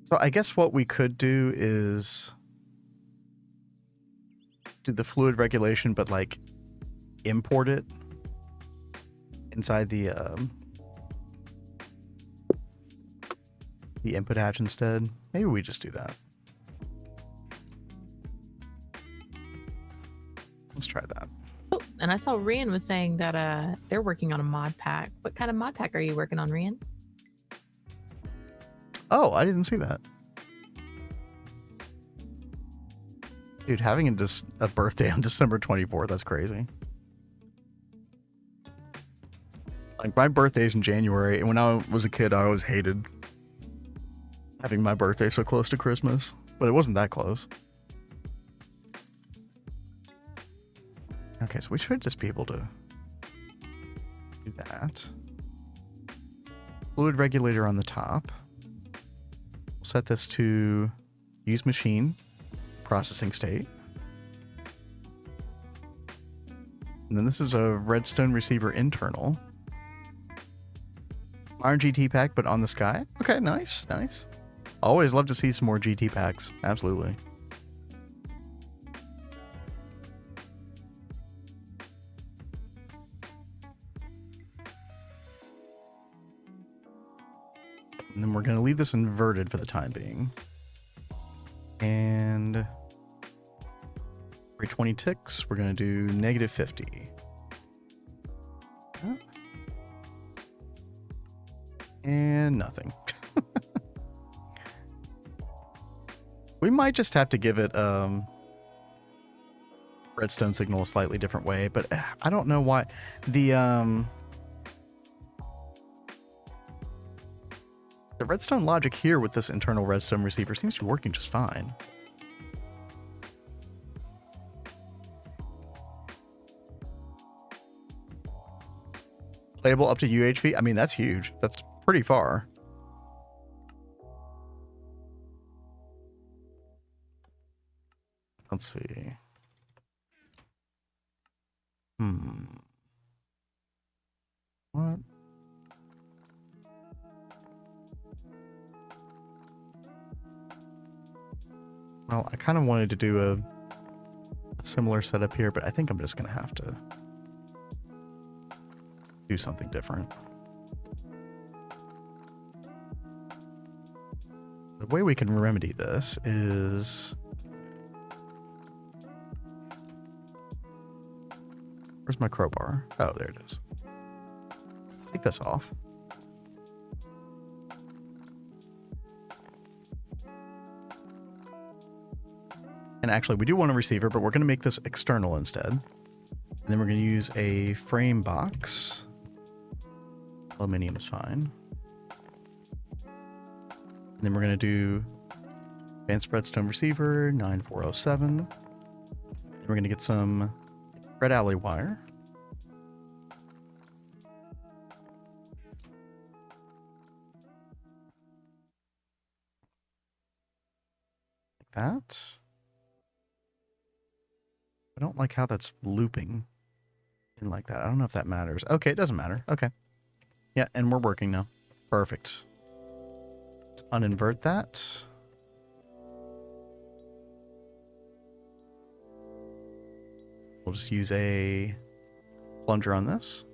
[SPEAKER 1] So I guess what we could do is do the fluid regulation, but like import it inside the input hatch instead. Maybe we just do that. Let's try that.
[SPEAKER 2] Oh, and I saw Rian was saying that they're working on a mod pack. What kind of mod pack are you working on, Rian?
[SPEAKER 1] Oh, I didn't see that. Dude, having a birthday on December 24th, that's crazy. Like, my birthday's in January, and when I was a kid, I always hated having my birthday so close to Christmas. But it wasn't that close. Okay, so we should just be able to do that. Fluid regulator on the top. Set this to use machine processing state. And then this is a redstone receiver internal. Iron GT pack, but on the sky. Okay, nice, nice. Always love to see some more GT packs. Absolutely. And then we're going to leave this inverted for the time being. And every 20 ticks, we're going to do negative 50. And nothing. We might just have to give it redstone signal a slightly different way, but I don't know why. The redstone logic here with this internal redstone receiver seems to be working just fine. Playable up to UHV? I mean, that's huge. That's pretty far. Let's see. What? Well, I kind of wanted to do a similar setup here, but I think I'm just going to have to do something different. The way we can remedy this is... Where's my crowbar? Oh, there it is. Take this off. And actually, we do want a receiver, but we're going to make this external instead. And then we're going to use a frame box. Aluminium is fine. And then we're going to do advanced redstone receiver 9407. And we're going to get some red alley wire. Like that. I don't like how that's looping in like that. I don't know if that matters. Okay, it doesn't matter. Okay. Yeah, and we're working now. Perfect. Let's uninvert that. We'll just use a plunger on this.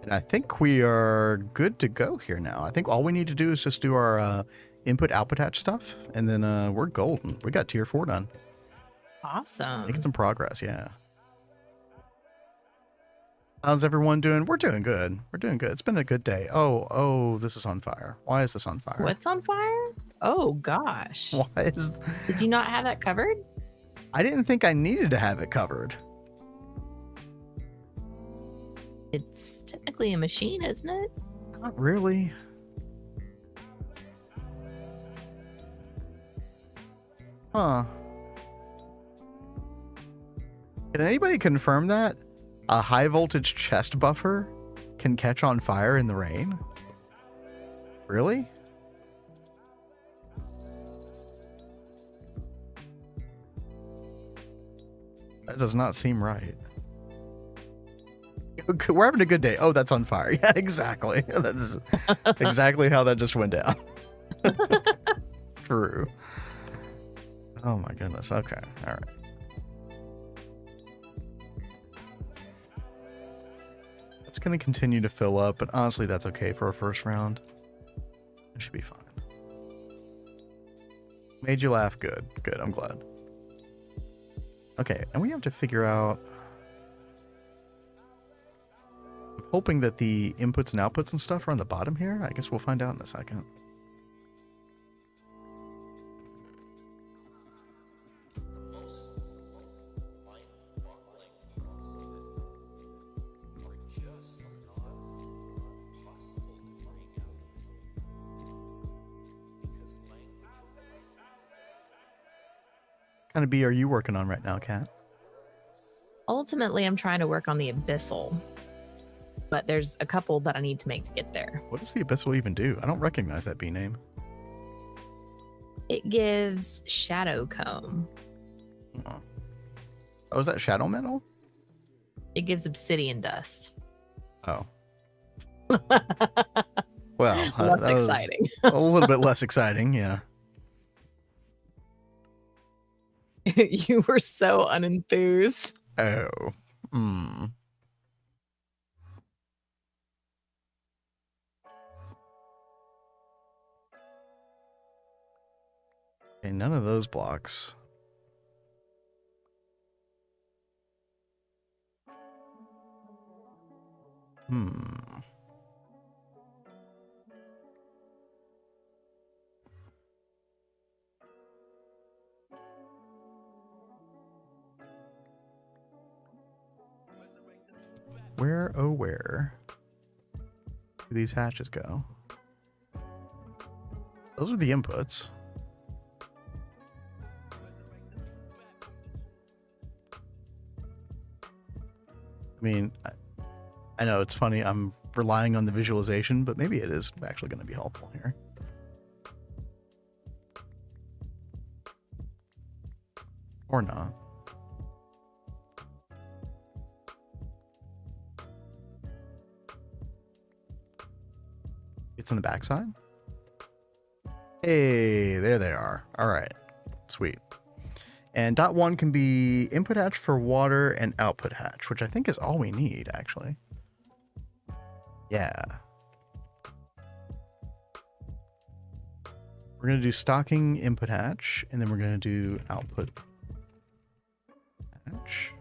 [SPEAKER 1] And I think we are good to go here now. I think all we need to do is just do our input output hatch stuff, and then we're golden. We got tier 4 done.
[SPEAKER 2] Awesome.
[SPEAKER 1] Making some progress, yeah. How's everyone doing? We're doing good. We're doing good. It's been a good day. Oh, this is on fire. Why is this on fire?
[SPEAKER 2] What's on fire? Oh gosh.
[SPEAKER 1] Why is...
[SPEAKER 2] Did you not have that covered?
[SPEAKER 1] I didn't think I needed to have it covered.
[SPEAKER 2] It's technically a machine, isn't it?
[SPEAKER 1] Not really. Huh. Can anybody confirm that? A high voltage chest buffer can catch on fire in the rain? Really? That does not seem right. We're having a good day. Oh, that's on fire. Yeah, exactly. That's exactly how that just went down. True. Oh my goodness. Okay. All right. It's going to continue to fill up, but honestly, that's okay for our first round. It should be fine. Made you laugh. Good. Good. I'm glad. Okay. And we have to figure out... I'm hoping that the inputs and outputs and stuff are on the bottom here. I guess we'll find out in a second. What kind of bee are you working on right now, Kat?
[SPEAKER 2] Ultimately, I'm trying to work on the abyssal, but there's a couple that I need to make to get there.
[SPEAKER 1] What does the abyssal even do? I don't recognize that bee name.
[SPEAKER 2] It gives shadow comb.
[SPEAKER 1] Oh, is that shadow metal?
[SPEAKER 2] It gives obsidian dust.
[SPEAKER 1] Oh. Well,
[SPEAKER 2] Less
[SPEAKER 1] that was
[SPEAKER 2] exciting.
[SPEAKER 1] a little bit less exciting, yeah.
[SPEAKER 2] You were so unenthused.
[SPEAKER 1] Oh. Hmm. Okay, none of those blocks. Hmm. Where, oh where do these hatches go? Those are the inputs. I mean, I know it's funny, I'm relying on the visualization, but maybe it is actually going to be helpful here. Or not. It's on the backside? Hey, there they are. All right, sweet. And dot one can be input hatch for water and output hatch, which I think is all we need, actually. Yeah. We're going to do stocking input hatch, and then we're going to do output hatch.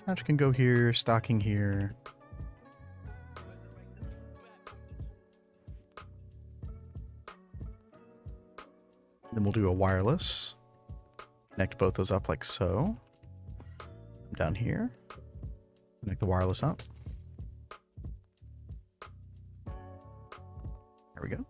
[SPEAKER 1] Hatch can go here, stocking here. Then we'll do a wireless. Connect both those up like so. Down here. Connect the wireless up. There we go.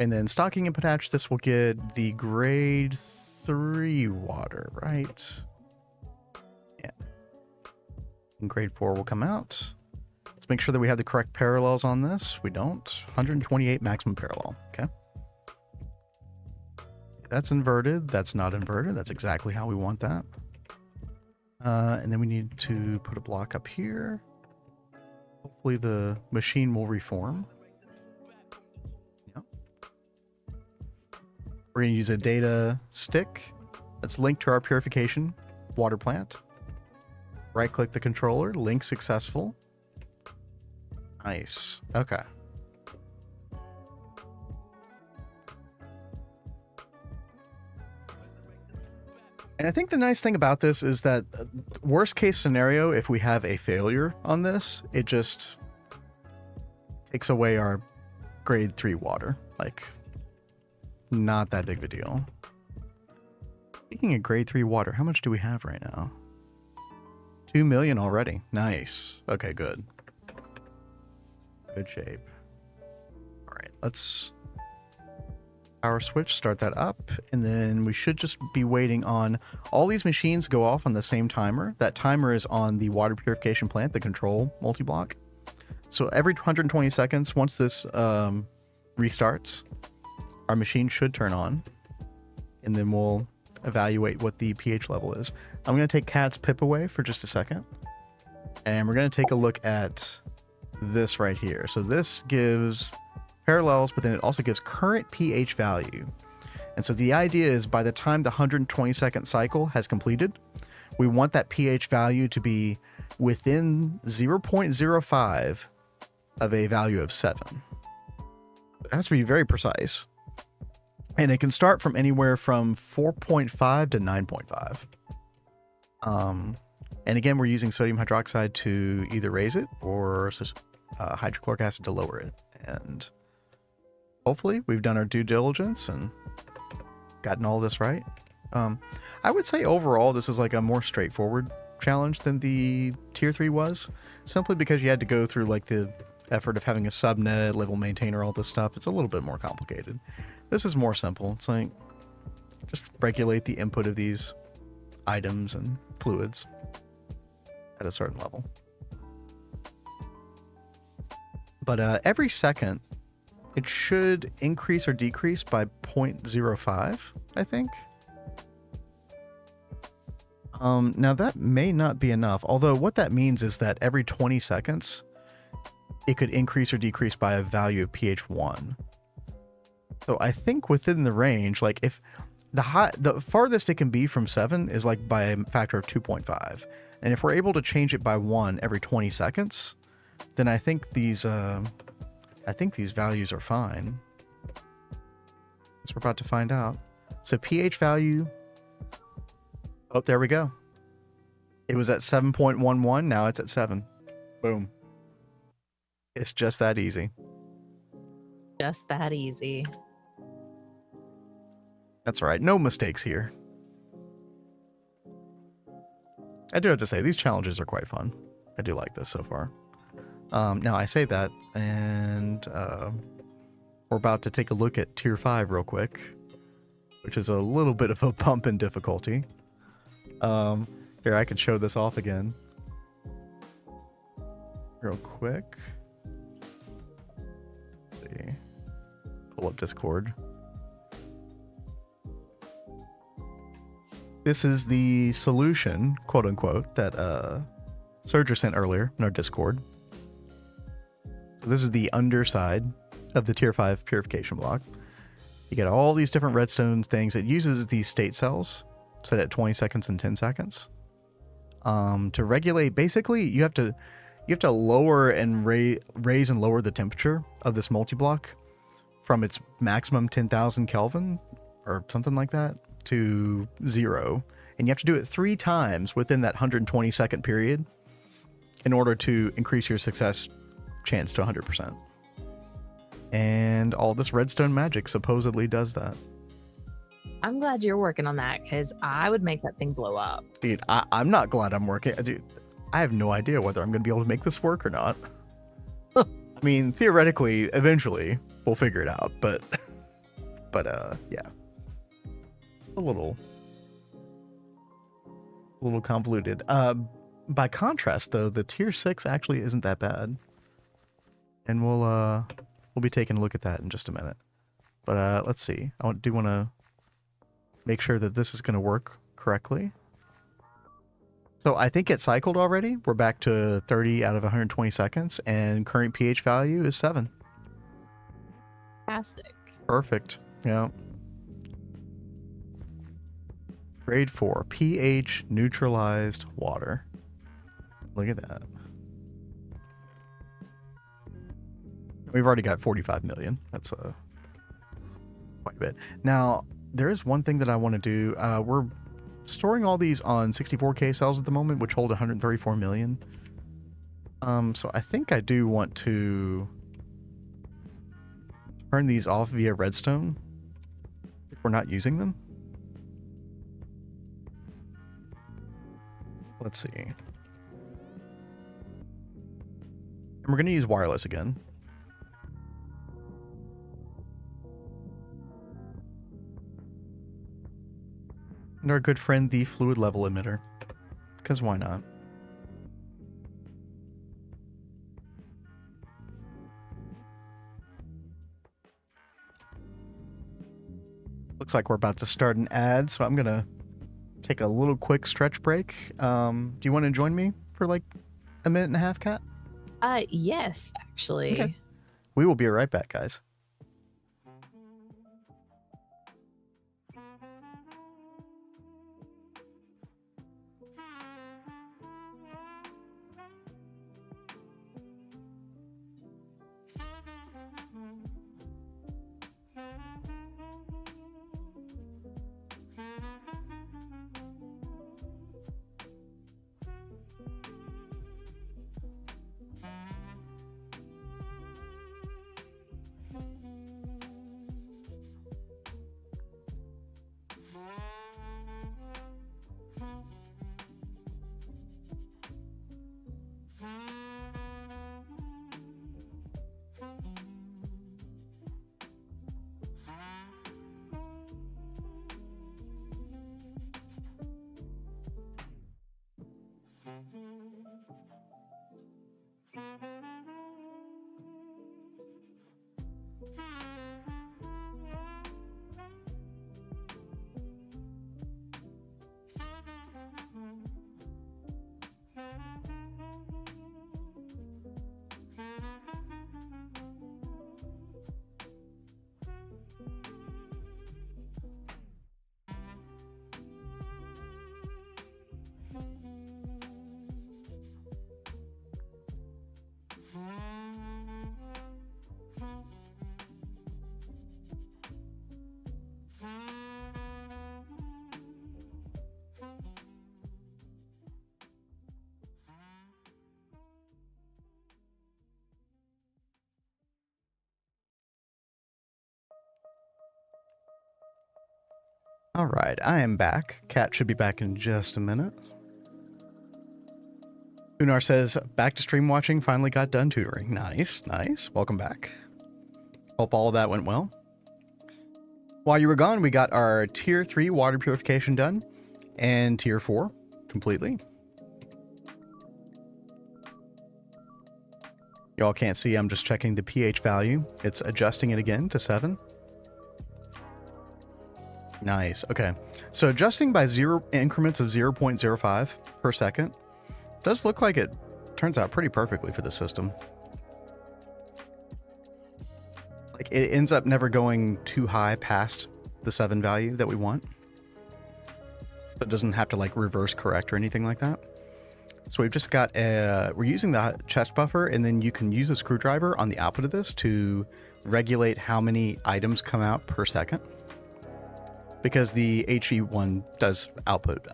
[SPEAKER 1] And then stocking input hatch, this will get the grade 3 water, right? Yeah. And grade 4 will come out. Let's make sure that we have the correct parallels on this. We don't. 128 maximum parallel. Okay. That's inverted. That's not inverted. That's exactly how we want that. And then we need to put a block up here. Hopefully the machine will reform. Yep. We're going to use a data stick that's linked to our purification water plant. Right click the controller. Link successful. Nice. Okay. And I think the nice thing about this is that worst case scenario, if we have a failure on this, it just takes away our grade 3 water. Like, not that big of a deal. Speaking of grade 3 water, how much do we have right now? 2 million already. Nice. Okay, good. Good shape. All right, let's power switch, start that up, and then we should just be waiting on all these machines go off on the same timer. That timer is on the water purification plant, the control multi-block. So every 120 seconds, once this restarts, our machine should turn on, and then we'll evaluate what the pH level is. I'm going to take Cat's pip away for just a second, and we're going to take a look at this right here. So this gives parallels, but then it also gives current pH value. And so the idea is by the time the 120-second cycle has completed, we want that pH value to be within 0.05 of a value of 7. It has to be very precise. And it can start from anywhere from 4.5 to 9.5. And again, we're using sodium hydroxide to either raise it or hydrochloric acid to lower it. And hopefully we've done our due diligence and gotten all this right. I would say overall this is like a more straightforward challenge than the tier 3 was, simply because you had to go through like the effort of having a subnet, level maintainer, all this stuff. It's a little bit more complicated. This is more simple. It's like just regulate the input of these items and fluids at a certain level. But every second, it should increase or decrease by 0.05, I think. Now that may not be enough, although what that means is that every 20 seconds, it could increase or decrease by a value of pH 1. So I think within the range, like if the farthest it can be from 7 is like by a factor of 2.5. And if we're able to change it by 1 every 20 seconds, then I think these values are fine. As we're about to find out. So pH value, oh, there we go. It was at 7.11, now it's at 7. Boom. It's just that easy.
[SPEAKER 2] Just that easy.
[SPEAKER 1] That's right. No mistakes here. I do have to say, these challenges are quite fun. I do like this so far. Now, I say that, and we're about to take a look at Tier 5 real quick, which is a little bit of a bump in difficulty. Here, I can show this off again. Real quick. Let's see. Pull up Discord. This is the solution, quote unquote, that Surger sent earlier in our Discord. So this is the underside of the Tier 5 purification block. You get all these different redstone things. It uses these state cells set at 20 seconds and 10 seconds. To regulate, basically, you have to lower and raise and lower the temperature of this multi-block from its maximum 10,000 Kelvin or something like that to 0. And you have to do it 3 times within that 120 second period in order to increase your success chance to 100%. And all this redstone magic supposedly does that.
[SPEAKER 2] I'm glad you're working on that, because I would make that thing blow up.
[SPEAKER 1] Dude, I'm not glad I'm working. Dude, I have no idea whether I'm going to be able to make this work or not. I mean, theoretically, eventually, we'll figure it out. But yeah. A little convoluted. By contrast, though, the Tier 6 actually isn't that bad. And we'll be taking a look at that in just a minute. But let's see. I do want to make sure that this is going to work correctly. So I think it cycled already. We're back to 30 out of 120 seconds, and current pH value is 7.
[SPEAKER 2] Fantastic.
[SPEAKER 1] Perfect. Yeah. Grade 4, pH neutralized water. Look at that. We've already got 45 million. That's quite a bit. Now, there is one thing that I want to do. We're storing all these on 64K cells at the moment, which hold 134 million. So I think I do want to turn these off via redstone if we're not using them. Let's see. And we're going to use wireless again. And our good friend, the fluid level emitter. Because why not? Looks like we're about to start an ad, so I'm going to take a little quick stretch break. Do you want to join me for like a minute and a half, Kat?
[SPEAKER 2] Yes, actually.
[SPEAKER 1] Okay. We will be right back, guys. All right, I am back. Cat should be back in just a minute. Unar says, back to stream watching, finally got done tutoring. Nice, nice. Welcome back. Hope all of that went well. While you were gone, we got our tier 3 water purification done and tier 4 completely. Y'all can't see, I'm just checking the pH value. It's adjusting it again to 7. Nice, okay. So adjusting by increments of 0.05 per second does look like it turns out pretty perfectly for the system. Like it ends up never going too high past the 7 value that we want. So it doesn't have to like reverse correct or anything like that. So we've just got we're using the chest buffer, and then you can use a screwdriver on the output of this to regulate how many items come out per second. Because the HE one does output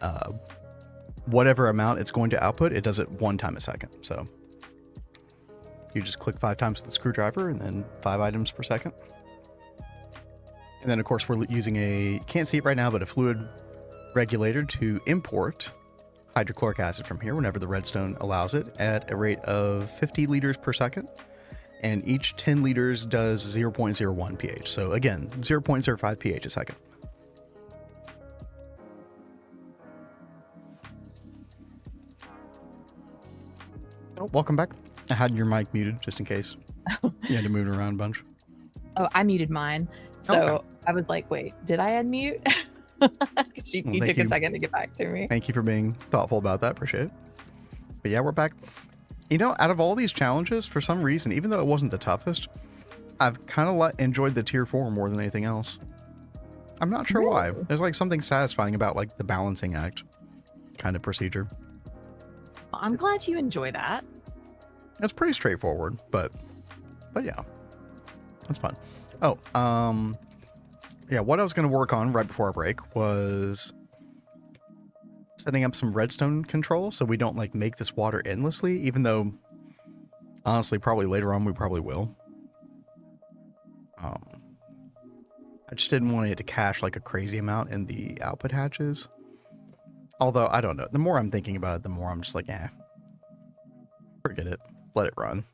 [SPEAKER 1] whatever amount it's going to output, it does it 1 time a second. So you just click 5 times with the screwdriver and then 5 items per second. And then of course we're using a, can't see it right now, but a fluid regulator to import hydrochloric acid from here whenever the redstone allows it at a rate of 50 liters per second. And each 10 liters does 0.01 pH. So again, 0.05 pH a second. Oh, welcome back. I had your mic muted just in case you had to move it around a bunch.
[SPEAKER 2] Oh, I muted mine. So
[SPEAKER 1] Okay.
[SPEAKER 2] I was like, wait, did I unmute? You took a second to get back to me.
[SPEAKER 1] Thank you for being thoughtful about that. Appreciate it. But yeah, we're back. You know, out of all these challenges, for some reason, even though it wasn't the toughest, I've kind of enjoyed the tier 4 more than anything else. I'm not sure why. There's like something satisfying about like the balancing act kind of procedure.
[SPEAKER 2] Well, I'm glad you enjoy that.
[SPEAKER 1] It's pretty straightforward, but yeah, that's fun. Oh, yeah, what I was going to work on right before our break was setting up some redstone control so we don't like make this water endlessly, even though honestly probably later on we probably will. I just didn't want it to cache like a crazy amount in the output hatches. Although I don't know, the more I'm thinking about it, the more I'm just like, forget it, let it run,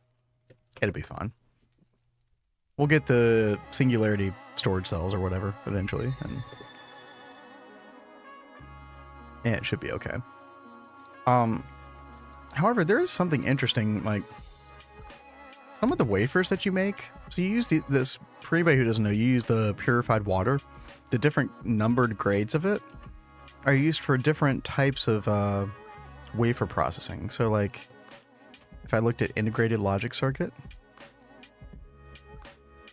[SPEAKER 1] it'll be fine. We'll get the singularity storage cells or whatever eventually, and it should be okay. However, there is something interesting, like some of the wafers that you make. So you use this, for anybody who doesn't know, you use the purified water. The different numbered grades of it are used for different types of wafer processing. So like, if I looked at integrated logic circuit,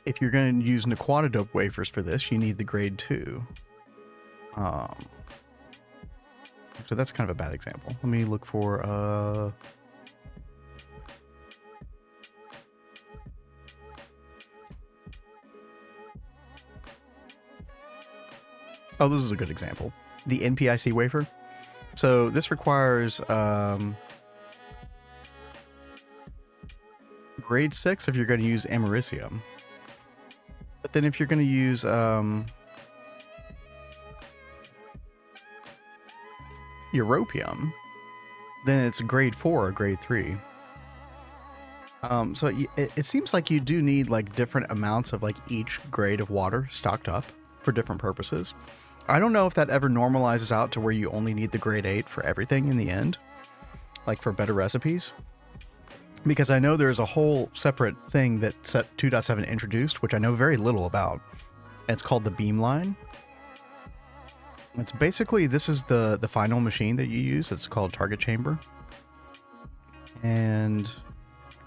[SPEAKER 1] if you're going to use Naquata wafers for this, you need the grade 2. So that's kind of a bad example. Let me look for oh, this is a good example. The NPIC wafer. So this requires grade 6 if you're going to use americium. But then if you're going to use europium, then it's grade 4 or grade 3. So it seems like you do need like different amounts of like each grade of water stocked up for different purposes. I don't know if that ever normalizes out to where you only need the grade 8 for everything in the end, like for better recipes. Because I know there's a whole separate thing that set 2.7 introduced, which I know very little about. It's called the beamline. It's basically, this is the final machine that you use. It's called target chamber. And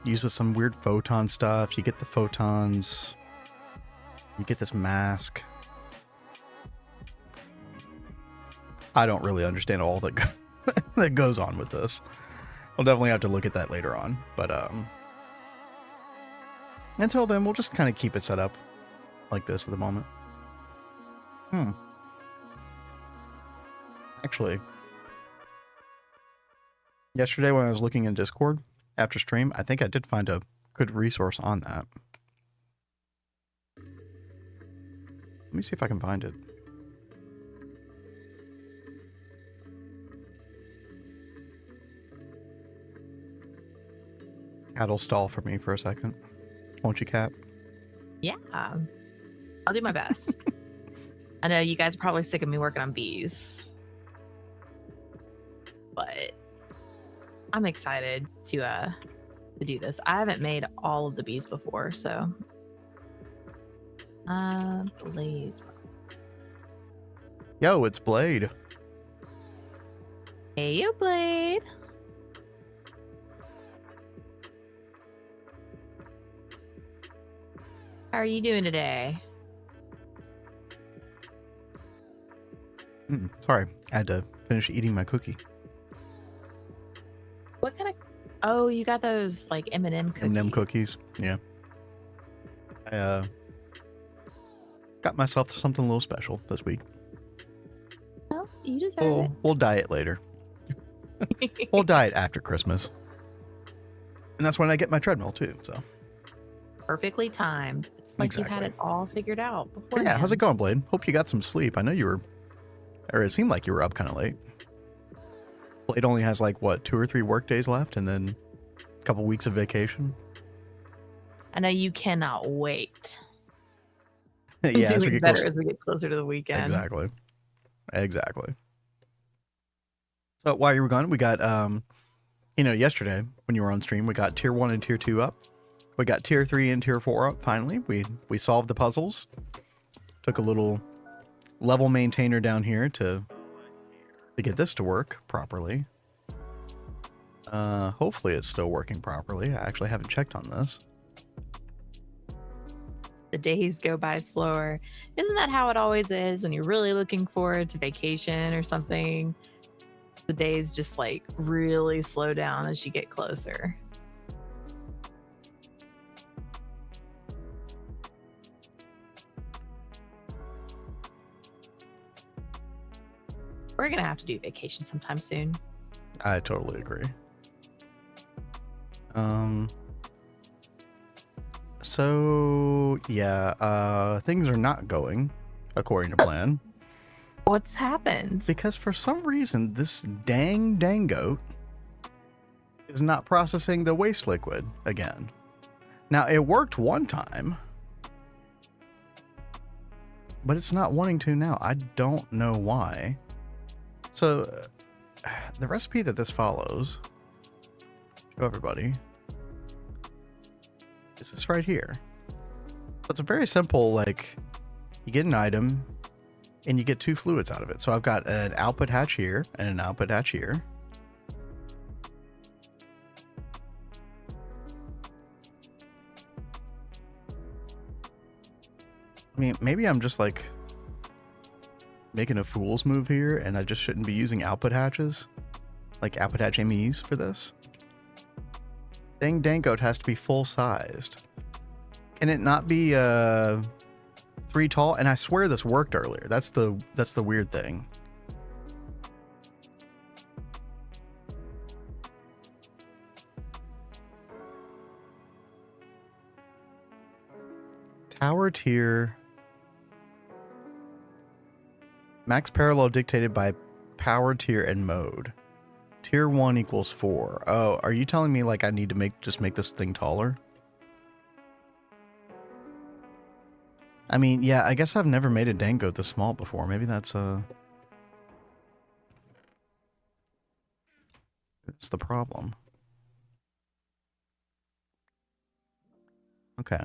[SPEAKER 1] uses some weird photon stuff. You get the photons. You get this mask. I don't really understand all that that goes on with this. We'll definitely have to look at that later on. But until then, we'll just kind of keep it set up like this at the moment. Actually, yesterday when I was looking in Discord after stream, I think I did find a good resource on that. Let me see if I can find it. Cat'll stall for me for a second. Won't you, Cat?
[SPEAKER 2] Yeah, I'll do my best. I know you guys are probably sick of me working on bees, but I'm excited to do this. I haven't made all of the bees before, so Blaze.
[SPEAKER 1] Yo, it's Blade.
[SPEAKER 2] Hey, you Blade. How are you doing today?
[SPEAKER 1] Sorry, I had to finish eating my cookie.
[SPEAKER 2] What kind of? Oh, you got those like M&M cookies.
[SPEAKER 1] M&M cookies, yeah. I got myself something a little special this week.
[SPEAKER 2] Well, you deserve it.
[SPEAKER 1] We'll diet later. We'll diet after Christmas. And that's when I get my treadmill too, so.
[SPEAKER 2] Perfectly timed. It's like you had it all figured out before.
[SPEAKER 1] Yeah, how's it going, Blade? Hope you got some sleep. I know you were, or it seemed like you were up kind of late. Blade only has like, what, 2 or 3 work days left and then a couple weeks of vacation.
[SPEAKER 2] I know you cannot wait.
[SPEAKER 1] Yeah,
[SPEAKER 2] as we get closer to the weekend.
[SPEAKER 1] Exactly. So while you were gone, we got, yesterday when you were on stream, we got tier 1 and tier 2 up. We got tier 3 and tier 4 up. Finally, we solved the puzzles. Took a little level maintainer down here to get this to work properly. Hopefully it's still working properly. I actually haven't checked on this.
[SPEAKER 2] The days go by slower. Isn't that how it always is when you're really looking forward to vacation or something? The days just like really slow down as you get closer. We're gonna have to do vacation sometime soon.
[SPEAKER 1] I totally agree. So yeah, things are not going according to plan.
[SPEAKER 2] What's happened?
[SPEAKER 1] Because for some reason, this dang goat is not processing the waste liquid again. Now, it worked one time, but it's not wanting to now. I don't know why. So, the recipe that this follows, show everybody, is this right here. So it's a very simple, like, you get an item, and you get 2 fluids out of it. So I've got an output hatch here, and an output hatch here. I mean, maybe I'm just, like, making a fool's move here, and I just shouldn't be using output hatches, like output hatch MEs for this. Dang goat has to be full-sized. Can it not be 3 tall? And I swear this worked earlier. That's the weird thing. Tower tier. Max parallel dictated by power tier and mode. Tier 1 equals 4. Oh, are you telling me like I need to just make this thing taller? I mean, yeah, I guess I've never made a dango this small before. Maybe that's the problem. Okay.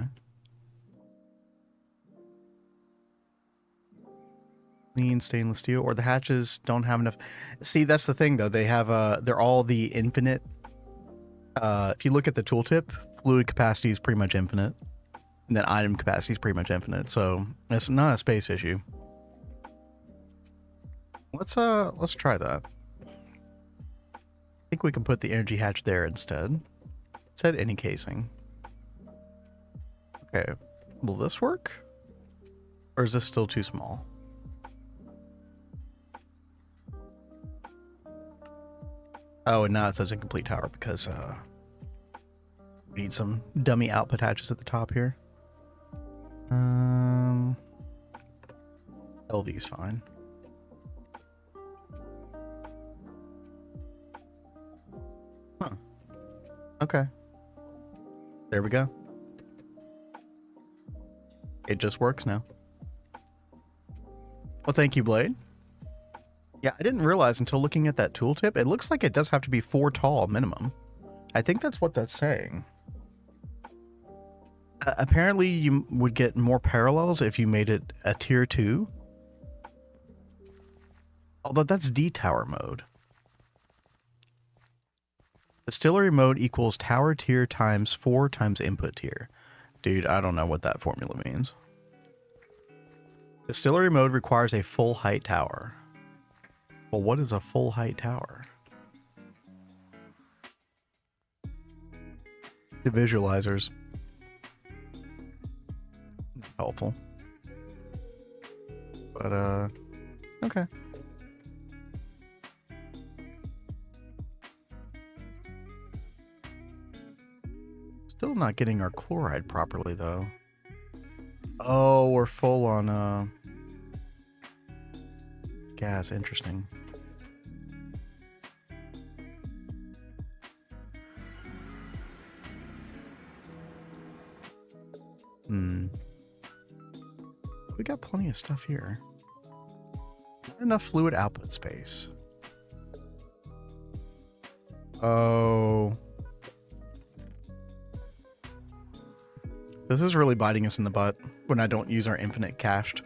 [SPEAKER 1] Clean stainless steel, or the hatches don't have enough. See, that's the thing though. They have they're all the infinite. If you look at the tooltip, fluid capacity is pretty much infinite, and then item capacity is pretty much infinite. So it's not a space issue. Let's try that. I think we can put the energy hatch there instead. It said any casing. Okay, will this work, or is this still too small? Oh, and now it says incomplete tower because we need some dummy output hatches at the top here. LV is fine. Huh. Okay. There we go. It just works now. Well, thank you, Blade. Yeah, I didn't realize until looking at that tooltip, it looks like it does have to be 4 tall minimum. I think that's what that's saying. Apparently, you would get more parallels if you made it a tier 2. Although that's D-tower mode. Distillery mode equals tower tier times 4 times input tier. Dude, I don't know what that formula means. Distillery mode requires a full height tower. Well, what is a full height tower? The visualizers. Helpful. But, okay. Still not getting our chloride properly, though. Oh, we're full on, gas. Interesting. We got plenty of stuff here. Not enough fluid output space. Oh. This is really biting us in the butt when I don't use our infinite cached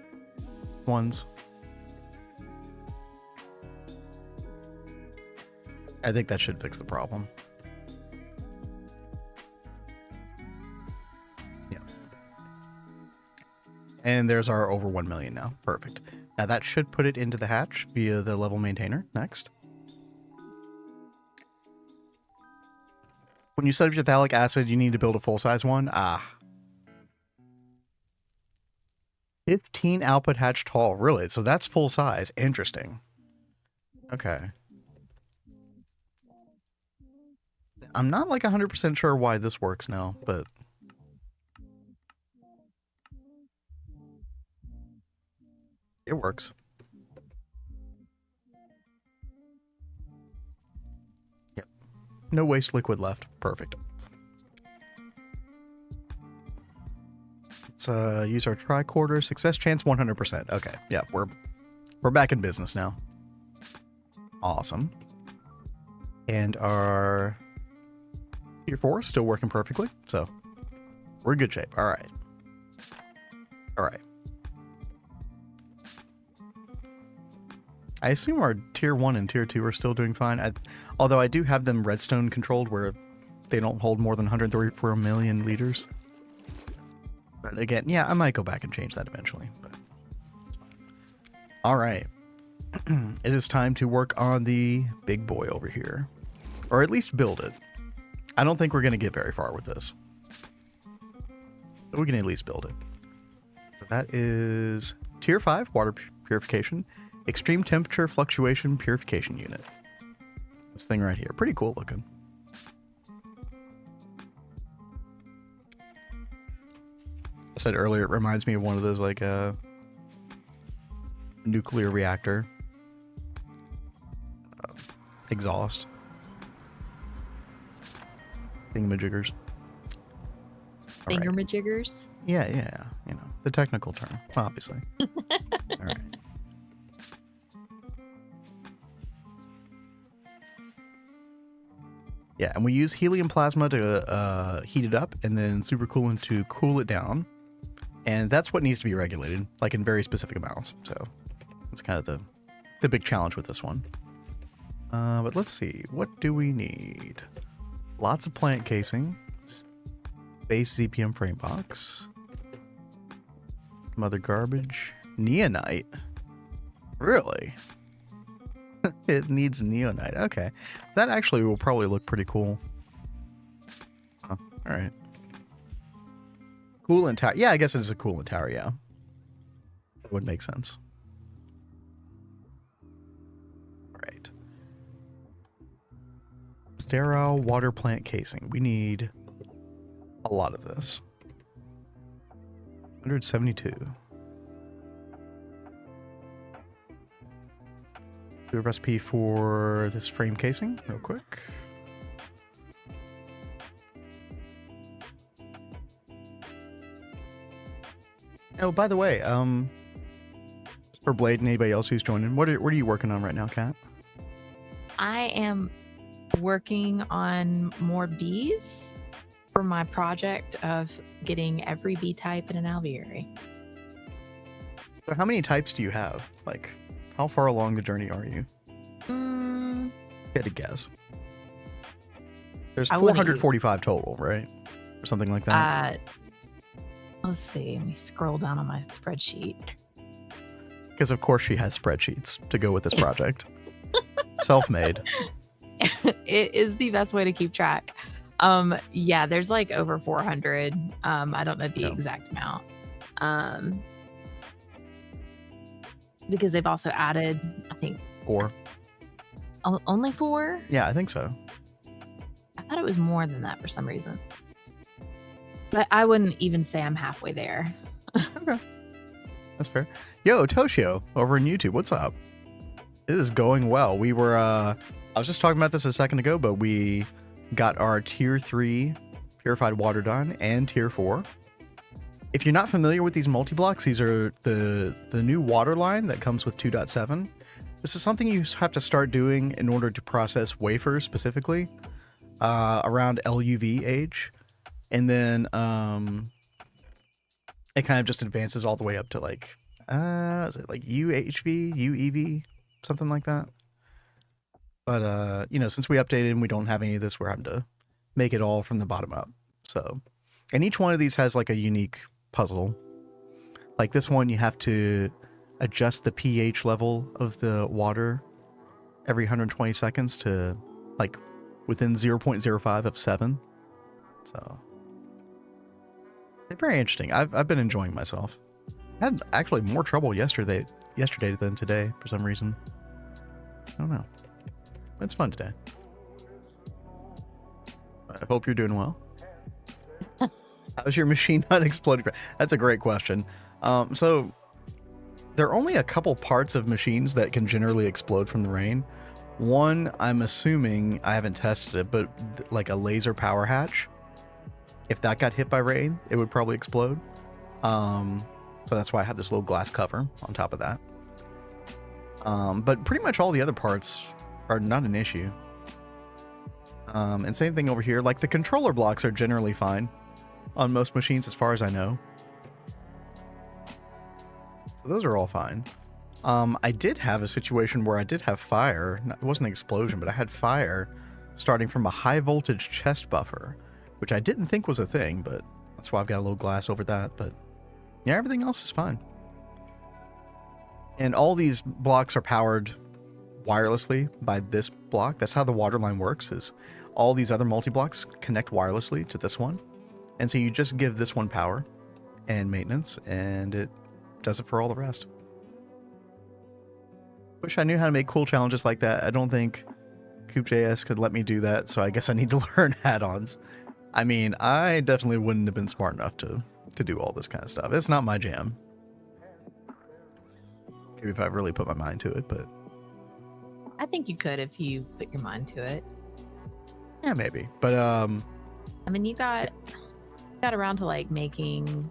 [SPEAKER 1] ones. I think that should fix the problem. Yeah. And there's our over 1 million now. Perfect. Now that should put it into the hatch via the level maintainer. Next. When you set up your phthalic acid, you need to build a full-size one. 15 output hatch tall. Really? So that's full size. Interesting. Okay. I'm not like 100% sure why this works now, but it works. Yep. No waste liquid left. Perfect. Let's use our tricorder. Success chance 100%. Okay. Yeah, we're back in business now. Awesome. And our tier 4 is still working perfectly, so we're in good shape. All right. All right. I assume our tier 1 and tier 2 are still doing fine. Although I do have them redstone controlled where they don't hold more than 134 million liters. But again, yeah, I might go back and change that eventually. But all right. It is time to work on the big boy over here. Or at least build it. I don't think we're going to get very far with this. But we can at least build it. So that is tier 5 water purification. Extreme temperature fluctuation purification unit. This thing right here. Pretty cool looking. I said earlier, it reminds me of one of those like nuclear reactor exhaust thingamajiggers.
[SPEAKER 2] Thingamajiggers?
[SPEAKER 1] Yeah, you know, the technical term, obviously. All right. Yeah, and we use helium plasma to heat it up and then supercoolant to cool it down. And that's what needs to be regulated, like in very specific amounts. So that's kind of the big challenge with this one. But let's see. What do we need? Lots of plant casing. Base ZPM frame box. Some other garbage. Neonite. Really? It needs neonite. Okay. That actually will probably look pretty cool. Huh. All right. Coolant tower. Yeah, I guess it is a coolant tower, yeah. That would make sense. All right. Sterile water plant casing. We need a lot of this. 172. Do a recipe for this frame casing real quick. Oh, by the way, for Blade and anybody else who's joining, what are you working on right now, Kat?
[SPEAKER 2] I am working on more bees for my project of getting every bee type in an alveary.
[SPEAKER 1] So how many types do you have? Like, how far along the journey are you? Get a guess. There's 445 total, right? Or something like that.
[SPEAKER 2] Let's see. Let me scroll down on my spreadsheet.
[SPEAKER 1] Because of course she has spreadsheets to go with this project. Self-made.
[SPEAKER 2] It is the best way to keep track. Yeah, there's like over 400. I don't know the exact amount. Because they've also added, I think,
[SPEAKER 1] 4.
[SPEAKER 2] Only 4?
[SPEAKER 1] Yeah, I think so.
[SPEAKER 2] I thought it was more than that for some reason. But I wouldn't even say I'm halfway there.
[SPEAKER 1] Okay. That's fair. Yo, Toshio over on YouTube, what's up? It is going well. We were, I was just talking about this a second ago, but we got our tier 3 purified water done and tier 4. If you're not familiar with these multi-blocks, these are the new Waterline that comes with 2.7. This is something you have to start doing in order to process wafers specifically around UIV Age. And then it kind of just advances all the way up to like, is it like UHV, UEV, something like that? But, you know, since we updated and we don't have any of this, we're having to make it all from the bottom up. So, and each one of these has like a unique puzzle. Like this one, you have to adjust the pH level of the water every 120 seconds to like within 0.05 of 7. So they're very interesting. I've been enjoying myself. I had actually more trouble yesterday than today for some reason. I don't know. It's fun today. I hope you're doing well. How's your machine not exploding? That's a great question. So there are only a couple parts of machines that can generally explode from the rain. One, I'm assuming, I haven't tested it, but like a laser power hatch. If that got hit by rain, it would probably explode. So that's why I have this little glass cover on top of that. But pretty much all the other parts are not an issue. And same thing over here. Like the controller blocks are generally fine on most machines as far as I know. So those are all fine. I did have a situation where I did have fire. It wasn't an explosion, but I had fire starting from a high voltage chest buffer, which I didn't think was a thing, but that's why I've got a little glass over that. But yeah, everything else is fine. And all these blocks are powered wirelessly by this block. That's how the Waterline works, is all these other multi-blocks connect wirelessly to this one. And so you just give this one power and maintenance, and it does it for all the rest. Wish I knew how to make cool challenges like that. I don't think Coop.js could let me do that, so I guess I need to learn add-ons. I mean, I definitely wouldn't have been smart enough to do all this kind of stuff. It's not my jam. Maybe if I really put my mind to it, but...
[SPEAKER 2] I think you could if you put your mind to it.
[SPEAKER 1] Yeah, maybe. But,
[SPEAKER 2] I mean, you got around to, like, making,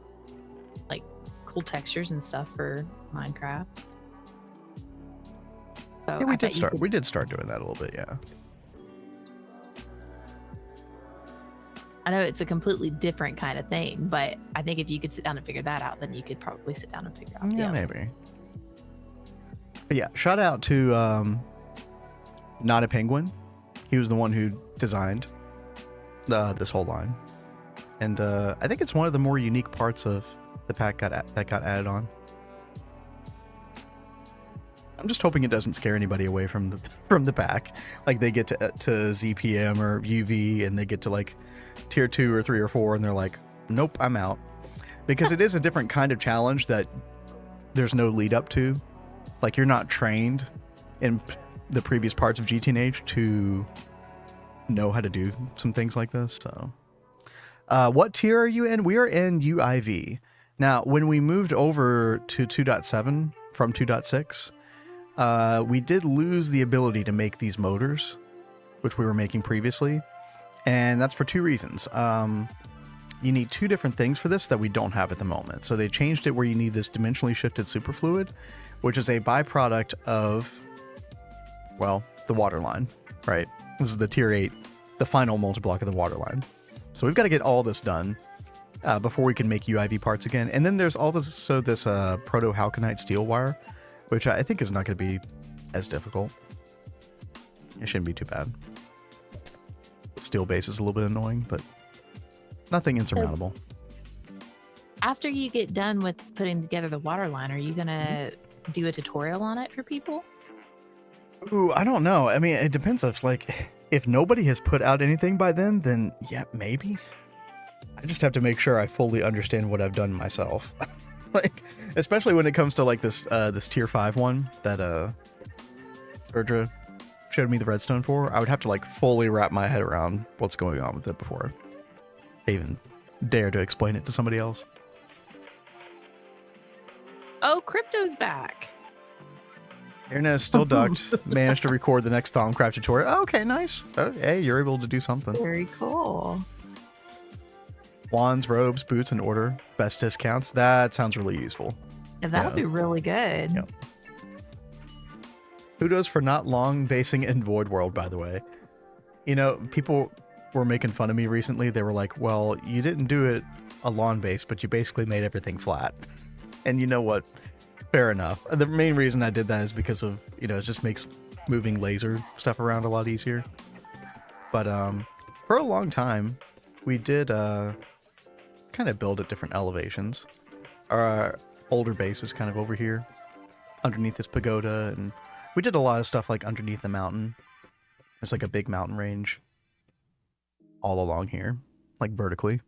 [SPEAKER 2] like, cool textures and stuff for Minecraft. So
[SPEAKER 1] yeah, we did start doing that a little bit, yeah.
[SPEAKER 2] I know it's a completely different kind of thing, but I think if you could sit down and figure that out, then you could probably sit down and figure out
[SPEAKER 1] yeah, maybe. But yeah, shout out to Not a Penguin. He was the one who designed this whole line, and I think it's one of the more unique parts of the pack that got added on. I'm just hoping it doesn't scare anybody away from the pack. Like they get to ZPM or UV and they get to like tier 2 or 3 or 4 and they're like, nope, I'm out. Because it is a different kind of challenge that there's no lead up to. Like you're not trained in the previous parts of GTNH to know how to do some things like this. So what tier are you in? We are in UIV. Now, when we moved over to 2.7 from 2.6, we did lose the ability to make these motors, which we were making previously. And that's for 2 reasons. you need two different things for this that we don't have at the moment. So they changed it where you need this dimensionally shifted superfluid, which is a byproduct of, well, the Waterline, right? This is the tier 8, the final multi-block of the Waterline. So we've got to get all this done before we can make UIV parts again. And then there's all this, so this proto-halconite steel wire, which I think is not going to be as difficult. It shouldn't be too bad. Steel base is a little bit annoying, but nothing insurmountable.
[SPEAKER 2] After you get done with putting together the Waterline, are you going to do a tutorial on it for people?
[SPEAKER 1] Ooh, I don't know. I mean, it depends if nobody has put out anything by then yeah, maybe. I just have to make sure I fully understand what I've done myself. Especially when it comes to this tier 5 one that Surdra showed me the redstone for. I would have to fully wrap my head around what's going on with it before I even dare to explain it to somebody else.
[SPEAKER 2] Oh, Crypto's back.
[SPEAKER 1] Internet still ducked. Managed to record the next Thaumcraft tutorial. Oh, okay, nice. Oh, hey, you're able to do something.
[SPEAKER 2] Very cool.
[SPEAKER 1] Wands, robes, boots in order. Best discounts. That sounds really useful.
[SPEAKER 2] Yeah, that'll be really good.
[SPEAKER 1] Yep. Kudos for not long basing in Void World, by the way. You know, people were making fun of me recently. They were like, well, you didn't do it a lawn base, but you basically made everything flat. And you know what? Fair enough. The main reason I did that is because of, it just makes moving laser stuff around a lot easier. But for a long time, we did kind of build at different elevations. Our older base is kind of over here, underneath this pagoda, and we did a lot of stuff underneath the mountain. There's a big mountain range all along here, vertically.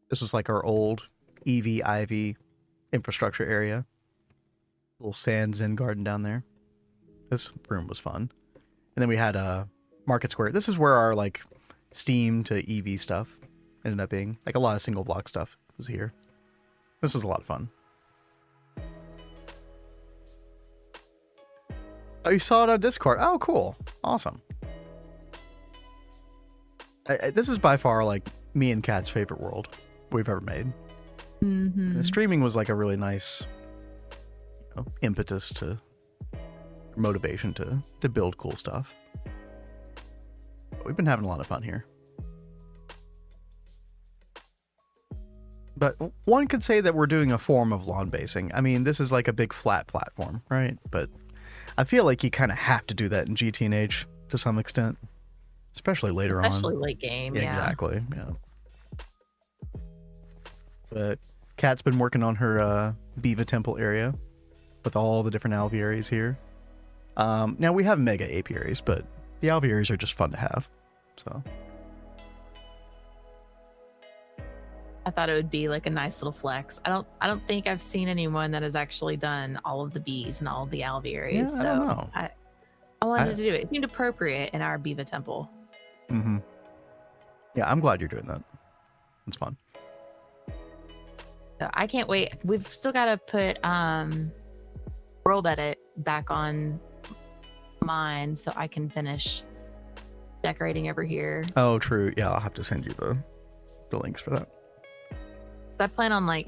[SPEAKER 1] This was our old EV infrastructure area. Little sand zen garden down there. This room was fun. And then we had Market Square. This is where our Steam to EV stuff ended up being. A lot of single block stuff was here. This was a lot of fun. Oh, you saw it on Discord. Oh, cool. Awesome. This is by far me and Kat's favorite world we've ever made.
[SPEAKER 2] Mm-hmm.
[SPEAKER 1] The streaming was a really nice impetus to motivation to build cool stuff. But we've been having a lot of fun here. But one could say that we're doing a form of lawn basing. I mean, this is a big flat platform, right? But I feel like you kind of have to do that in GTNH to some extent, especially later on.
[SPEAKER 2] Especially late game, yeah.
[SPEAKER 1] Exactly, yeah. But Kat's been working on her Biva Temple area with all the different alvearies here. Now we have mega apiaries, but the alvearies are just fun to have. So
[SPEAKER 2] I thought it would be a nice little flex. I don't think I've seen anyone that has actually done all of the bees and all of the alvearies.
[SPEAKER 1] Yeah,
[SPEAKER 2] so
[SPEAKER 1] I don't know.
[SPEAKER 2] I wanted to do it. It seemed appropriate in our Biva Temple.
[SPEAKER 1] Mm-hmm. Yeah, I'm glad you're doing that. It's fun.
[SPEAKER 2] So I can't wait. We've still got to put World Edit back on mine so I can finish decorating over here.
[SPEAKER 1] Oh, true. Yeah, I'll have to send you the links for that.
[SPEAKER 2] So I plan on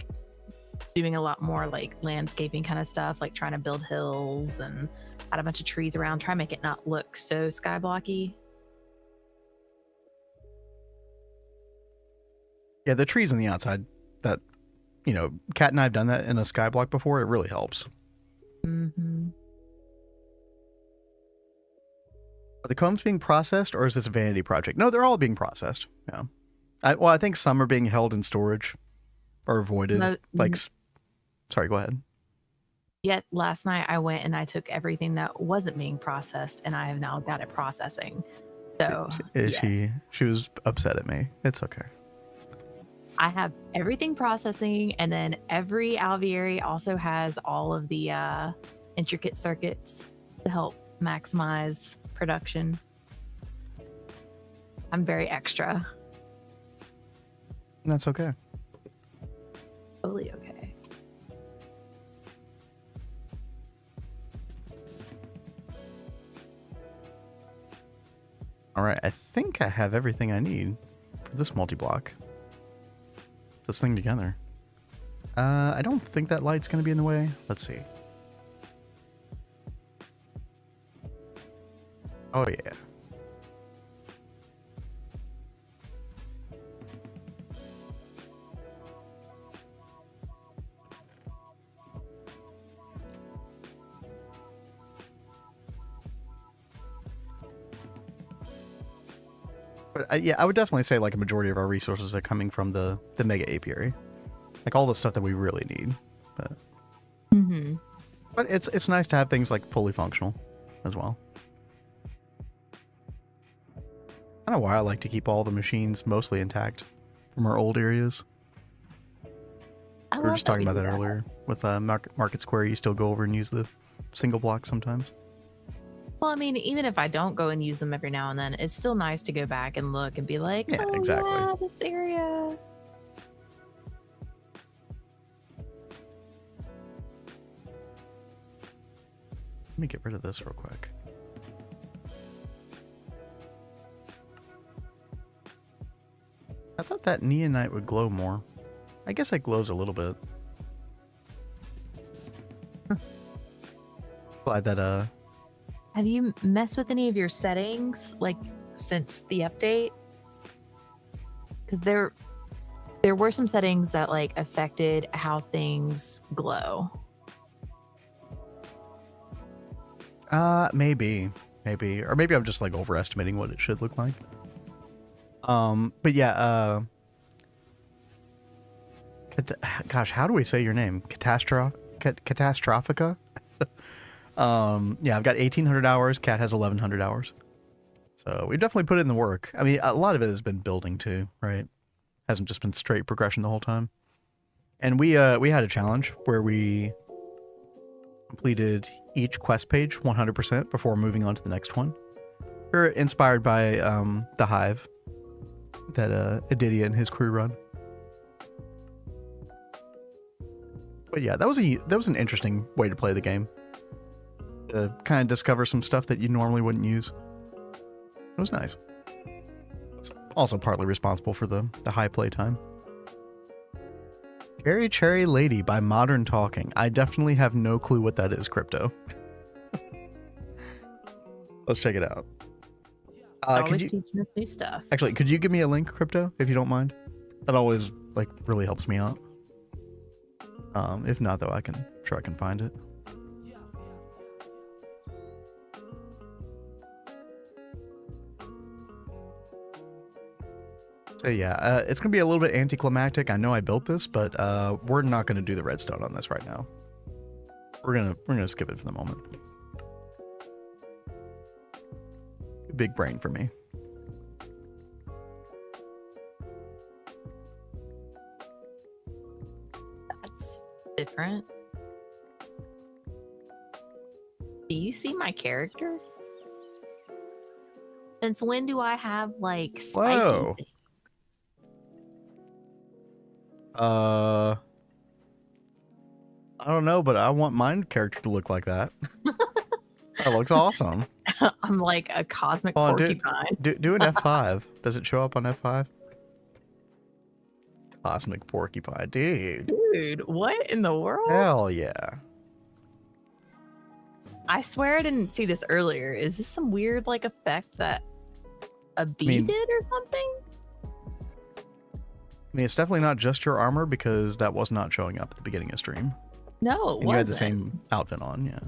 [SPEAKER 2] doing a lot more landscaping kind of stuff, trying to build hills and add a bunch of trees around, try to make it not look so skyblocky.
[SPEAKER 1] Yeah, the trees on the outside, that, Kat and I have done that in a skyblock before. It really helps.
[SPEAKER 2] Mm-hmm.
[SPEAKER 1] Are the combs being processed, or is this a vanity project? No, they're all being processed. Yeah. I think some are being held in storage or avoided. Sorry, go ahead.
[SPEAKER 2] Yet last night I went and I took everything that wasn't being processed and I have now got it processing. So
[SPEAKER 1] yes. She was upset at me. It's okay.
[SPEAKER 2] I have everything processing, and then every alveary also has all of the intricate circuits to help maximize production. I'm very extra.
[SPEAKER 1] That's okay.
[SPEAKER 2] Totally okay.
[SPEAKER 1] All right, I think I have everything I need for this multi-block. This thing together. I don't think that light's going to be in the way. Let's see. Oh, yeah. But yeah, I would definitely say like a majority of our resources are coming from the mega apiary. Like all the stuff that we really need. But, but it's nice to have things like fully functional as well. I don't know why I like to keep all the machines mostly intact from our old areas. We were just talking about that earlier. With Market Square, you still go over and use the single block sometimes.
[SPEAKER 2] Well, I mean, even if I don't go and use them every now and then, it's still nice to go back and look and be like,
[SPEAKER 1] yeah,
[SPEAKER 2] oh,
[SPEAKER 1] exactly.
[SPEAKER 2] yeah, this area.
[SPEAKER 1] Let me get rid of this real quick. I thought that neonite would glow more. I guess it glows a little bit. Glad that
[SPEAKER 2] Have you messed with any of your settings like since the update? Because there were some settings that like affected how things glow.
[SPEAKER 1] maybe, or maybe I'm just like overestimating what it should look like. But yeah, gosh, how do we say your name? Catastrophica? Yeah, I've got 1,800 hours. Cat has 1,100 hours. So we definitely put in the work. I mean, a lot of it has been building too, right? Hasn't just been straight progression the whole time. And we had a challenge where we completed each quest page 100% before moving on to the next one. We're inspired by the Hive that Adidia and his crew run. But yeah, that was an interesting way to play the game. To kind of discover some stuff that you normally wouldn't use. It was nice. It's also partly responsible for the high play time. Cherry Lady by Modern Talking. I definitely have no clue what that is, Crypto. Let's check it out.
[SPEAKER 2] Always teaching us new stuff.
[SPEAKER 1] Actually, could you give me a link, Crypto, if you don't mind? That always like really helps me out. If not, though, I'm sure I can find it. So yeah, it's gonna be a little bit anticlimactic. I know I built this, but we're not gonna do the redstone on this right now. We're gonna skip it for the moment. Big brain for me.
[SPEAKER 2] That's different. Do you see my character? Since when do I have like spiky?
[SPEAKER 1] Whoa. I don't know, but I want my character to look like that. That looks awesome.
[SPEAKER 2] I'm like a cosmic porcupine.
[SPEAKER 1] Do an F5. Does it show up on F5? Cosmic porcupine, dude.
[SPEAKER 2] Dude, what in the world?
[SPEAKER 1] Hell yeah.
[SPEAKER 2] I swear I didn't see this earlier. Is this some weird like effect that a bee did or something?
[SPEAKER 1] I mean, it's definitely not just your armor because that was not showing up at the beginning of stream.
[SPEAKER 2] No,
[SPEAKER 1] and you had the same outfit on, yeah.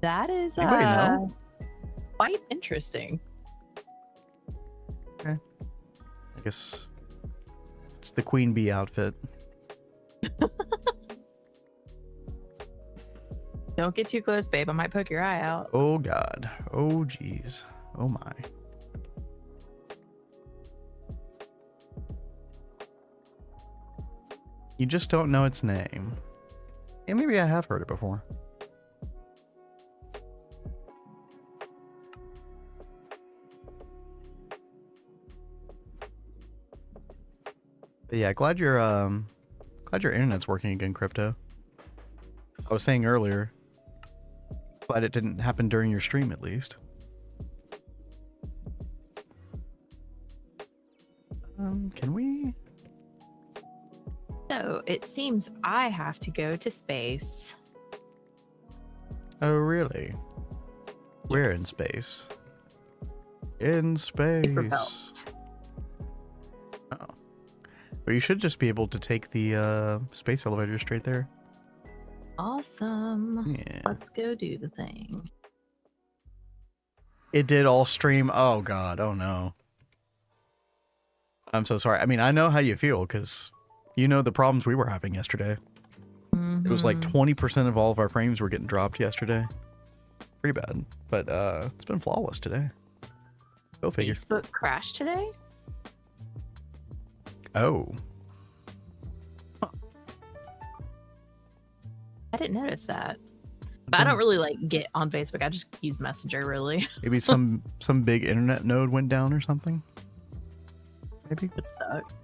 [SPEAKER 2] That is
[SPEAKER 1] Anybody know?
[SPEAKER 2] Quite interesting.
[SPEAKER 1] Okay. I guess it's the queen bee outfit.
[SPEAKER 2] Don't get too close, babe. I might poke your eye out.
[SPEAKER 1] Oh god. Oh jeez. Oh my. You just don't know its name. Yeah, maybe I have heard it before. But yeah, glad your internet's working again, Crypto. I was saying earlier, glad it didn't happen during your stream at least. Can we?
[SPEAKER 2] So it seems I have to go to space.
[SPEAKER 1] Oh, really? We're in
[SPEAKER 2] Yes.
[SPEAKER 1] space. In
[SPEAKER 2] Paper
[SPEAKER 1] space.
[SPEAKER 2] belt.
[SPEAKER 1] Oh. But you should just be able to take the space elevator straight there.
[SPEAKER 2] Awesome.
[SPEAKER 1] Yeah.
[SPEAKER 2] Let's go do the thing.
[SPEAKER 1] It did all stream. Oh, God. Oh, no. I'm so sorry. I mean, I know how you feel because you know the problems we were having yesterday. It was like 20% of all of our frames were getting dropped yesterday. Pretty bad. But it's been flawless today. Go figure.
[SPEAKER 2] Facebook crashed today?
[SPEAKER 1] Oh. Huh.
[SPEAKER 2] I didn't notice that. But I don't really like get on Facebook. I just use Messenger, really.
[SPEAKER 1] Maybe some big internet node went down or something. Maybe.
[SPEAKER 2] It sucks.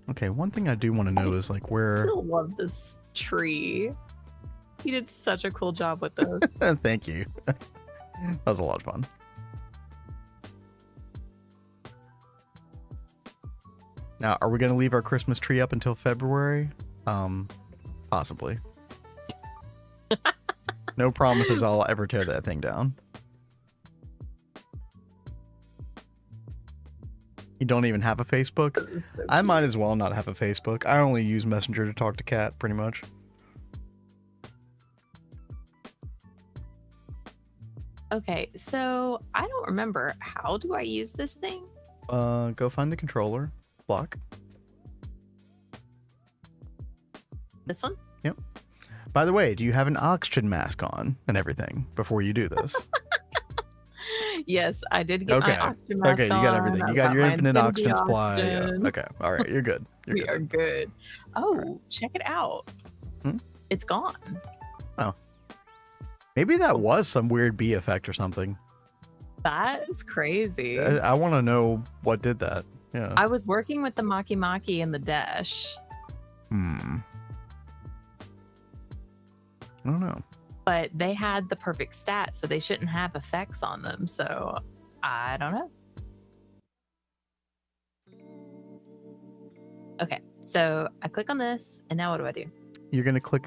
[SPEAKER 1] Okay, one thing I do want to know is like where.
[SPEAKER 2] I still love this tree. He did such a cool job with those.
[SPEAKER 1] Thank you. That was a lot of fun. Now, are we going to leave our Christmas tree up until February? Possibly. No promises I'll ever tear that thing down. You don't even have a Facebook?
[SPEAKER 2] So
[SPEAKER 1] I might as well not have a Facebook. I only use Messenger to talk to Kat, pretty much.
[SPEAKER 2] Okay, so I don't remember. How do I use this thing?
[SPEAKER 1] Go find the controller. Block.
[SPEAKER 2] This one?
[SPEAKER 1] Yep. By the way, do you have an oxygen mask on and everything before you do this?
[SPEAKER 2] Yes, I did get
[SPEAKER 1] Okay.
[SPEAKER 2] my oxygen mask
[SPEAKER 1] Okay, you got everything.
[SPEAKER 2] on.
[SPEAKER 1] You
[SPEAKER 2] I've
[SPEAKER 1] got your
[SPEAKER 2] my
[SPEAKER 1] infinite
[SPEAKER 2] infinity
[SPEAKER 1] oxygen supply. Yeah.
[SPEAKER 2] oxygen.
[SPEAKER 1] Okay. All right. You're good. You're
[SPEAKER 2] We
[SPEAKER 1] good.
[SPEAKER 2] are good. Oh,
[SPEAKER 1] Right.
[SPEAKER 2] check it out.
[SPEAKER 1] Hmm?
[SPEAKER 2] It's gone.
[SPEAKER 1] Maybe that was some weird bee effect or something.
[SPEAKER 2] That is crazy.
[SPEAKER 1] I want to know what did that. Yeah.
[SPEAKER 2] I was working with the Maki Maki and the Dash,
[SPEAKER 1] I don't know.
[SPEAKER 2] but they had the perfect stats, so they shouldn't have effects on them. So I don't know. Okay, so I click on this, and now what do I do?
[SPEAKER 1] You're gonna click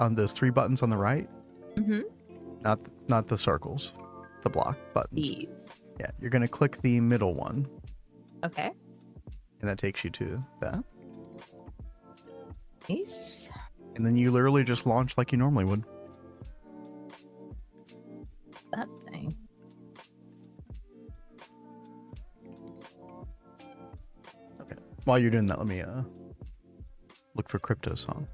[SPEAKER 1] on those three buttons on the right,
[SPEAKER 2] Mm-hmm.
[SPEAKER 1] not the circles, the block buttons.
[SPEAKER 2] These.
[SPEAKER 1] Yeah, you're gonna click the middle one,
[SPEAKER 2] Okay.
[SPEAKER 1] and that takes you to that.
[SPEAKER 2] Nice.
[SPEAKER 1] And then you literally just launch like you normally would.
[SPEAKER 2] That thing.
[SPEAKER 1] Okay. While you're doing that, let me look for Crypto Song.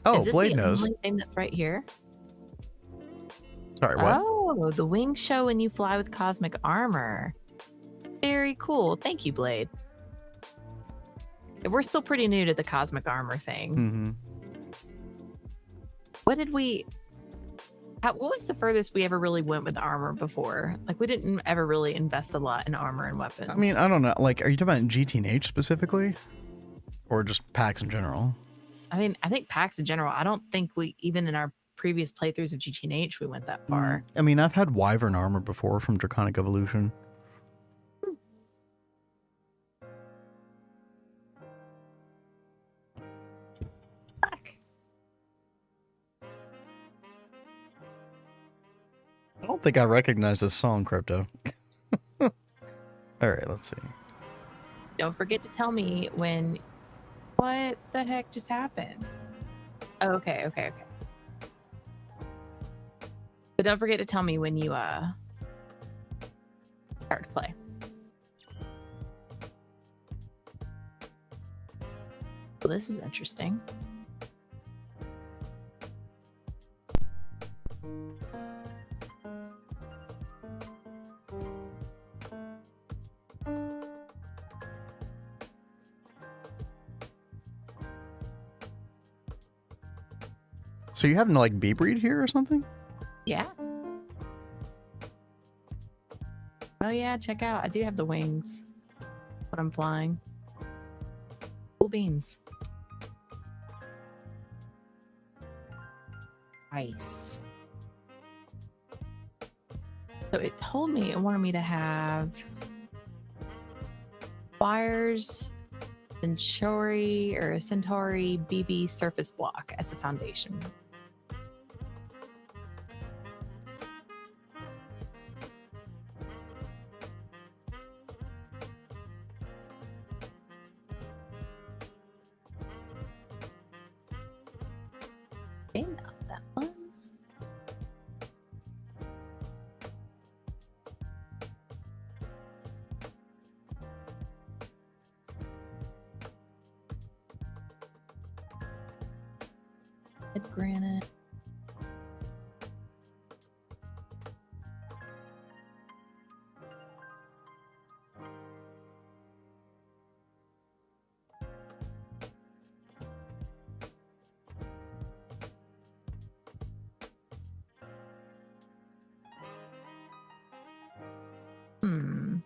[SPEAKER 1] Oh,
[SPEAKER 2] Is this
[SPEAKER 1] Blade
[SPEAKER 2] the
[SPEAKER 1] knows.
[SPEAKER 2] only thing that's right here?
[SPEAKER 1] Sorry, what?
[SPEAKER 2] Oh, the wings show when you fly with cosmic armor. Very cool. Thank you, Blade. We're still pretty new to the cosmic armor thing.
[SPEAKER 1] Mm-hmm.
[SPEAKER 2] What was the furthest we ever really went with armor before? Like, we didn't ever really invest a lot in armor and weapons.
[SPEAKER 1] I mean, I don't know. Like, are you talking about GTNH specifically? Or just packs in general?
[SPEAKER 2] I think packs in general. I don't think we, even in our previous playthroughs of GTNH, we went that far.
[SPEAKER 1] I mean, I've had Wyvern armor before from Draconic Evolution.
[SPEAKER 2] Fuck.
[SPEAKER 1] I don't think I recognize this song, Crypto. All right, let's see.
[SPEAKER 2] Don't forget to tell me when. What the heck just happened? Oh, okay. But don't forget to tell me when you start to play. Well, this is interesting.
[SPEAKER 1] So you having to like bee breed here or something?
[SPEAKER 2] Yeah. Oh yeah, check out. I do have the wings when I'm flying. Cool beans. Nice. So it told me it wanted me to have wires, Centauri or a Centauri BB surface block as a foundation. Okay, not that one. Red granite. Hmm.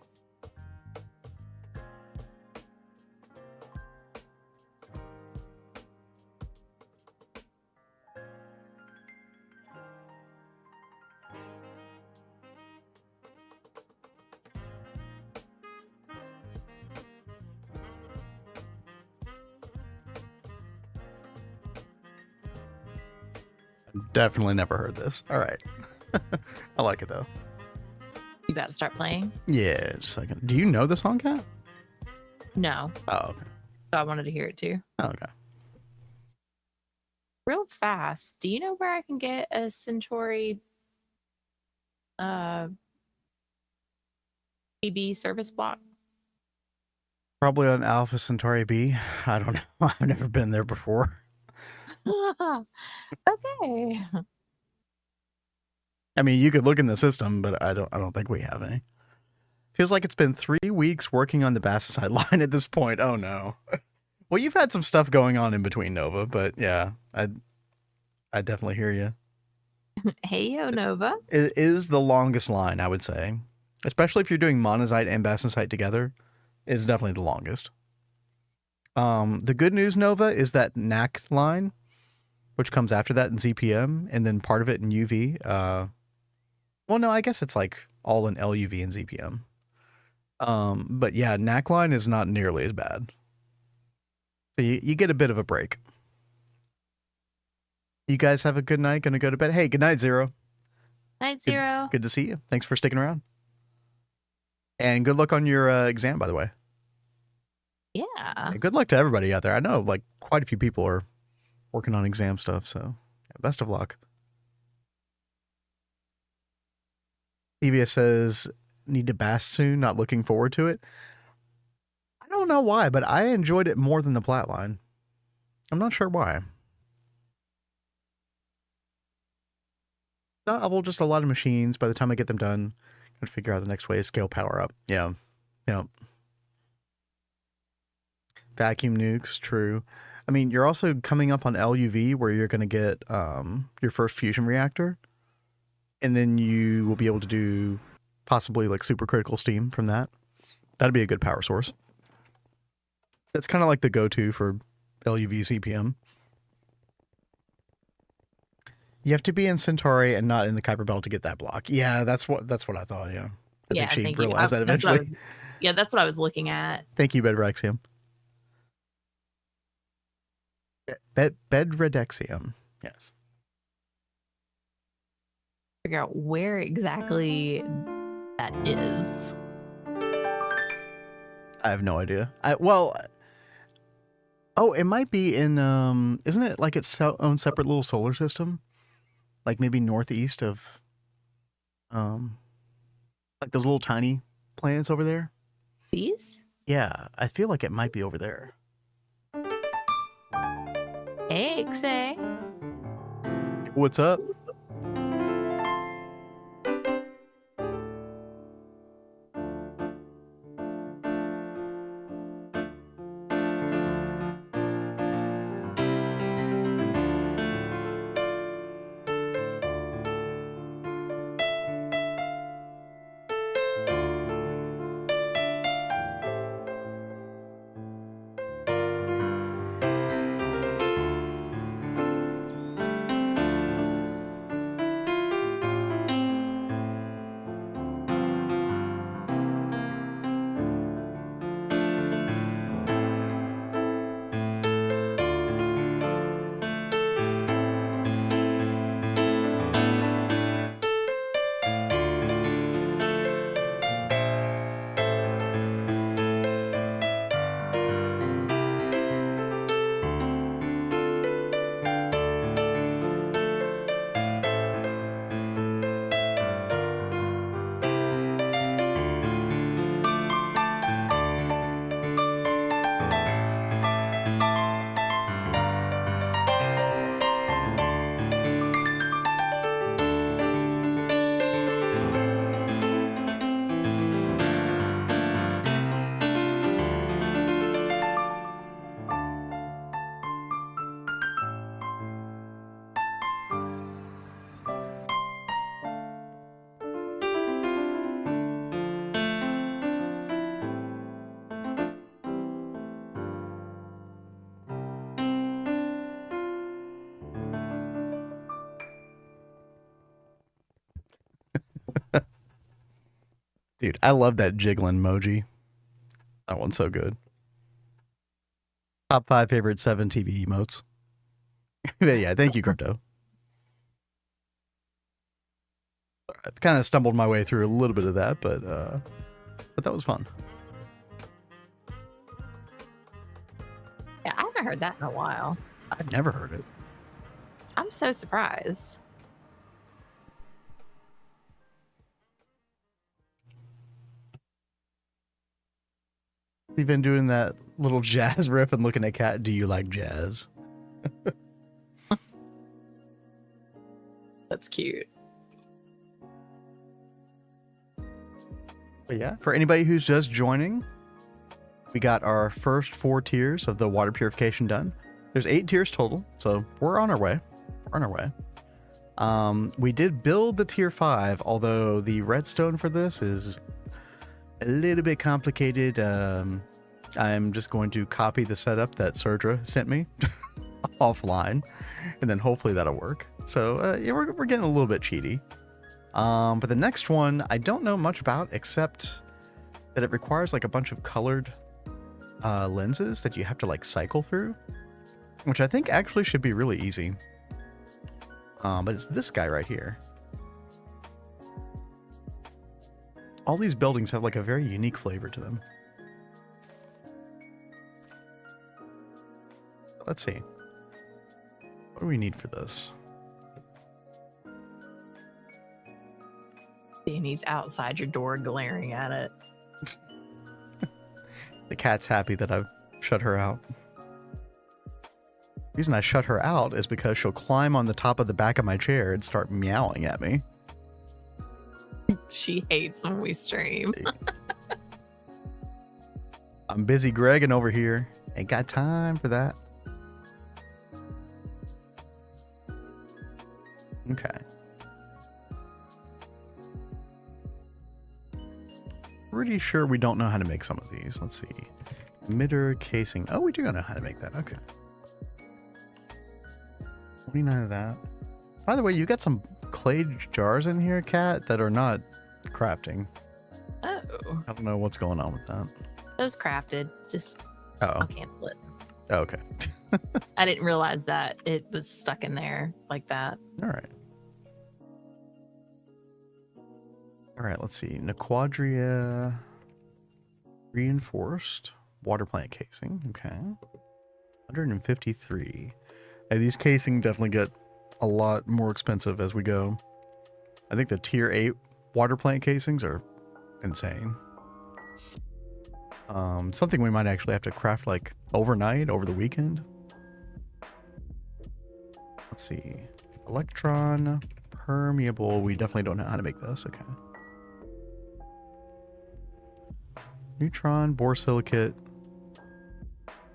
[SPEAKER 1] Definitely never heard this. All right. I like it though.
[SPEAKER 2] You got to start playing?
[SPEAKER 1] Yeah, just a second. Do you know the song, Cat?
[SPEAKER 2] No.
[SPEAKER 1] Oh, okay.
[SPEAKER 2] So I wanted to hear it too.
[SPEAKER 1] Oh, okay.
[SPEAKER 2] Real fast. Do you know where I can get a Centauri BB service block?
[SPEAKER 1] Probably on Alpha Centauri B. I don't know. I've never been there before.
[SPEAKER 2] Okay.
[SPEAKER 1] I mean, you could look in the system, but I don't think we have any. Feels like it's been 3 weeks working on the Basticide line at this point. Oh no. Well, you've had some stuff going on in between, Nova, but yeah, I definitely hear you.
[SPEAKER 2] Hey, yo, Nova.
[SPEAKER 1] It is the longest line, I would say. Especially if you're doing monazite and bastnasite together, it's definitely the longest. The good news, Nova, is that NAC line, which comes after that in ZPM, and then part of it in UV. Well, no, I guess it's like all in LUV and ZPM. But yeah, NAC line is not nearly as bad. So you get a bit of a break. You guys have a good night. Gonna go to bed. Hey, good night, Zero.
[SPEAKER 2] Night, Zero.
[SPEAKER 1] Good to see you. Thanks for sticking around. And good luck on your exam, by the way.
[SPEAKER 2] Yeah.
[SPEAKER 1] Good luck to everybody out there. I know like quite a few people are working on exam stuff, so best of luck. EVS says, need to bast soon, not looking forward to it. I don't know why, but I enjoyed it more than the plat line. I'm not sure why. Not just a lot of machines. By the time I get them done, I'm gonna figure out the next way to scale power up. Yeah. Yeah. Vacuum nukes, true. I mean, you're also coming up on LUV where you're going to get your first fusion reactor. And then you will be able to do possibly like supercritical steam from that. That'd be a good power source. That's kind of like the go-to for LUV CPM. You have to be in Centauri and not in the Kuiper Belt to get that block. Yeah, that's what I thought, yeah. I think she realized that eventually.
[SPEAKER 2] That's what I was looking at.
[SPEAKER 1] Thank you, Bedrexium. Bedrexium, yes.
[SPEAKER 2] Figure out where exactly that is.
[SPEAKER 1] I have no idea. Oh, it might be in isn't it like its own separate little solar system? Like maybe northeast of like those little tiny planets over there?
[SPEAKER 2] These?
[SPEAKER 1] Yeah, I feel like it might be over there.
[SPEAKER 2] Hey, Xe.
[SPEAKER 1] What's up? Dude, I love that jiggling emoji. That one's so good. Top 5 favorite 7 TV emotes. But yeah, thank you, Crypto. I kind of stumbled my way through a little bit of that, but that was fun.
[SPEAKER 2] Yeah, I haven't heard that in a while.
[SPEAKER 1] I've never heard it.
[SPEAKER 2] I'm so surprised.
[SPEAKER 1] You've been doing that little jazz riff and looking at Cat. Do you like jazz?
[SPEAKER 2] That's cute.
[SPEAKER 1] But yeah, for anybody who's just joining, we got our first 4 tiers of the water purification done. There's 8 tiers total, so we're on our way. We're on our way. We did build the tier 5, although the redstone for this is a little bit complicated. I'm just going to copy the setup that Surdra sent me offline, and then hopefully that'll work. So yeah, we're getting a little bit cheaty. But the next one, I don't know much about, except that it requires like a bunch of colored lenses that you have to like cycle through, which I think actually should be really easy. But it's this guy right here. All these buildings have like a very unique flavor to them. Let's see. What do we need for this?
[SPEAKER 2] And he's outside your door glaring at it.
[SPEAKER 1] The cat's happy that I've shut her out. The reason I shut her out is because she'll climb on the top of the back of my chair and start meowing at me.
[SPEAKER 2] She hates when we stream.
[SPEAKER 1] I'm busy Gregging over here. Ain't got time for that. Okay. Pretty sure we don't know how to make some of these. Let's see. Emitter casing. Oh, we do know how to make that. Okay. 29 of that. By the way, you got some clay jars in here, Cat, that are not crafting.
[SPEAKER 2] Oh.
[SPEAKER 1] I don't know what's going on with that.
[SPEAKER 2] Those crafted. Just I'll cancel it.
[SPEAKER 1] Oh, okay.
[SPEAKER 2] I didn't realize that it was stuck in there like that.
[SPEAKER 1] All right. All right, let's see. Nequadria reinforced water plant casing. Okay. 153. Hey, these casing definitely get a lot more expensive as we go. I think the tier 8 water plant casings are insane. Something we might actually have to craft like overnight, over the weekend. Let's see. Electron permeable. We definitely don't know how to make this. Okay. Neutron, borosilicate,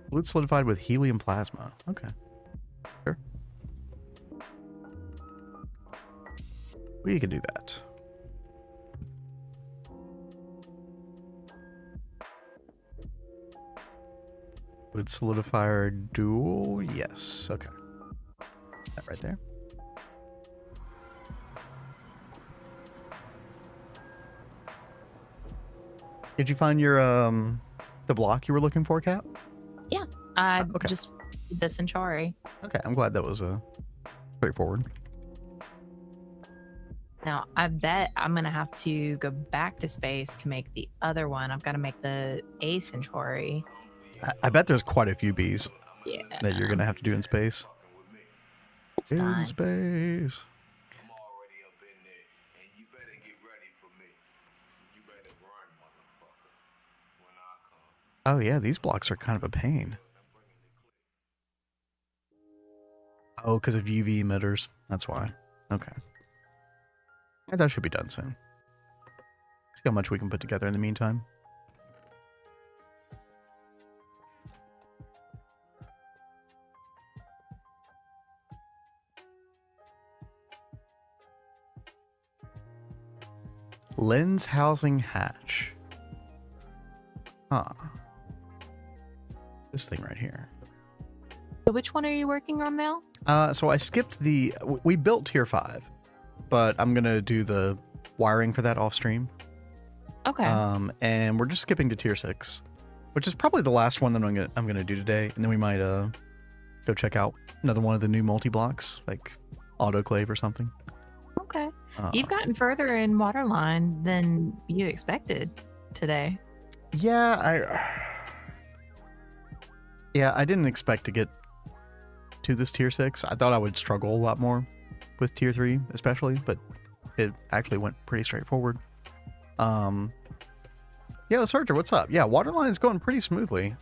[SPEAKER 1] fluid solidified with helium plasma. Okay. Sure. We can do that. Fluid solidifier dual? Yes. Okay. That right there. Did you find your the block you were looking for, Kat?
[SPEAKER 2] Yeah, I
[SPEAKER 1] okay.
[SPEAKER 2] just did this in Chari.
[SPEAKER 1] Okay, I'm glad that was straightforward.
[SPEAKER 2] Now, I bet I'm going to have to go back to space to make the other one. I've got to make the A Centauri.
[SPEAKER 1] I bet there's quite a few bees that you're going to have to do in space.
[SPEAKER 2] It's fine.
[SPEAKER 1] Space. Oh yeah, these blocks are kind of a pain. Oh, because of UV emitters. That's why. Okay. Yeah, that should be done soon. See how much we can put together in the meantime. Lens housing hatch. Huh. This thing right here.
[SPEAKER 2] So which one are you working on now?
[SPEAKER 1] So I skipped we built tier 5, but I'm going to do the wiring for that off stream.
[SPEAKER 2] Okay.
[SPEAKER 1] And we're just skipping to tier 6, which is probably the last one that I'm gonna do today, and then we might go check out another one of the new multi-blocks, like autoclave or something.
[SPEAKER 2] Okay. You've gotten further in Waterline than you expected today.
[SPEAKER 1] Yeah, I didn't expect to get to this tier 6. I thought I would struggle a lot more with tier 3 especially, but it actually went pretty straightforward. Yeah, Searcher, what's up? Yeah, Waterline is going pretty smoothly.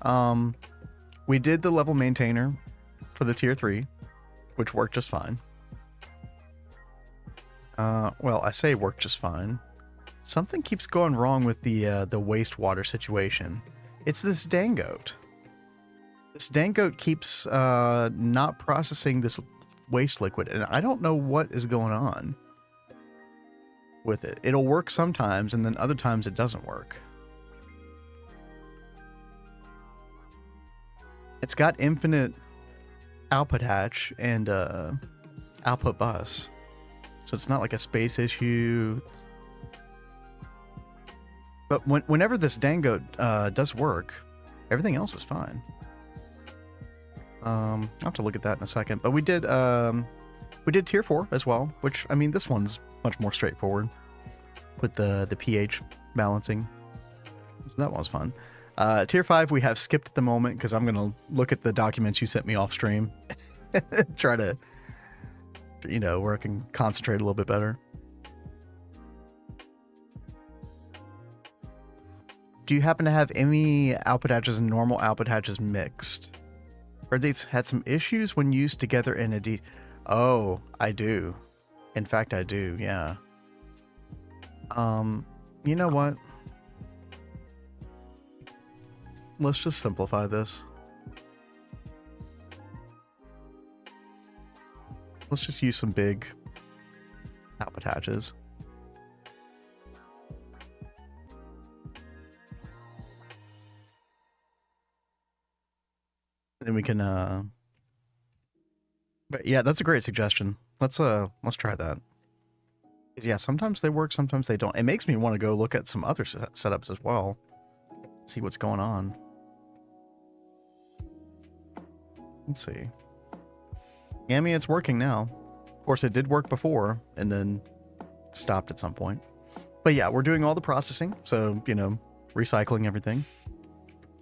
[SPEAKER 1] We did the level maintainer for the tier 3, which worked just fine. Well, I say worked just fine. Something keeps going wrong with the wastewater situation. It's this dangoat. This dangoat keeps not processing this waste liquid, and I don't know what is going on with it. It'll work sometimes, and then other times it doesn't work. It's got infinite output hatch and output bus, so it's not like a space issue. But whenever this dangoat does work, everything else is fine. I'll have to look at that in a second. But we did tier 4 as well, which, I mean, this one's much more straightforward with the pH balancing. So that one was fun. Tier 5 we have skipped at the moment because I'm gonna look at the documents you sent me off stream. Try to, where I can concentrate a little bit better. Do you happen to have any output hatches and normal output hatches mixed? Or these had some issues when used together in a Oh, I do. In fact, I do, yeah. You know what? Let's just simplify this. Let's just use some big output hatches. Then we can but yeah, that's a great suggestion. Let's try that. Yeah, sometimes they work, sometimes they don't. It makes me want to go look at some other setups as well. See what's going on. Let's see. Yeah, I mean, it's working now. Of course, it did work before and then stopped at some point. But yeah, we're doing all the processing, so, recycling everything.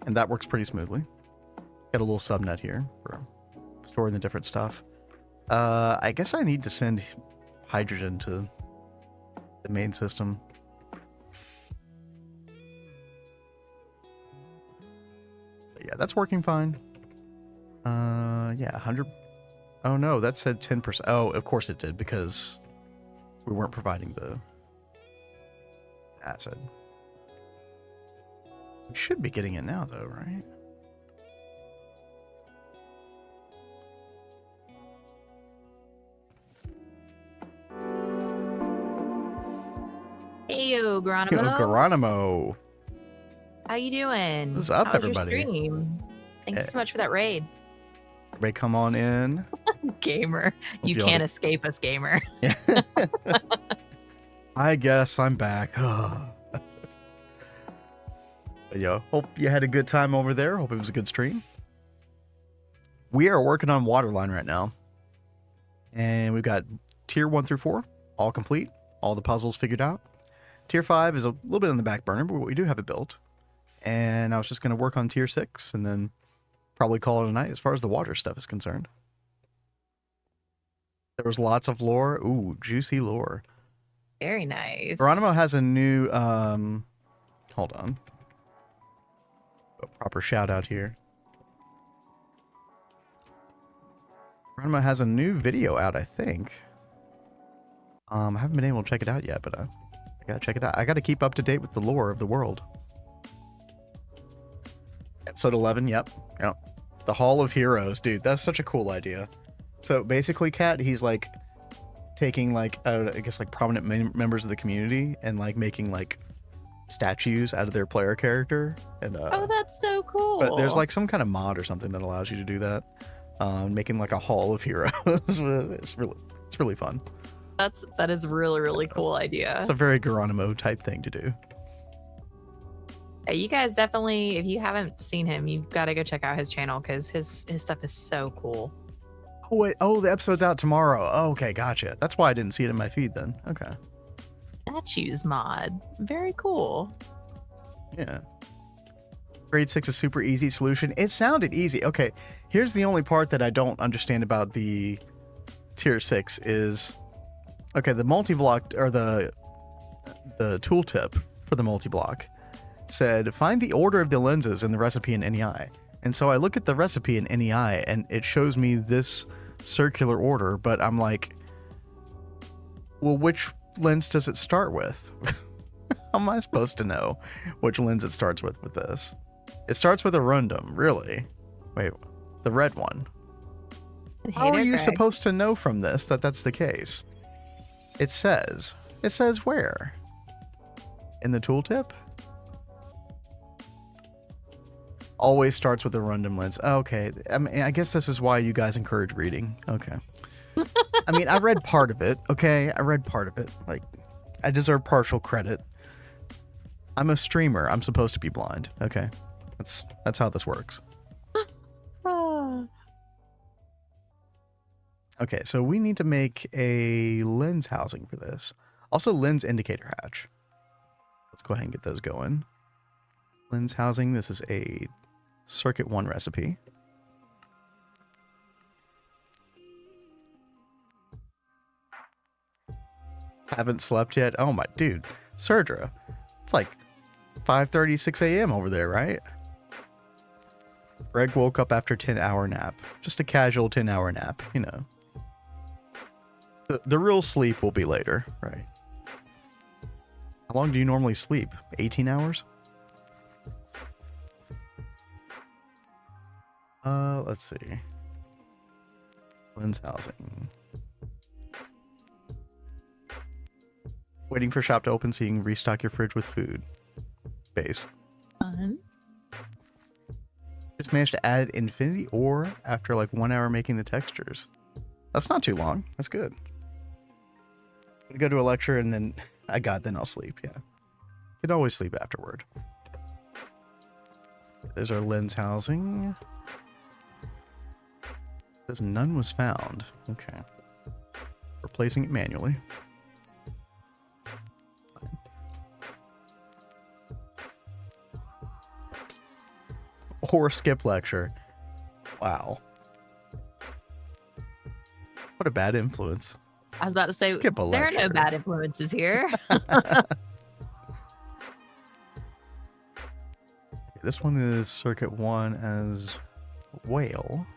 [SPEAKER 1] And that works pretty smoothly. Got a little subnet here for storing the different stuff. I guess I need to send hydrogen to the main system. But yeah, that's working fine. Yeah, 100. Oh no, that said 10%. Oh, of course it did, because we weren't providing the acid. We should be getting it now, though, right?
[SPEAKER 2] Heyo, Geronimo.
[SPEAKER 1] Yo, Geronimo.
[SPEAKER 2] How you doing?
[SPEAKER 1] What's up,
[SPEAKER 2] How was
[SPEAKER 1] everybody?
[SPEAKER 2] Your stream? Thank you so much for that raid.
[SPEAKER 1] Everybody come on in.
[SPEAKER 2] Gamer. You
[SPEAKER 1] y'all
[SPEAKER 2] can't escape us, gamer.
[SPEAKER 1] Yeah. I guess I'm back. But yo, hope you had a good time over there. Hope it was a good stream. We are working on Waterline right now. And we've got tier 1 through 4 all complete. All the puzzles figured out. Tier 5 is a little bit on the back burner, but we do have it built. And I was just going to work on tier 6 and then probably call it a night as far as the water stuff is concerned. There was lots of lore. Ooh, juicy lore.
[SPEAKER 2] Very nice.
[SPEAKER 1] Geronimo has a new, hold on. A proper shout out here. Geronimo has a new video out, I think. I haven't been able to check it out yet, but I gotta check it out. I gotta keep up to date with the lore of the world. Episode 11, yep. The Hall of Heroes, dude, that's such a cool idea. So basically, Kat, he's like taking like, I guess like prominent members of the community and like making like statues out of their player character. And
[SPEAKER 2] oh, that's so cool.
[SPEAKER 1] But there's like some kind of mod or something that allows you to do that. Making like a Hall of Heroes. It's really fun.
[SPEAKER 2] That is really cool idea.
[SPEAKER 1] It's a very Geronimo type thing to do.
[SPEAKER 2] You guys definitely, if you haven't seen him, you've got to go check out his channel because his stuff is so cool.
[SPEAKER 1] Oh, wait. Oh, the episode's out tomorrow. Oh, okay, gotcha. That's why I didn't see it in my feed then. Okay.
[SPEAKER 2] Statues mod. Very cool.
[SPEAKER 1] Yeah. Grade 6 is super easy solution. It sounded easy. Okay, here's the only part that I don't understand about the tier 6 is, okay, the multi-block, or the tooltip for the multi-block said, find the order of the lenses in the recipe in NEI. And so I look at the recipe in NEI and it shows me this circular order, but I'm like, well, which lens does it start with? How am I supposed to know which lens it starts with this? It starts with a rundum, really. Wait, the red one. How are you supposed to know from this that that's the case? It says where? In the tooltip? Always starts with a rundum lens. Okay, I mean, I guess this is why you guys encourage reading. Okay. I mean, I read part of it, okay? I read part of it. Like, I deserve partial credit. I'm a streamer. I'm supposed to be blind. Okay. That's how this works. Okay, so we need to make a lens housing for this. Also, lens indicator hatch. Let's go ahead and get those going. Lens housing. This is a circuit 1 recipe. Haven't slept yet? Oh my dude. Surdra. It's like 5:30, 6 a.m. over there, right? Greg woke up after 10-hour nap. Just a casual 10-hour nap, you know. The real sleep will be later, right? How long do you normally sleep? 18 hours? Let's see. Lens housing. Waiting for shop to open so you can restock your fridge with food. Based. Just managed to add infinity ore after like 1 hour making the textures. That's not too long. That's good. I'm gonna go to a lecture and then then I'll sleep. Yeah. Could always sleep afterward. There's our lens housing. Says none was found. Okay. Replacing it manually. Or skip lecture. Wow. What a bad influence.
[SPEAKER 2] I was about to say,
[SPEAKER 1] skip a
[SPEAKER 2] there
[SPEAKER 1] lecture.
[SPEAKER 2] are no bad influences here.
[SPEAKER 1] This one is circuit 1 as whale.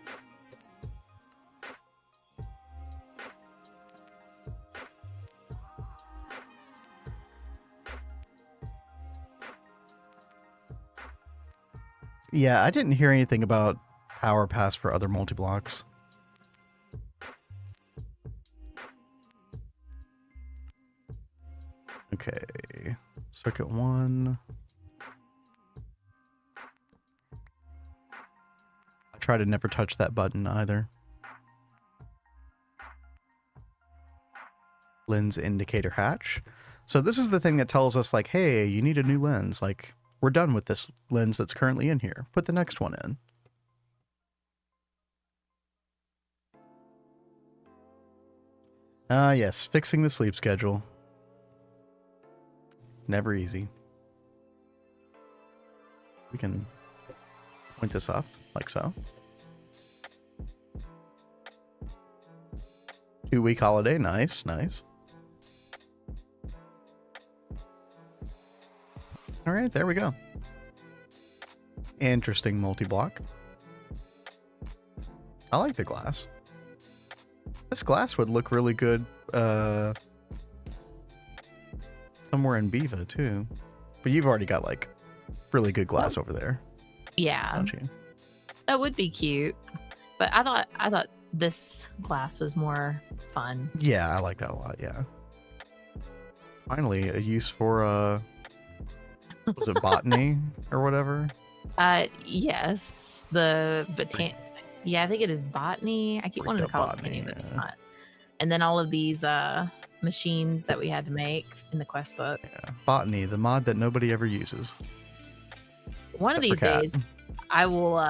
[SPEAKER 1] Yeah, I didn't hear anything about power pass for other multi-blocks. Okay, circuit 1. I try to never touch that button either. Lens indicator hatch. So this is the thing that tells us like, hey, you need a new lens. Like, we're done with this lens that's currently in here. Put the next one in. Yes, fixing the sleep schedule. Never easy. We can point this up like so. 2-week holiday. Nice, nice. All right, there we go. Interesting multi-block. I like the glass. This glass would look really good somewhere in Biva too. But you've already got like really good glass over there.
[SPEAKER 2] Yeah.
[SPEAKER 1] Don't you?
[SPEAKER 2] That would be cute. But I thought this glass was more fun.
[SPEAKER 1] Yeah, I like that a lot, yeah. Finally, a use for was it botany or whatever?
[SPEAKER 2] Yes. The yeah, I think it is botany. I keep wanting to call it botany, but it's not. And then all of these machines that we had to make in the quest book.
[SPEAKER 1] Yeah. Botany, the mod that nobody ever uses.
[SPEAKER 2] one of
[SPEAKER 1] Pepper
[SPEAKER 2] these
[SPEAKER 1] cat.
[SPEAKER 2] days I will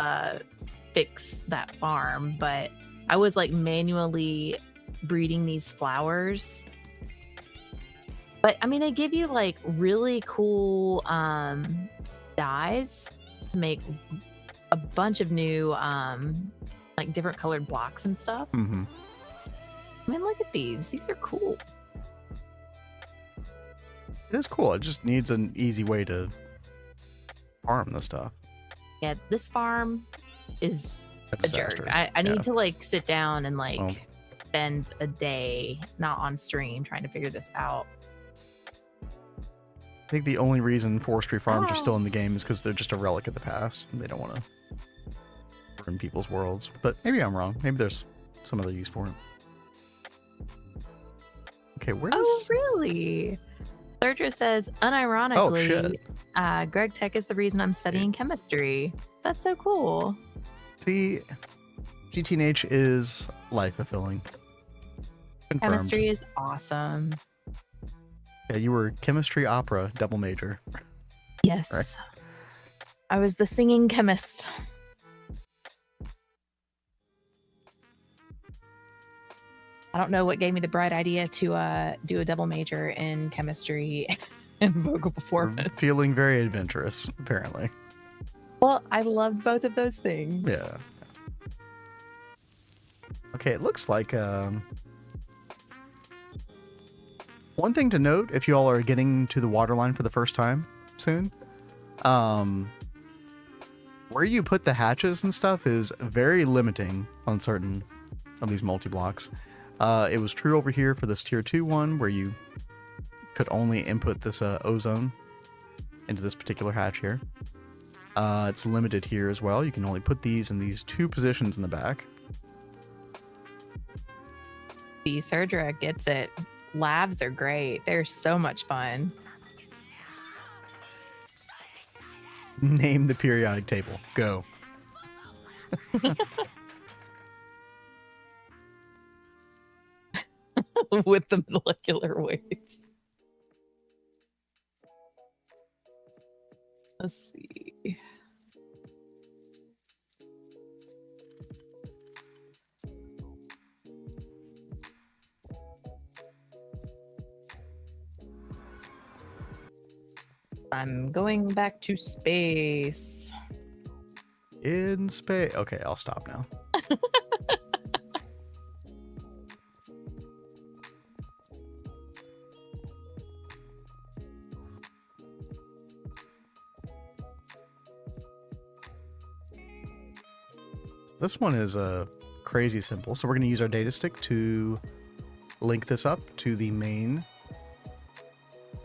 [SPEAKER 2] fix that farm, but I was like manually breeding these flowers. But I mean, they give you like really cool dyes to make a bunch of new like different colored blocks and stuff.
[SPEAKER 1] Mm-hmm.
[SPEAKER 2] I mean, look at these. These are cool.
[SPEAKER 1] It is cool. It just needs an easy way to farm this stuff.
[SPEAKER 2] Yeah, this farm is
[SPEAKER 1] A
[SPEAKER 2] a jerk.
[SPEAKER 1] disaster.
[SPEAKER 2] I need
[SPEAKER 1] Yeah.
[SPEAKER 2] to like sit down and like
[SPEAKER 1] Well.
[SPEAKER 2] spend a day not on stream trying to figure this out.
[SPEAKER 1] I think the only reason forestry farms are
[SPEAKER 2] Oh.
[SPEAKER 1] still in the game is because they're just a relic of the past, and they don't want to ruin people's worlds. But maybe I'm wrong. Maybe there's some other use for it. Okay, where does...
[SPEAKER 2] Oh, really? Sergio says, unironically,
[SPEAKER 1] Oh, shit.
[SPEAKER 2] Gregtech is the reason I'm studying chemistry. That's so cool.
[SPEAKER 1] See, GTNH is life-fulfilling. Confirmed.
[SPEAKER 2] Chemistry is awesome.
[SPEAKER 1] Yeah, you were chemistry opera double major.
[SPEAKER 2] Yes.
[SPEAKER 1] Right.
[SPEAKER 2] I was the singing chemist. I don't know what gave me the bright idea to do a double major in chemistry and vocal
[SPEAKER 1] We're
[SPEAKER 2] performance.
[SPEAKER 1] feeling very adventurous, apparently.
[SPEAKER 2] Well, I loved both of those things.
[SPEAKER 1] Yeah. Okay, it looks like one thing to note if you all are getting to the Waterline for the first time soon, where you put the hatches and stuff is very limiting on certain of these multi-blocks. It was true over here for this tier 2 one where you could only input this ozone into this particular hatch here. It's limited here as well. You can only put these in these 2 positions in the back.
[SPEAKER 2] The Surdra gets it. Labs are great. They're so much fun.
[SPEAKER 1] Name the periodic table. Go.
[SPEAKER 2] With the molecular weights. Let's see. I'm going back to space.
[SPEAKER 1] In space. Okay, I'll stop now. This one is crazy simple. So we're going to use our data stick to link this up to the main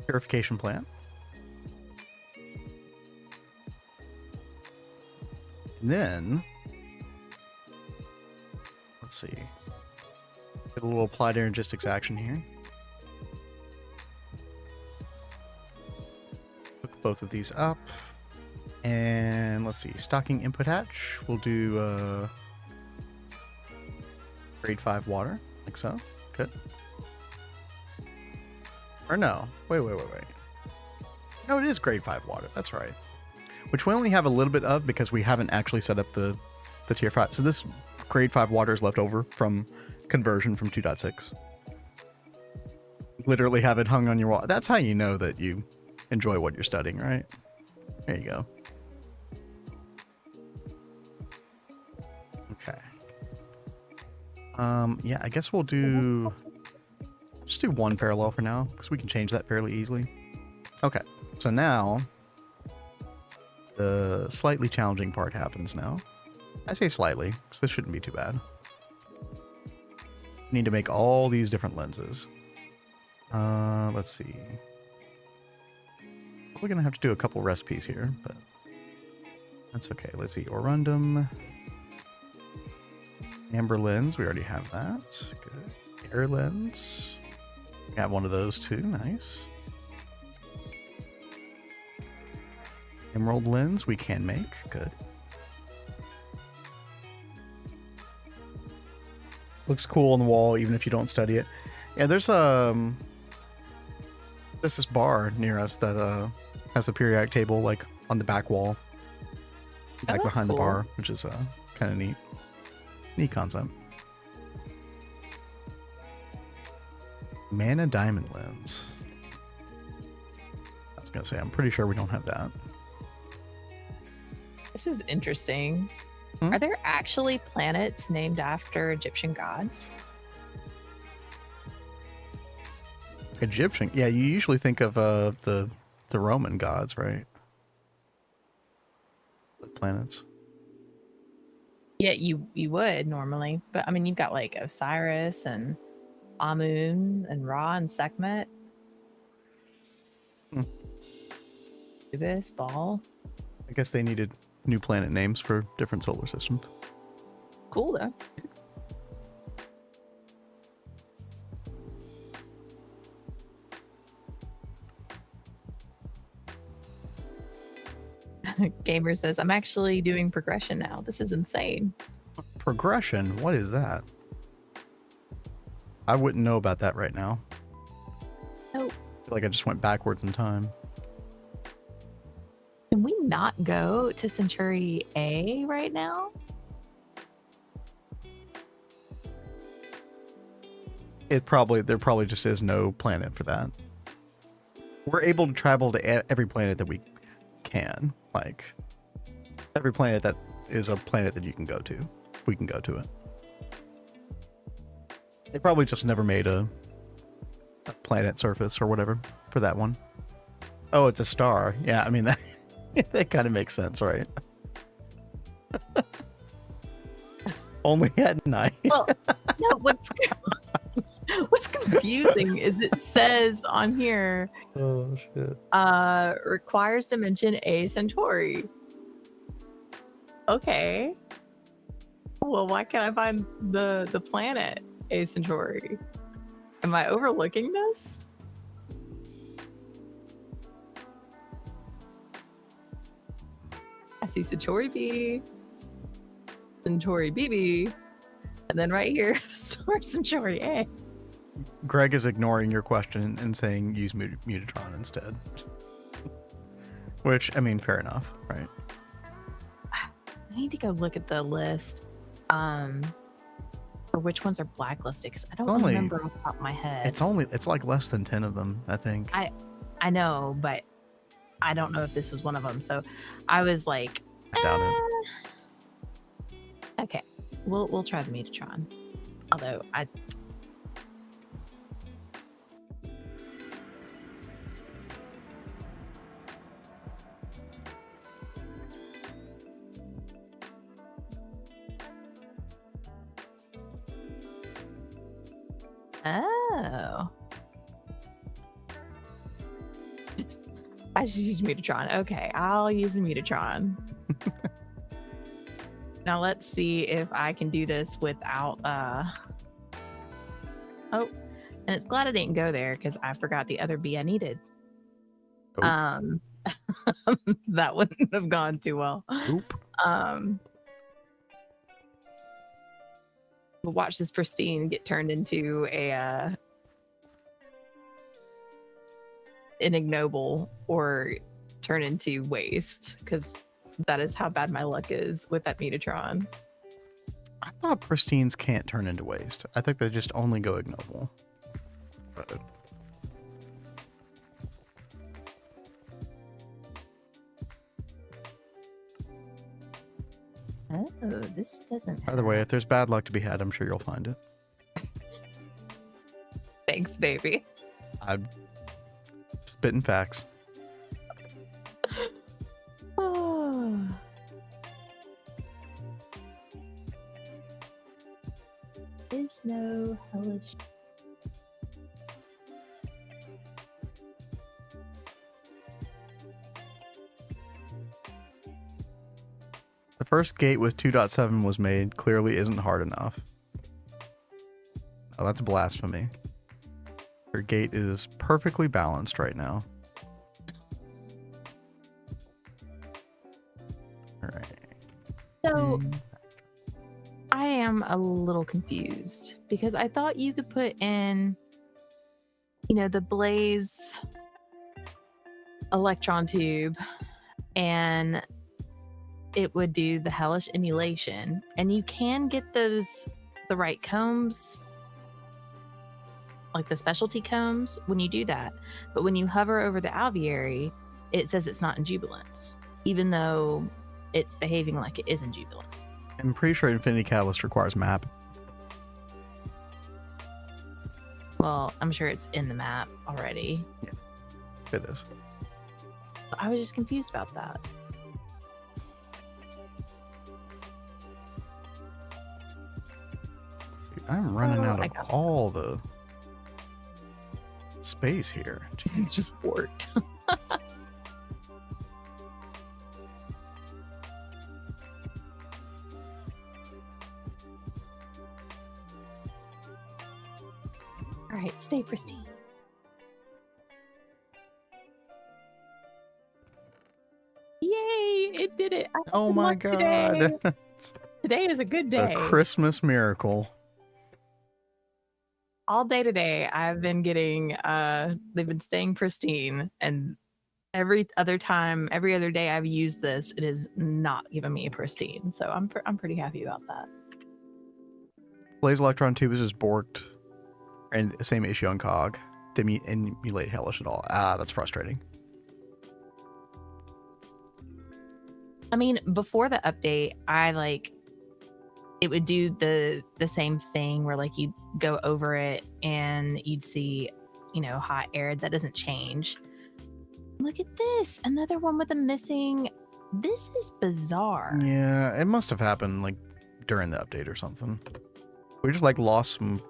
[SPEAKER 1] purification plant. And then, let's see, get a little applied energistics action here. Hook both of these up. And let's see, stocking input hatch. We'll do grade 5 water, like so. Good. Or no, wait. No, it is grade 5 water, that's right. Which we only have a little bit of because we haven't actually set up the tier 5. So this grade 5 water is left over from conversion from 2.6. Literally have it hung on your wall. That's how you know that you enjoy what you're studying, right? There you go. Okay. Yeah, I guess we'll just do one parallel for now because we can change that fairly easily. Okay, so now the slightly challenging part happens now. I say slightly because this shouldn't be too bad. We need to make all these different lenses. Let's see. We're gonna have to do a couple recipes here, but that's okay. Let's see. Orundum. Amber lens, we already have that. Good. Air lens. We have one of those too. Nice. Emerald lens we can make. Good. Looks cool on the wall even if you don't study it. Yeah, there's this bar near us that has a periodic table like on the back wall back
[SPEAKER 2] that's
[SPEAKER 1] behind the
[SPEAKER 2] cool.
[SPEAKER 1] bar, which is kind of neat. Neat concept. Mana diamond lens. I was gonna say, I'm pretty sure we don't have that.
[SPEAKER 2] This is interesting.
[SPEAKER 1] Hmm?
[SPEAKER 2] Are there actually planets named after Egyptian gods?
[SPEAKER 1] Egyptian, yeah. You usually think of the Roman gods, right? The planets.
[SPEAKER 2] Yeah, you would normally, but I mean, you've got like Osiris and Amun and Ra and Sekhmet,
[SPEAKER 1] Hmm.
[SPEAKER 2] Anubis, Baal.
[SPEAKER 1] I guess they needed new planet names for different solar systems.
[SPEAKER 2] Cool though. Gamer says, I'm actually doing progression now. This is insane.
[SPEAKER 1] Progression? What is that? I wouldn't know about that right now.
[SPEAKER 2] Nope.
[SPEAKER 1] I feel like I just went backwards in time.
[SPEAKER 2] Can we not go to Century A right now?
[SPEAKER 1] There probably just is no planet for that. We're able to travel to every planet that we can. Like, every planet that is a planet that you can go to. We can go to it. They probably just never made a planet surface or whatever for that one. Oh, it's a star. Yeah, I mean, that, that kind of makes sense, right? Only at night.
[SPEAKER 2] Well, no, what's confusing is it says on here
[SPEAKER 1] Oh, shit.
[SPEAKER 2] requires to mention A Centauri. Okay. Well, why can't I find the planet A Centauri? Am I overlooking this? I see Centauri B, Centauri BB, and then right here, the star Centauri A.
[SPEAKER 1] Greg is ignoring your question and saying use Mutatron instead. Which, I mean, fair enough, right?
[SPEAKER 2] I need to go look at the list for which ones are blacklisted because I don't remember off the top of my head.
[SPEAKER 1] It's like less than 10 of them, I think.
[SPEAKER 2] I know, but I don't know if this was one of them. So I was like,
[SPEAKER 1] I doubt it.
[SPEAKER 2] Okay, we'll try the Mutatron. Although I. Oh. I just use Mutatron. Okay, I'll use the Mutatron. Now let's see if I can do this without oh, and it's glad I didn't go there because I forgot the other bee I needed.
[SPEAKER 1] Oh.
[SPEAKER 2] That wouldn't have gone too well.
[SPEAKER 1] Oop.
[SPEAKER 2] We'll watch this pristine get turned into a an ignoble or turn into waste because that is how bad my luck is with that Mutatron.
[SPEAKER 1] I thought pristines can't turn into waste. I think they just only go ignoble. But...
[SPEAKER 2] Oh, this doesn't.
[SPEAKER 1] By the way, if there's bad luck to be had, I'm sure you'll find it.
[SPEAKER 2] Thanks, baby.
[SPEAKER 1] I'm spitting facts.
[SPEAKER 2] Oh. Is no hellish.
[SPEAKER 1] The first gate with 2.7 was made clearly isn't hard enough. Oh, that's blasphemy. Your gate is perfectly balanced right now. Alright.
[SPEAKER 2] So I am a little confused because I thought you could put in, you know, the Blaze electron tube and it would do the hellish emulation, and you can get the right combs, like the specialty combs, when you do that. But when you hover over the alveary, it says it's not in Jubilance, even though it's behaving like it is in Jubilance.
[SPEAKER 1] I'm pretty sure Infinity Catalyst requires map.
[SPEAKER 2] Well, I'm sure it's in the map already.
[SPEAKER 1] Yeah, it is.
[SPEAKER 2] I was just confused about that.
[SPEAKER 1] Dude, I'm running out
[SPEAKER 2] I
[SPEAKER 1] of
[SPEAKER 2] got
[SPEAKER 1] all the space here. Jeez.
[SPEAKER 2] It's just worked. All right, stay pristine. Yay, it did it. I had
[SPEAKER 1] Oh
[SPEAKER 2] good
[SPEAKER 1] my
[SPEAKER 2] luck today.
[SPEAKER 1] god.
[SPEAKER 2] Today is a good
[SPEAKER 1] A
[SPEAKER 2] day.
[SPEAKER 1] Christmas miracle.
[SPEAKER 2] All day today, I've been getting, they've been staying pristine, and every other day I've used this, it has not given me a pristine. So I'm pretty happy about that.
[SPEAKER 1] Blaze Electron Tube is just borked. And the same issue on COG. Didn't emulate hellish at all. Ah, that's frustrating.
[SPEAKER 2] I mean, before the update, it would do the same thing where like you'd go over it and you'd see, hot air. That doesn't change. Look at this, another one with a missing. This is bizarre.
[SPEAKER 1] Yeah, it must have happened like during the update or something. We just like lost some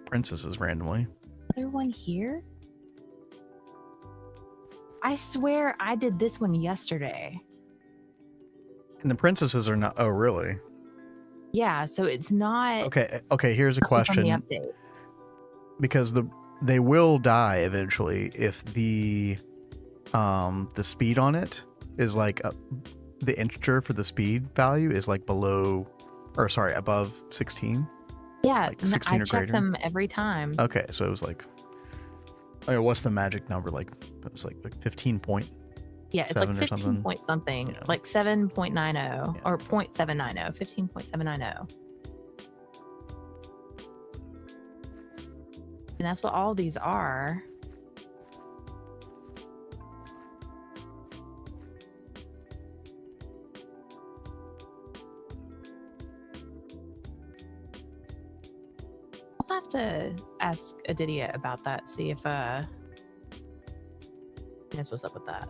[SPEAKER 1] princesses randomly.
[SPEAKER 2] Another one here. I swear I did this one yesterday.
[SPEAKER 1] And the princesses are not. Oh, really?
[SPEAKER 2] Yeah, so it's not.
[SPEAKER 1] Okay. Here's a question.
[SPEAKER 2] From the update.
[SPEAKER 1] Because they will die eventually if the speed on it is like the integer for the speed value is like above 16.
[SPEAKER 2] Yeah,
[SPEAKER 1] like 16
[SPEAKER 2] I
[SPEAKER 1] or
[SPEAKER 2] check
[SPEAKER 1] greater.
[SPEAKER 2] them every time.
[SPEAKER 1] Okay, so it was like, what's the magic number? Like it was like 15 point.
[SPEAKER 2] Yeah, it's like 15
[SPEAKER 1] something.
[SPEAKER 2] point something,
[SPEAKER 1] Yeah.
[SPEAKER 2] like 7.90 or 0.790, 15.790. And that's what all these are. I'll have to ask Adidia about that, see if he knows what's up with that.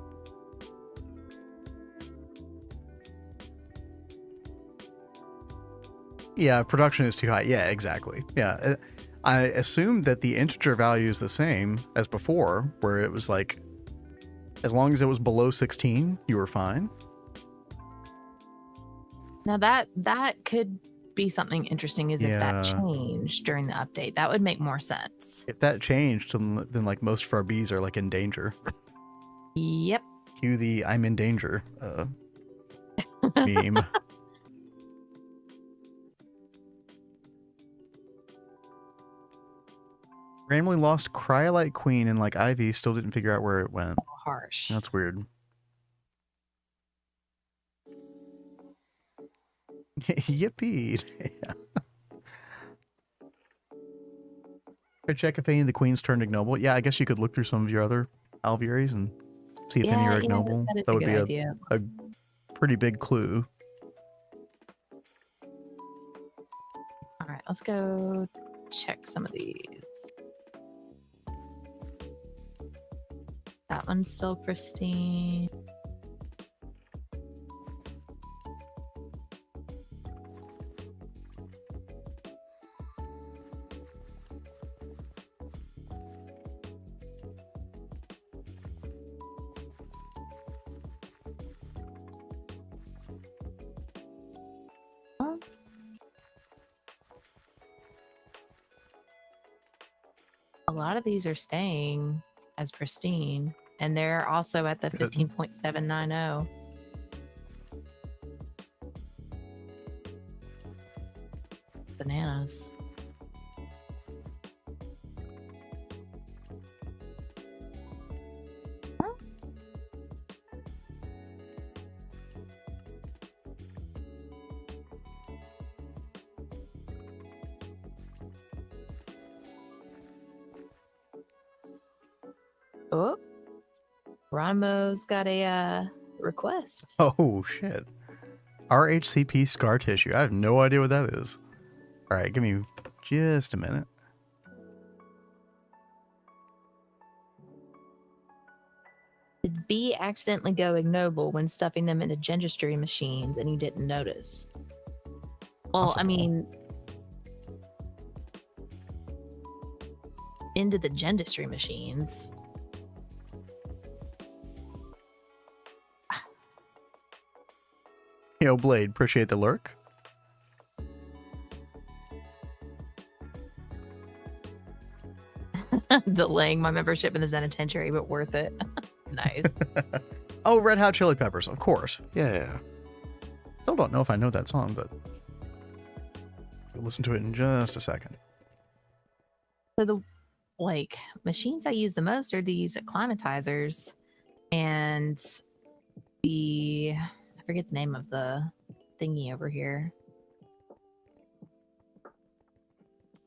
[SPEAKER 1] Yeah, production is too high. Yeah, exactly. Yeah, I assumed that the integer value is the same as before, where it was like, as long as it was below 16, you were fine.
[SPEAKER 2] Now that could be something interesting, is if that changed during the update. That would make more sense.
[SPEAKER 1] If that changed, then like most of our bees are like in danger.
[SPEAKER 2] Yep.
[SPEAKER 1] Cue the "I'm in danger" meme. Randomly lost Cryolite Queen and like Ivy still didn't figure out where it went.
[SPEAKER 2] Harsh.
[SPEAKER 1] That's weird. Yippee! Yeah. Could check if any of the queens turned ignoble. Yeah, I guess you could look through some of your other alvearies and see if any are ignoble.
[SPEAKER 2] That is
[SPEAKER 1] That
[SPEAKER 2] a
[SPEAKER 1] would
[SPEAKER 2] good
[SPEAKER 1] be
[SPEAKER 2] idea.
[SPEAKER 1] a pretty big clue.
[SPEAKER 2] All right, let's go check some of these. That one's still pristine. A lot of these are staying as pristine, and they're also at the 15.790. Bananas. Oh, Ronmo's got a request.
[SPEAKER 1] Oh, shit. RHCP scar tissue. I have no idea what that is. All right, give me just a minute.
[SPEAKER 2] Did B accidentally go ignoble when stuffing them into dentistry machines and he didn't notice? Well,
[SPEAKER 1] Possible.
[SPEAKER 2] I mean, into the dentistry machines.
[SPEAKER 1] Yo, Blade, appreciate the lurk.
[SPEAKER 2] Delaying my membership in the Zenitentiary, but worth it. Nice.
[SPEAKER 1] Oh, Red Hot Chili Peppers, of course. Yeah. Still don't know if I know that song, but we'll listen to it in just a second.
[SPEAKER 2] So the machines I use the most are these acclimatizers and I forget the name of the thingy over here.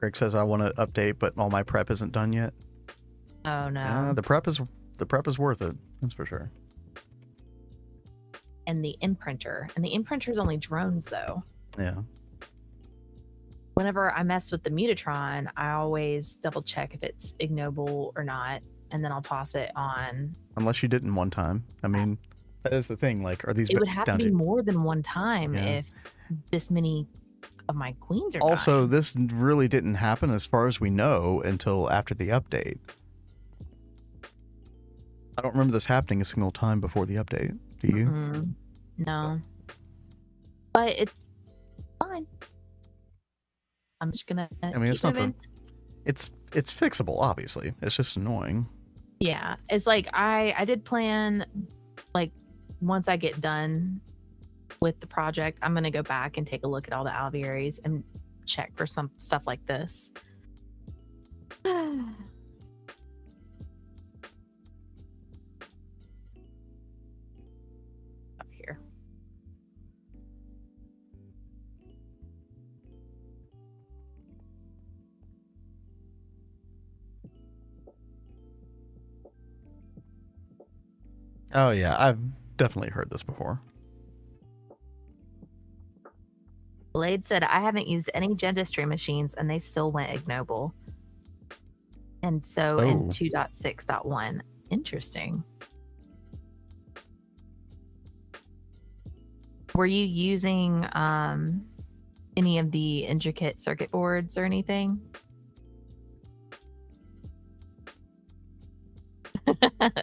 [SPEAKER 1] Greg says I want to update, but all my prep isn't done yet.
[SPEAKER 2] Oh no.
[SPEAKER 1] Yeah, the prep is worth it. That's for sure.
[SPEAKER 2] And the imprinter. And the imprinter is only drones though.
[SPEAKER 1] Yeah.
[SPEAKER 2] Whenever I mess with the Mutatron, I always double check if it's ignoble or not, and then I'll toss it on.
[SPEAKER 1] Unless you didn't one time. I mean, that is the thing. Like, are these
[SPEAKER 2] It would have to
[SPEAKER 1] down
[SPEAKER 2] be more than one time if this many of my queens are
[SPEAKER 1] also
[SPEAKER 2] dying.
[SPEAKER 1] This really didn't happen as far as we know until after the update. I don't remember this happening a single time before the update. Do you?
[SPEAKER 2] Mm-mm. No. But it's fine. I'm just gonna
[SPEAKER 1] It's
[SPEAKER 2] keep
[SPEAKER 1] not
[SPEAKER 2] moving.
[SPEAKER 1] it's fixable, obviously. It's just annoying.
[SPEAKER 2] Yeah, it's like I did plan, like, once I get done with the project, I'm gonna go back and take a look at all the alvearies and check for some stuff like this. Up here.
[SPEAKER 1] Oh yeah, I've definitely heard this before.
[SPEAKER 2] Blade said, I haven't used any dentistry machines and they still went ignoble. And so in 2.6.1. Interesting. Were you using any of the intricate circuit boards or anything?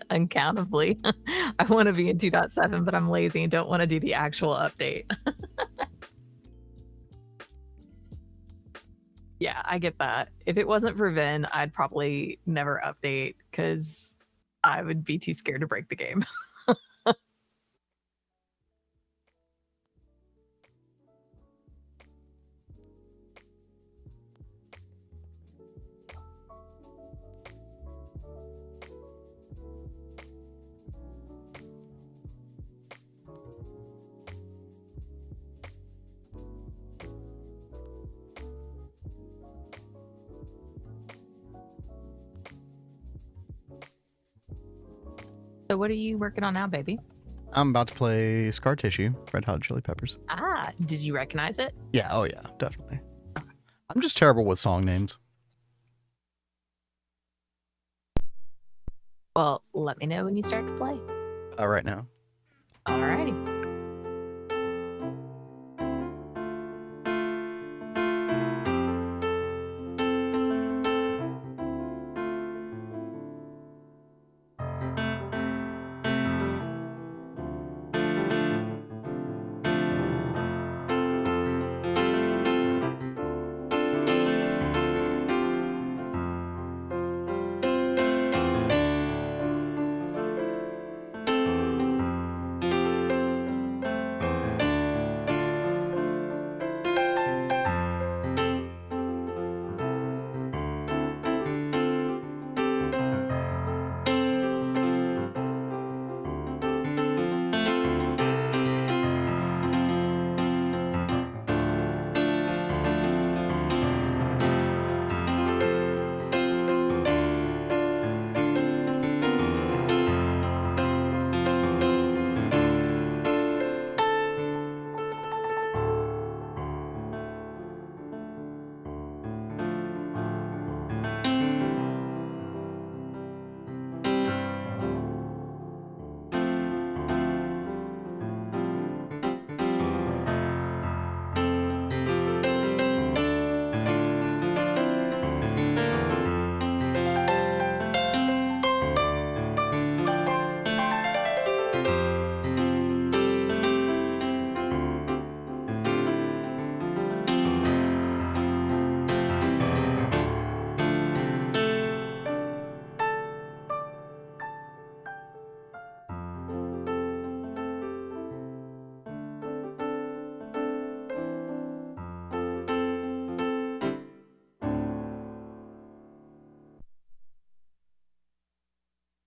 [SPEAKER 2] Uncountably. I want to be in 2.7, but I'm lazy and don't want to do the actual update. Yeah, I get that. If it wasn't for Vin, I'd probably never update because I would be too scared to break the game. So what are you working on now, baby?
[SPEAKER 1] I'm about to play Scar Tissue, Red Hot Chili Peppers.
[SPEAKER 2] Ah, did you recognize it?
[SPEAKER 1] Yeah, oh yeah, definitely. Okay. I'm just terrible with song names.
[SPEAKER 2] Well, let me know when you start to play.
[SPEAKER 1] Right now.
[SPEAKER 2] Alrighty.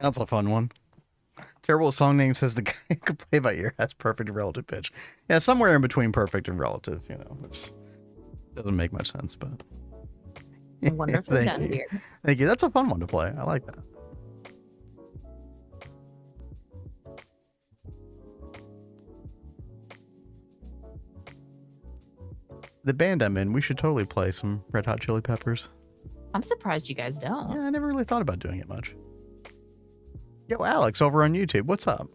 [SPEAKER 1] That's a fun one. Terrible song name says the guy who can play by ear has perfect and relative pitch. Yeah, somewhere in between perfect and relative, which doesn't make much sense, but
[SPEAKER 2] Wonderfully
[SPEAKER 1] thank
[SPEAKER 2] done,
[SPEAKER 1] you.
[SPEAKER 2] dear.
[SPEAKER 1] Thank you. That's a fun one to play. I like that. The band I'm in, we should totally play some Red Hot Chili Peppers.
[SPEAKER 2] I'm surprised you guys don't.
[SPEAKER 1] Yeah, I never really thought about doing it much. Yo, Alex, over on YouTube, what's up?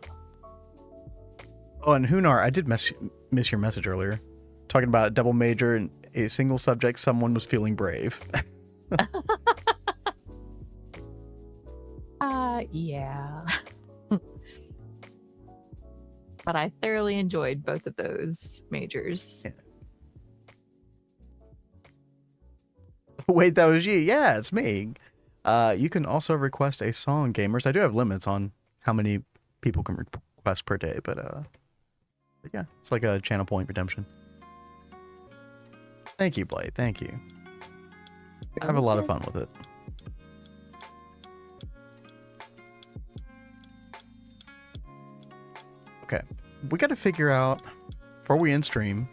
[SPEAKER 1] Oh, and Hunar, I did miss your message earlier. Talking about a double major and a single subject, someone was feeling brave.
[SPEAKER 2] Yeah. But I thoroughly enjoyed both of those majors.
[SPEAKER 1] Yeah. Wait, that was you? Yeah, it's me. You can also request a song, gamers. I do have limits on how many people can request per day, but yeah, it's like a channel point redemption. Thank you, Blade. Thank you. I have a lot of fun with it. Okay, we got to figure out before we end stream.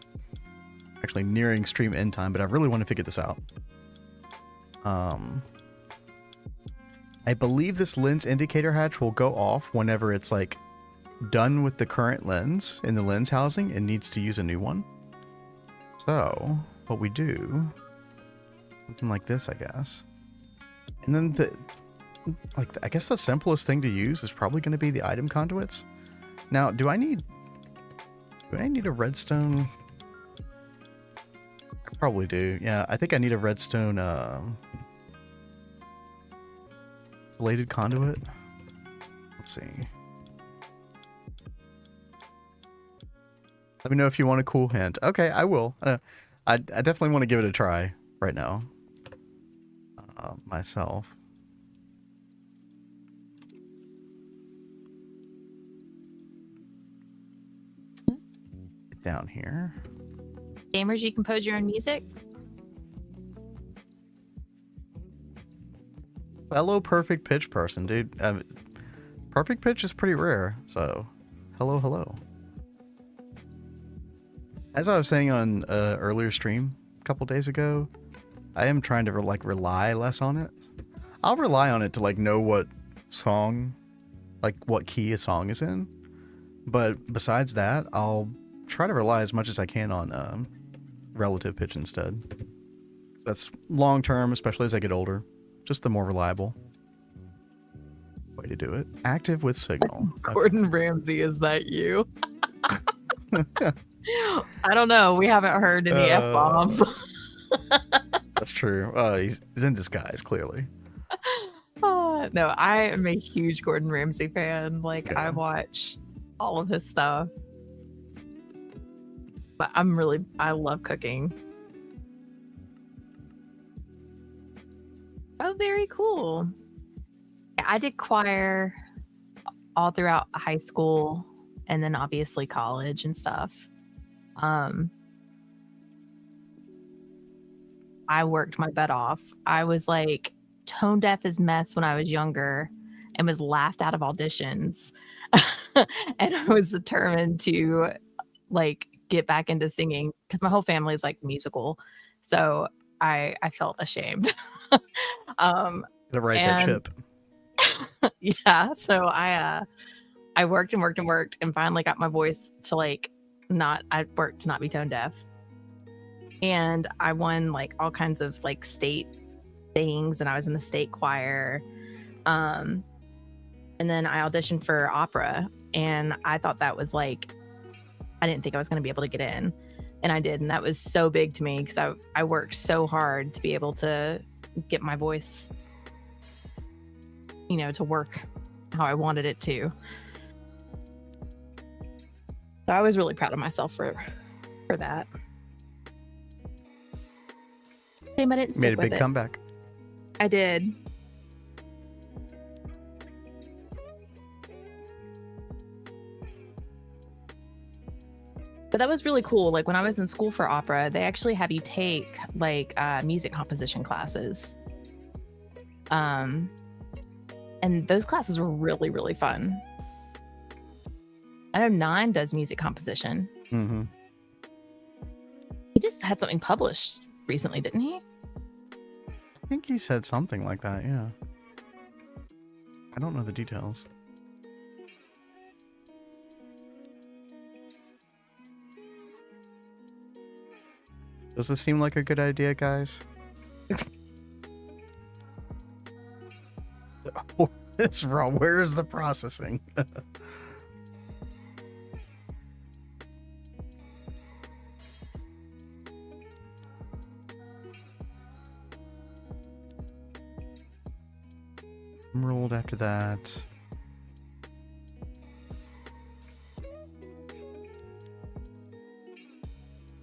[SPEAKER 1] Actually, nearing stream end time, but I really want to figure this out. I believe this lens indicator hatch will go off whenever it's like done with the current lens in the lens housing and needs to use a new one. So what we do, something like this, I guess. And then I guess the simplest thing to use is probably going to be the item conduits. Now, do I need a redstone? I probably do. Yeah, I think I need a redstone insulated conduit. Let's see. Let me know if you want a cool hint. Okay, I will. I definitely want to give it a try right now. Myself. Get down here.
[SPEAKER 2] Gamers, you compose your own music?
[SPEAKER 1] Fellow perfect pitch person, dude. Perfect pitch is pretty rare, so hello. As I was saying on earlier stream a couple days ago, I am trying to rely less on it. I'll rely on it to know what song, what key a song is in, but besides that, I'll try to rely as much as I can on relative pitch instead. That's long term, especially as I get older. Just the more reliable way to do it. Active with signal.
[SPEAKER 2] Gordon Ramsay, is that you? I don't know. We haven't heard any F-bombs.
[SPEAKER 1] That's true. He's in disguise, clearly.
[SPEAKER 2] No, I am a huge Gordon Ramsay fan. Yeah. I watch all of his stuff. But I love cooking. Oh, very cool. I did choir all throughout high school and then obviously college and stuff. I worked my butt off. I was tone deaf as mess when I was younger and was laughed out of auditions. And I was determined to get back into singing because my whole family is musical. So I felt ashamed.
[SPEAKER 1] Gotta write that ship.
[SPEAKER 2] Yeah, so I worked and finally got my voice to not be tone deaf, and I won all kinds of state things, and I was in the state choir, and then I auditioned for opera, and I thought that was I didn't think I was going to be able to get in, and I did, and that was so big to me because I worked so hard to be able to get my voice to work how I wanted it to. So I was really proud of myself for that. Shame I didn't stick
[SPEAKER 1] Made a
[SPEAKER 2] with
[SPEAKER 1] big comeback.
[SPEAKER 2] I did. But that was really cool. When I was in school for opera, they actually have you take music composition classes. And those classes were really, really fun. I know Nine does music composition.
[SPEAKER 1] Mm-hmm.
[SPEAKER 2] He just had something published recently, didn't he?
[SPEAKER 1] I think he said something like that, yeah. I don't know the details. Does this seem like a good idea, guys? It's wrong. Where's the processing? Emerald after that.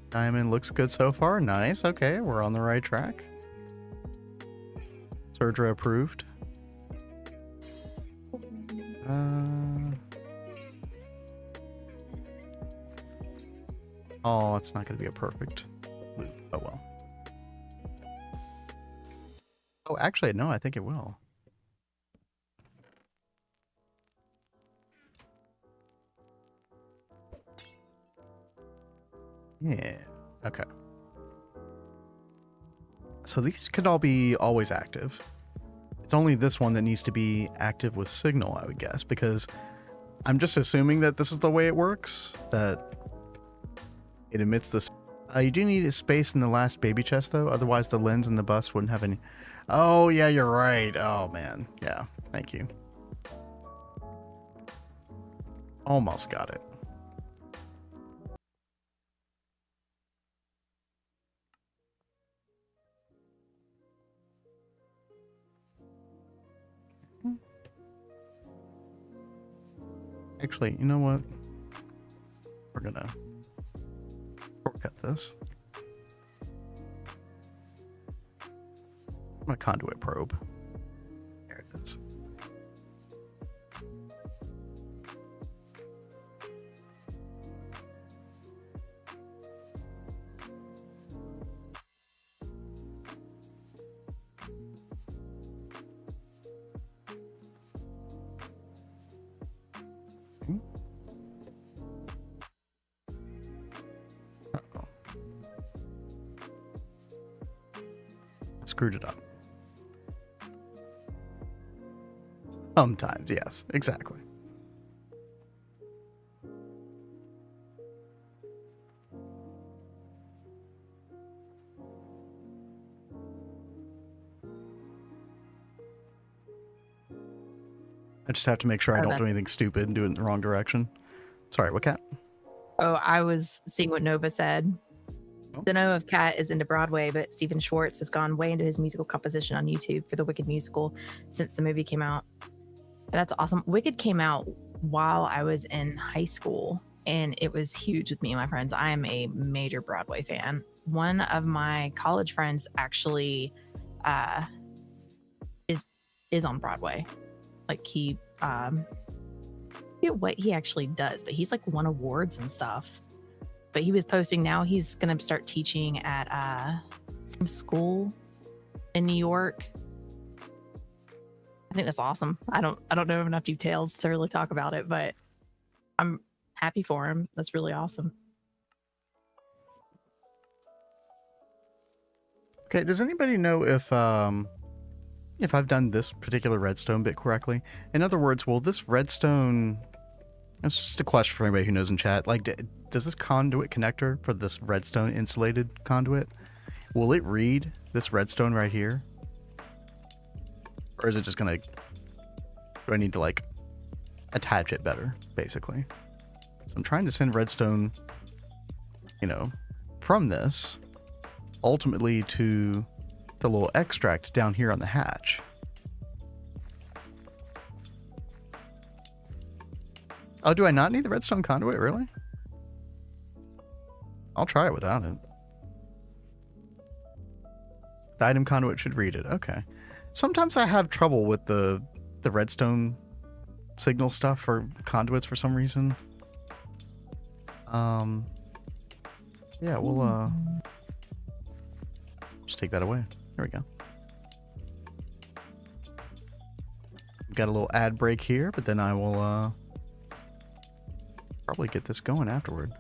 [SPEAKER 1] Diamond looks good so far. Nice. Okay, we're on the right track. Surgery approved. Oh, it's not going to be a perfect loop. Oh, well. Oh, actually, no, I think it will. Yeah. Okay. So these could all be always active. It's only this one that needs to be active with signal, I would guess, because I'm just assuming that this is the way it works, that it emits this. You do need a space in the last baby chest, though. Otherwise, the lens and the bus wouldn't have any. Oh, yeah, you're right. Oh, man. Yeah, thank you. Almost got it. Actually, you know what? We're gonna shortcut this. My conduit probe. There it is. Uh-oh. Screwed it up. Sometimes, yes, exactly. I just have to make sure I don't do anything stupid and do it in the wrong direction. Sorry, what cat?
[SPEAKER 2] Oh, I was seeing what Nova said.
[SPEAKER 1] Oh.
[SPEAKER 2] The know of Cat is into Broadway, but Stephen Schwartz has gone way into his musical composition on YouTube for the Wicked musical since the movie came out. And that's awesome. Wicked came out while I was in high school, and it was huge with me and my friends. I am a major Broadway fan. One of my college friends actually is on Broadway. Like he I forget what he actually does, but he's like won awards and stuff. But he was posting now he's gonna start teaching at some school in New York. I think that's awesome. I don't know enough details to really talk about it, but I'm happy for him. That's really awesome.
[SPEAKER 1] Okay, does anybody know if I've done this particular redstone bit correctly? In other words, will this redstone... That's just a question for anybody who knows in chat. Like, does this conduit connector for this redstone insulated conduit, will it read this redstone right here? Or is it just gonna... Do I need to, like, attach it better, basically? So I'm trying to send redstone, you know, from this, ultimately to the little extract down here on the hatch. Oh, do I not need the redstone conduit, really? I'll try it without it. The item conduit should read it. Okay. Sometimes I have trouble with the redstone signal stuff for conduits for some reason. Yeah, we'll just take that away. There we go. got a little ad break here, but then I will probably get this going afterward.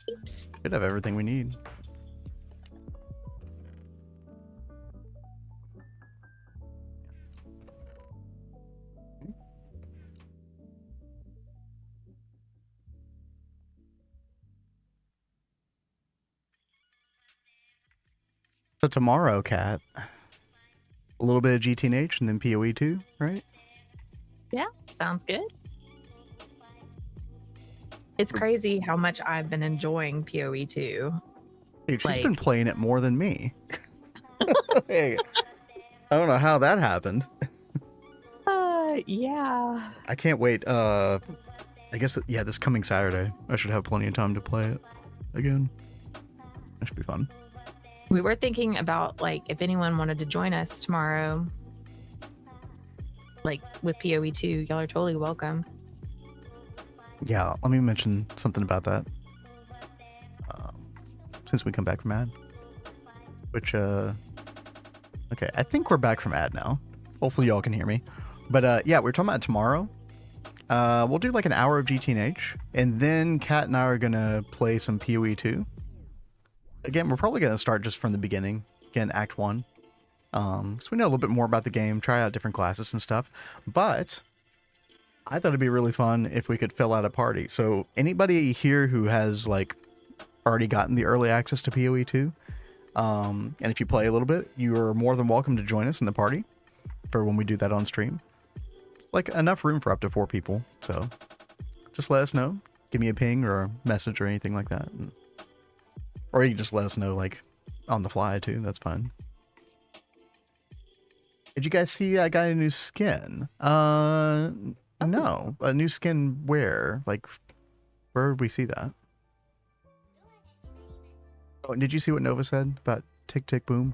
[SPEAKER 2] Oops.
[SPEAKER 1] Should have everything we need. So tomorrow, Kat, a little bit of GTNH and then PoE 2, right?
[SPEAKER 2] Yeah, sounds good. It's crazy how much I've been enjoying PoE 2.
[SPEAKER 1] Dude, she's been playing it more than me. Hey, I don't know how that happened.
[SPEAKER 2] Yeah.
[SPEAKER 1] I can't wait. I guess, yeah, this coming Saturday, I should have plenty of time to play it again. That should be fun.
[SPEAKER 2] We were thinking about, like, if anyone wanted to join us tomorrow, like, with PoE 2, y'all are totally welcome.
[SPEAKER 1] Yeah, let me mention something about that. Since we come back from ad. Which, okay, I think we're back from ad now. Hopefully y'all can hear me. But, yeah, we're talking about tomorrow. We'll do like an hour of GTNH, and then Kat and I are going to play some PoE 2. Again, we're probably going to start just from the beginning. Again, Act 1. So we know a little bit more about the game, try out different classes and stuff. But I thought it'd be really fun if we could fill out a party. So anybody here who has like already gotten the early access to PoE 2, and if you play a little bit, you are more than welcome to join us in the party for when we do that on stream. Like enough room for up to 4 people. So just let us know. Give me a ping or a message or anything like that. Or you can just let us know, like, on the fly, too. That's fine. Did you guys see I got a new skin? No. A new skin where? Like, where would we see that? Oh, did you see what Nova said about Tick Tick Boom?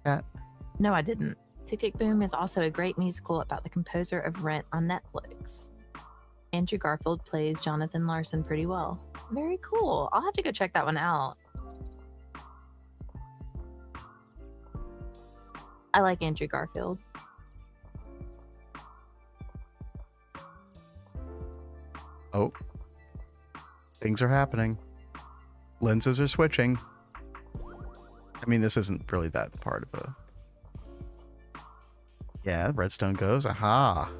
[SPEAKER 1] Cat?
[SPEAKER 2] No, I didn't. Tick Tick Boom is also a great musical about the composer of Rent on Netflix. Andrew Garfield plays Jonathan Larson pretty well. Very cool. I'll have to go check that one out. I like Andrew Garfield.
[SPEAKER 1] Oh. Things are happening. Lenses are switching. I mean, this isn't really that part of a... Yeah, redstone goes. Aha.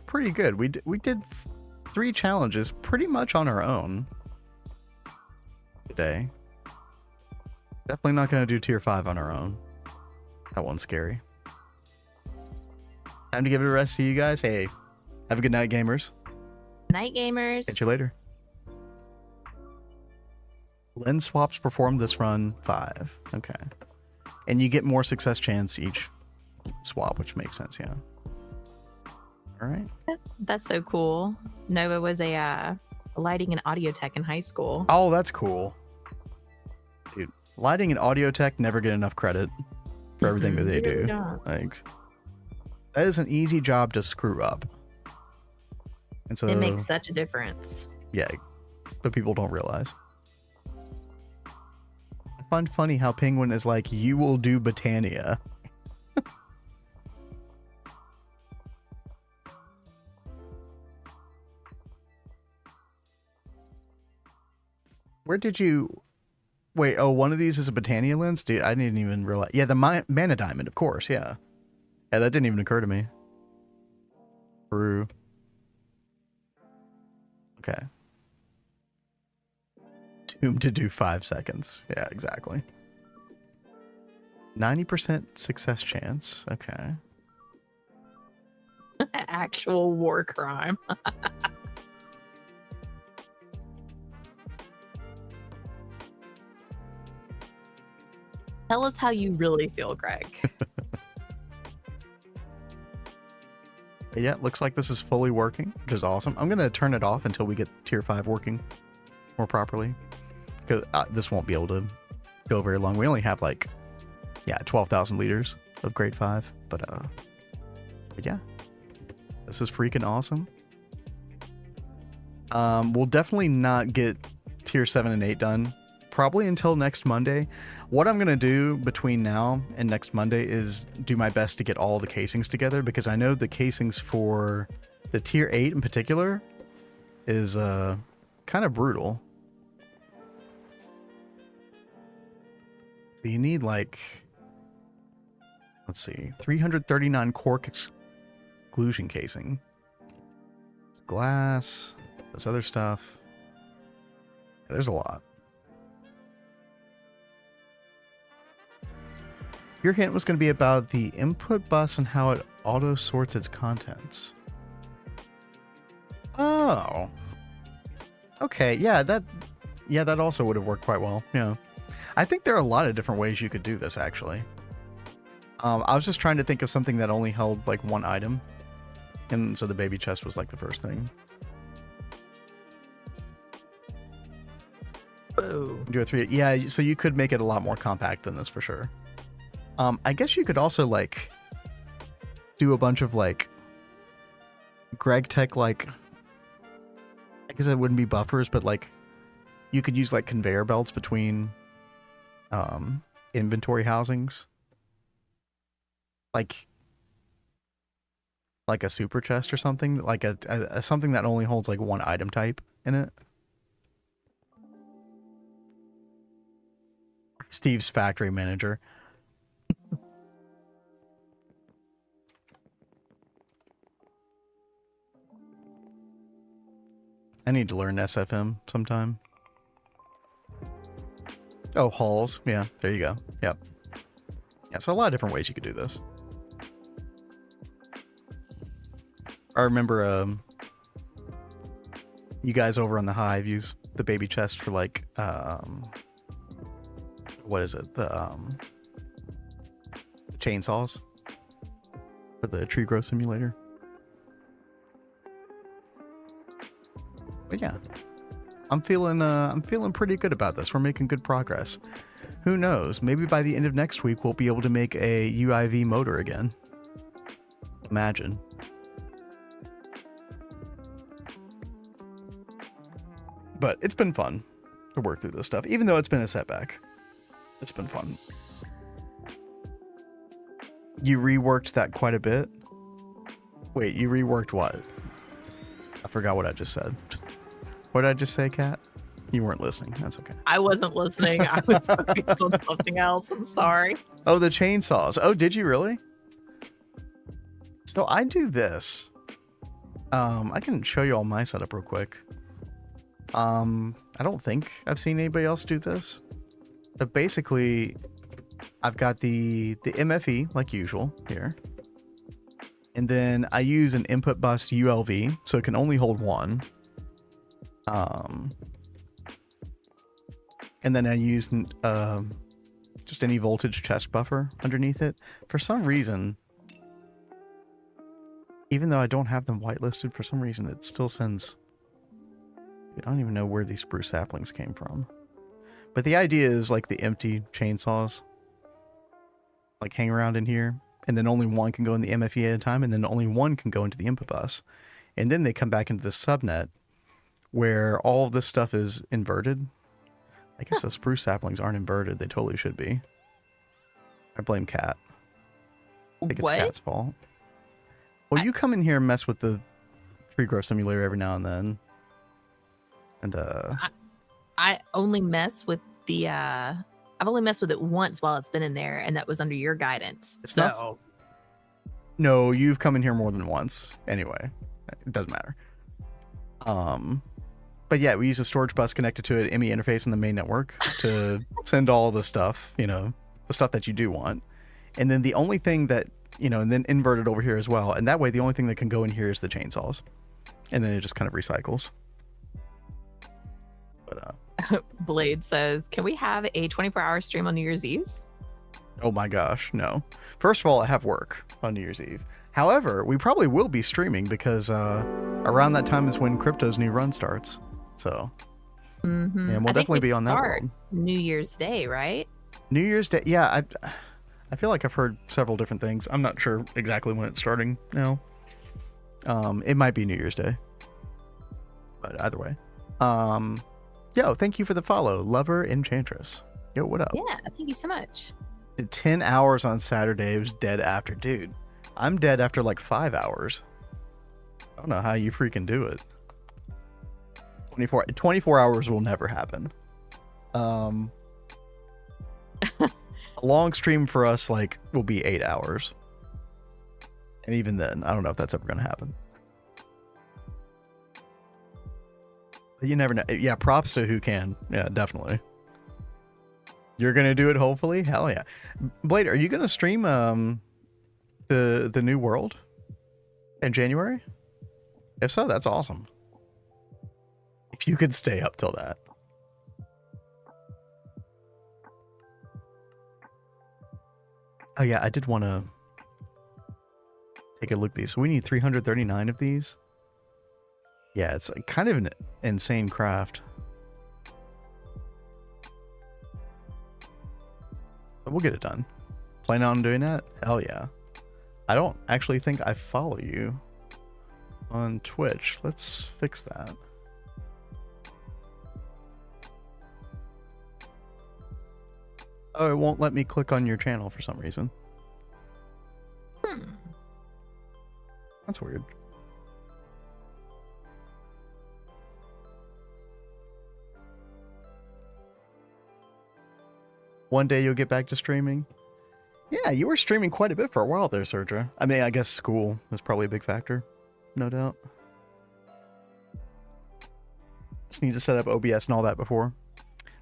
[SPEAKER 1] Pretty good. We did 3 challenges pretty much on our own today. Definitely not going to do tier 5 on our own. That one's scary. Time to give it a rest to you guys. Hey, have a good night, gamers.
[SPEAKER 2] Night, gamers.
[SPEAKER 1] Catch you later. Lens swaps performed this run 5. Okay. And you get more success chance each swap, which makes sense, yeah. All right.
[SPEAKER 2] That's so cool. Nova was a lighting and audio tech in high school.
[SPEAKER 1] Oh, that's cool. Dude, lighting and audio tech never get enough credit for everything that they do. Like, that is an easy job to screw up. And so
[SPEAKER 2] it makes such a difference.
[SPEAKER 1] Yeah, but people don't realize. I find funny how Penguin is like, you will do Botania. Where did you... Wait, oh, one of these is a Botania lens? Dude, I didn't even realize. Yeah, the Mana Diamond, of course, yeah. Yeah, that didn't even occur to me. True. Okay. Tomb to do 5 seconds. Yeah, exactly. 90% success chance. Okay.
[SPEAKER 2] Actual war crime. Tell us how you really feel, Greg.
[SPEAKER 1] Yeah, looks like this is fully working, which is awesome. I'm going to turn it off until we get tier 5 working more properly. Because this won't be able to go very long. We only have like, yeah, 12,000 liters of grade 5. But yeah, this is freaking awesome. We'll definitely not get tier 7 and 8 done probably until next Monday. What I'm going to do between now and next Monday is do my best to get all the casings together, because I know the casings for the tier 8 in particular is kind of brutal. So you need like, let's see, 339 cork exclusion casing. It's glass, this other stuff. Yeah, there's a lot. Your hint was going to be about the input bus and how it auto sorts its contents. Oh. Okay, yeah, that also would have worked quite well. Yeah. I think there are a lot of different ways you could do this, actually. I was just trying to think of something that only held like one item. And so the baby chest was like the first thing.
[SPEAKER 2] Whoa.
[SPEAKER 1] Do a 3. Yeah, so you could make it a lot more compact than this for sure. I guess you could also like do a bunch of like Gregtech, like, I guess it wouldn't be buffers, but like you could use like conveyor belts between inventory housings, like a super chest or something, like a something that only holds like one item type in it. Steve's factory manager. I need to learn SFM sometime. Oh, halls. Yeah, there you go. Yep. Yeah, so a lot of different ways you could do this. I remember you guys over on the Hive use the baby chest for like what is it? The chainsaws for the tree growth simulator. But yeah, I'm feeling pretty good about this. We're making good progress. Who knows? Maybe by the end of next week we'll be able to make a UIV motor again. Imagine. But it's been fun to work through this stuff, even though it's been a setback. It's been fun. You reworked that quite a bit? Wait, you reworked what? I forgot what I just said. What did I just say, Kat? You weren't listening. That's okay.
[SPEAKER 2] I wasn't listening. I was focused on something else. I'm sorry.
[SPEAKER 1] Oh, the chainsaws. Oh, did you really? So I do this. I can show you all my setup real quick. I don't think I've seen anybody else do this. But basically, I've got the MFE, like usual, here. And then I use an input bus ULV, so it can only hold one. And then I use just any voltage chest buffer underneath it. For some reason, even though I don't have them whitelisted, for some reason it still sends... I don't even know where these spruce saplings came from. But the idea is like the empty chainsaws like hang around in here, and then only one can go in the MFE at a time, and then only one can go into the input bus. And then they come back into the subnet where all of this stuff is inverted. I guess the spruce saplings aren't inverted. They totally should be. I blame Kat. I think it's Kat's fault. Well, you come in here and mess with the tree growth simulator every now and then. And
[SPEAKER 2] I only mess with the I've only messed with it once while it's been in there, and that was under your guidance. So
[SPEAKER 1] no, you've come in here more than once. Anyway, it doesn't matter. But yeah, we use a storage bus connected to an ME interface in the main network to send all the stuff, you know, the stuff that you do want. And then the only thing that, you know, and then inverted over here as well. And that way, the only thing that can go in here is the chainsaws. And then it just kind of recycles. But
[SPEAKER 2] Blade says, can we have a 24-hour stream on New Year's Eve?
[SPEAKER 1] Oh my gosh, no. First of all, I have work on New Year's Eve. However, we probably will be streaming because around that time is when crypto's new run starts. So, and we'll definitely be on that world.
[SPEAKER 2] New Year's Day, right?
[SPEAKER 1] New Year's Day, yeah. I feel like I've heard several different things. I'm not sure exactly when it's starting now. It might be New Year's Day, but either way. Yo, thank you for the follow, Lover Enchantress. Yo, what up?
[SPEAKER 2] Yeah, thank you so much.
[SPEAKER 1] 10 hours on Saturday. It was dead after. Dude, I'm dead after like 5 hours. I don't know how you freaking do it. 24 hours will never happen. A long stream for us like will be 8 hours. And even then, I don't know if that's ever going to happen. But you never know. Yeah, props to who can. Yeah, definitely. You're going to do it, hopefully? Hell yeah. Blade, are you going to stream the new world in January? If so, that's awesome. If you could stay up till that. Oh yeah, I did want to take a look at these. So we need 339 of these. Yeah, it's kind of an insane craft. But we'll get it done. Plan on doing that? Hell yeah. I don't actually think I follow you on Twitch. Let's fix that. Oh, it won't let me click on your channel for some reason. That's weird. One day you'll get back to streaming. Yeah, you were streaming quite a bit for a while there, Sergio. I mean, I guess school was probably a big factor. No doubt. Just need to set up OBS and all that before.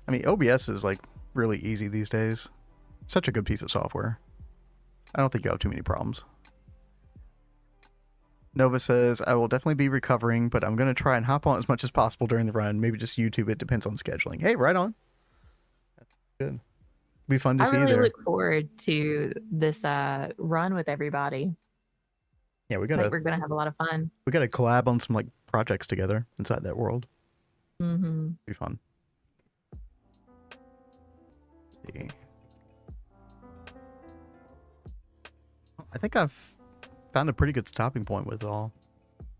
[SPEAKER 1] I mean, OBS is like really easy these days. Such a good piece of software. I don't think you have too many problems. Nova says, I will definitely be recovering, but I'm going to try and hop on as much as possible during the run. Maybe just YouTube. It depends on scheduling. Hey, right on. Good. Be fun to see you there.
[SPEAKER 2] I really look forward to this run with everybody.
[SPEAKER 1] Yeah,
[SPEAKER 2] we're gonna have a lot of fun.
[SPEAKER 1] We gotta collab on some like projects together inside that world. Be fun. Let's see. I think I've found a pretty good stopping point with all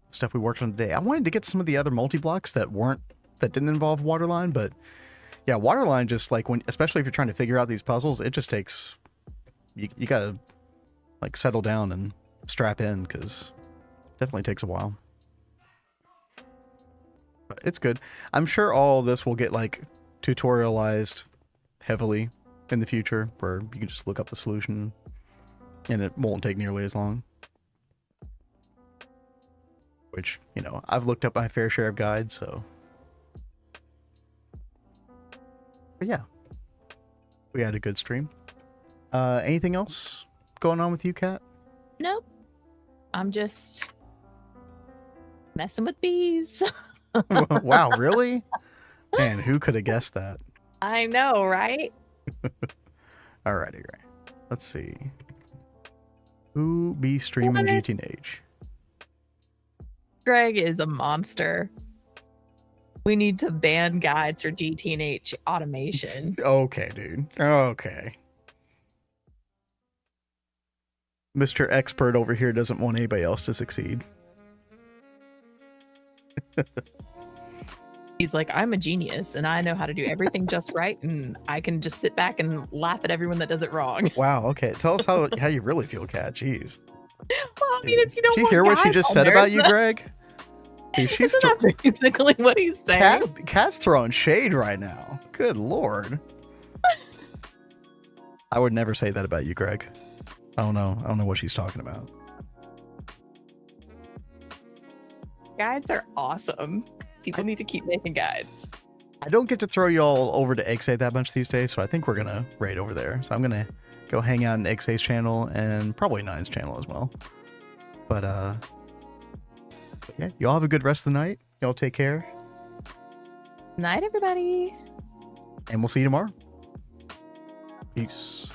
[SPEAKER 1] the stuff we worked on today. I wanted to get some of the other multi-blocks that didn't involve Waterline, but yeah, Waterline just like especially if you're trying to figure out these puzzles, it just takes you gotta like settle down and strap in because it definitely takes a while. But it's good. I'm sure all this will get like tutorialized heavily in the future where you can just look up the solution and it won't take nearly as long. Which, you know, I've looked up my fair share of guides, so. But yeah, we had a good stream. Anything else going on with you, Kat?
[SPEAKER 2] Nope. I'm just messing with bees.
[SPEAKER 1] Wow, really? Man, who could have guessed that?
[SPEAKER 2] I know, right?
[SPEAKER 1] Alrighty, right. Let's see. Who be streaming GTNH?
[SPEAKER 2] Greg is a monster. We need to ban guides for GTNH automation.
[SPEAKER 1] Okay, dude. Okay. Mr. Expert over here doesn't want anybody else to succeed.
[SPEAKER 2] He's like, I'm a genius and I know how to do everything just right, and I can just sit back and laugh at everyone that does it wrong.
[SPEAKER 1] Wow, okay. Tell us how you really feel, Kat. Jeez.
[SPEAKER 2] Well, I mean, if you don't
[SPEAKER 1] Did you hear what she just said about you, Greg? Dude, she's
[SPEAKER 2] basically what he's saying.
[SPEAKER 1] Kat's throwing shade right now. Good lord. I would never say that about you, Greg. I don't know what she's talking about.
[SPEAKER 2] Guides are awesome. People need to keep making guides.
[SPEAKER 1] I don't get to throw y'all over to Eggsafe that much these days, so I think we're gonna raid over there. So I'm gonna go hang out in Eggsafe's channel and probably Nine's channel as well. But yeah, y'all have a good rest of the night. Y'all take care.
[SPEAKER 2] Night, everybody.
[SPEAKER 1] And we'll see you tomorrow. Peace.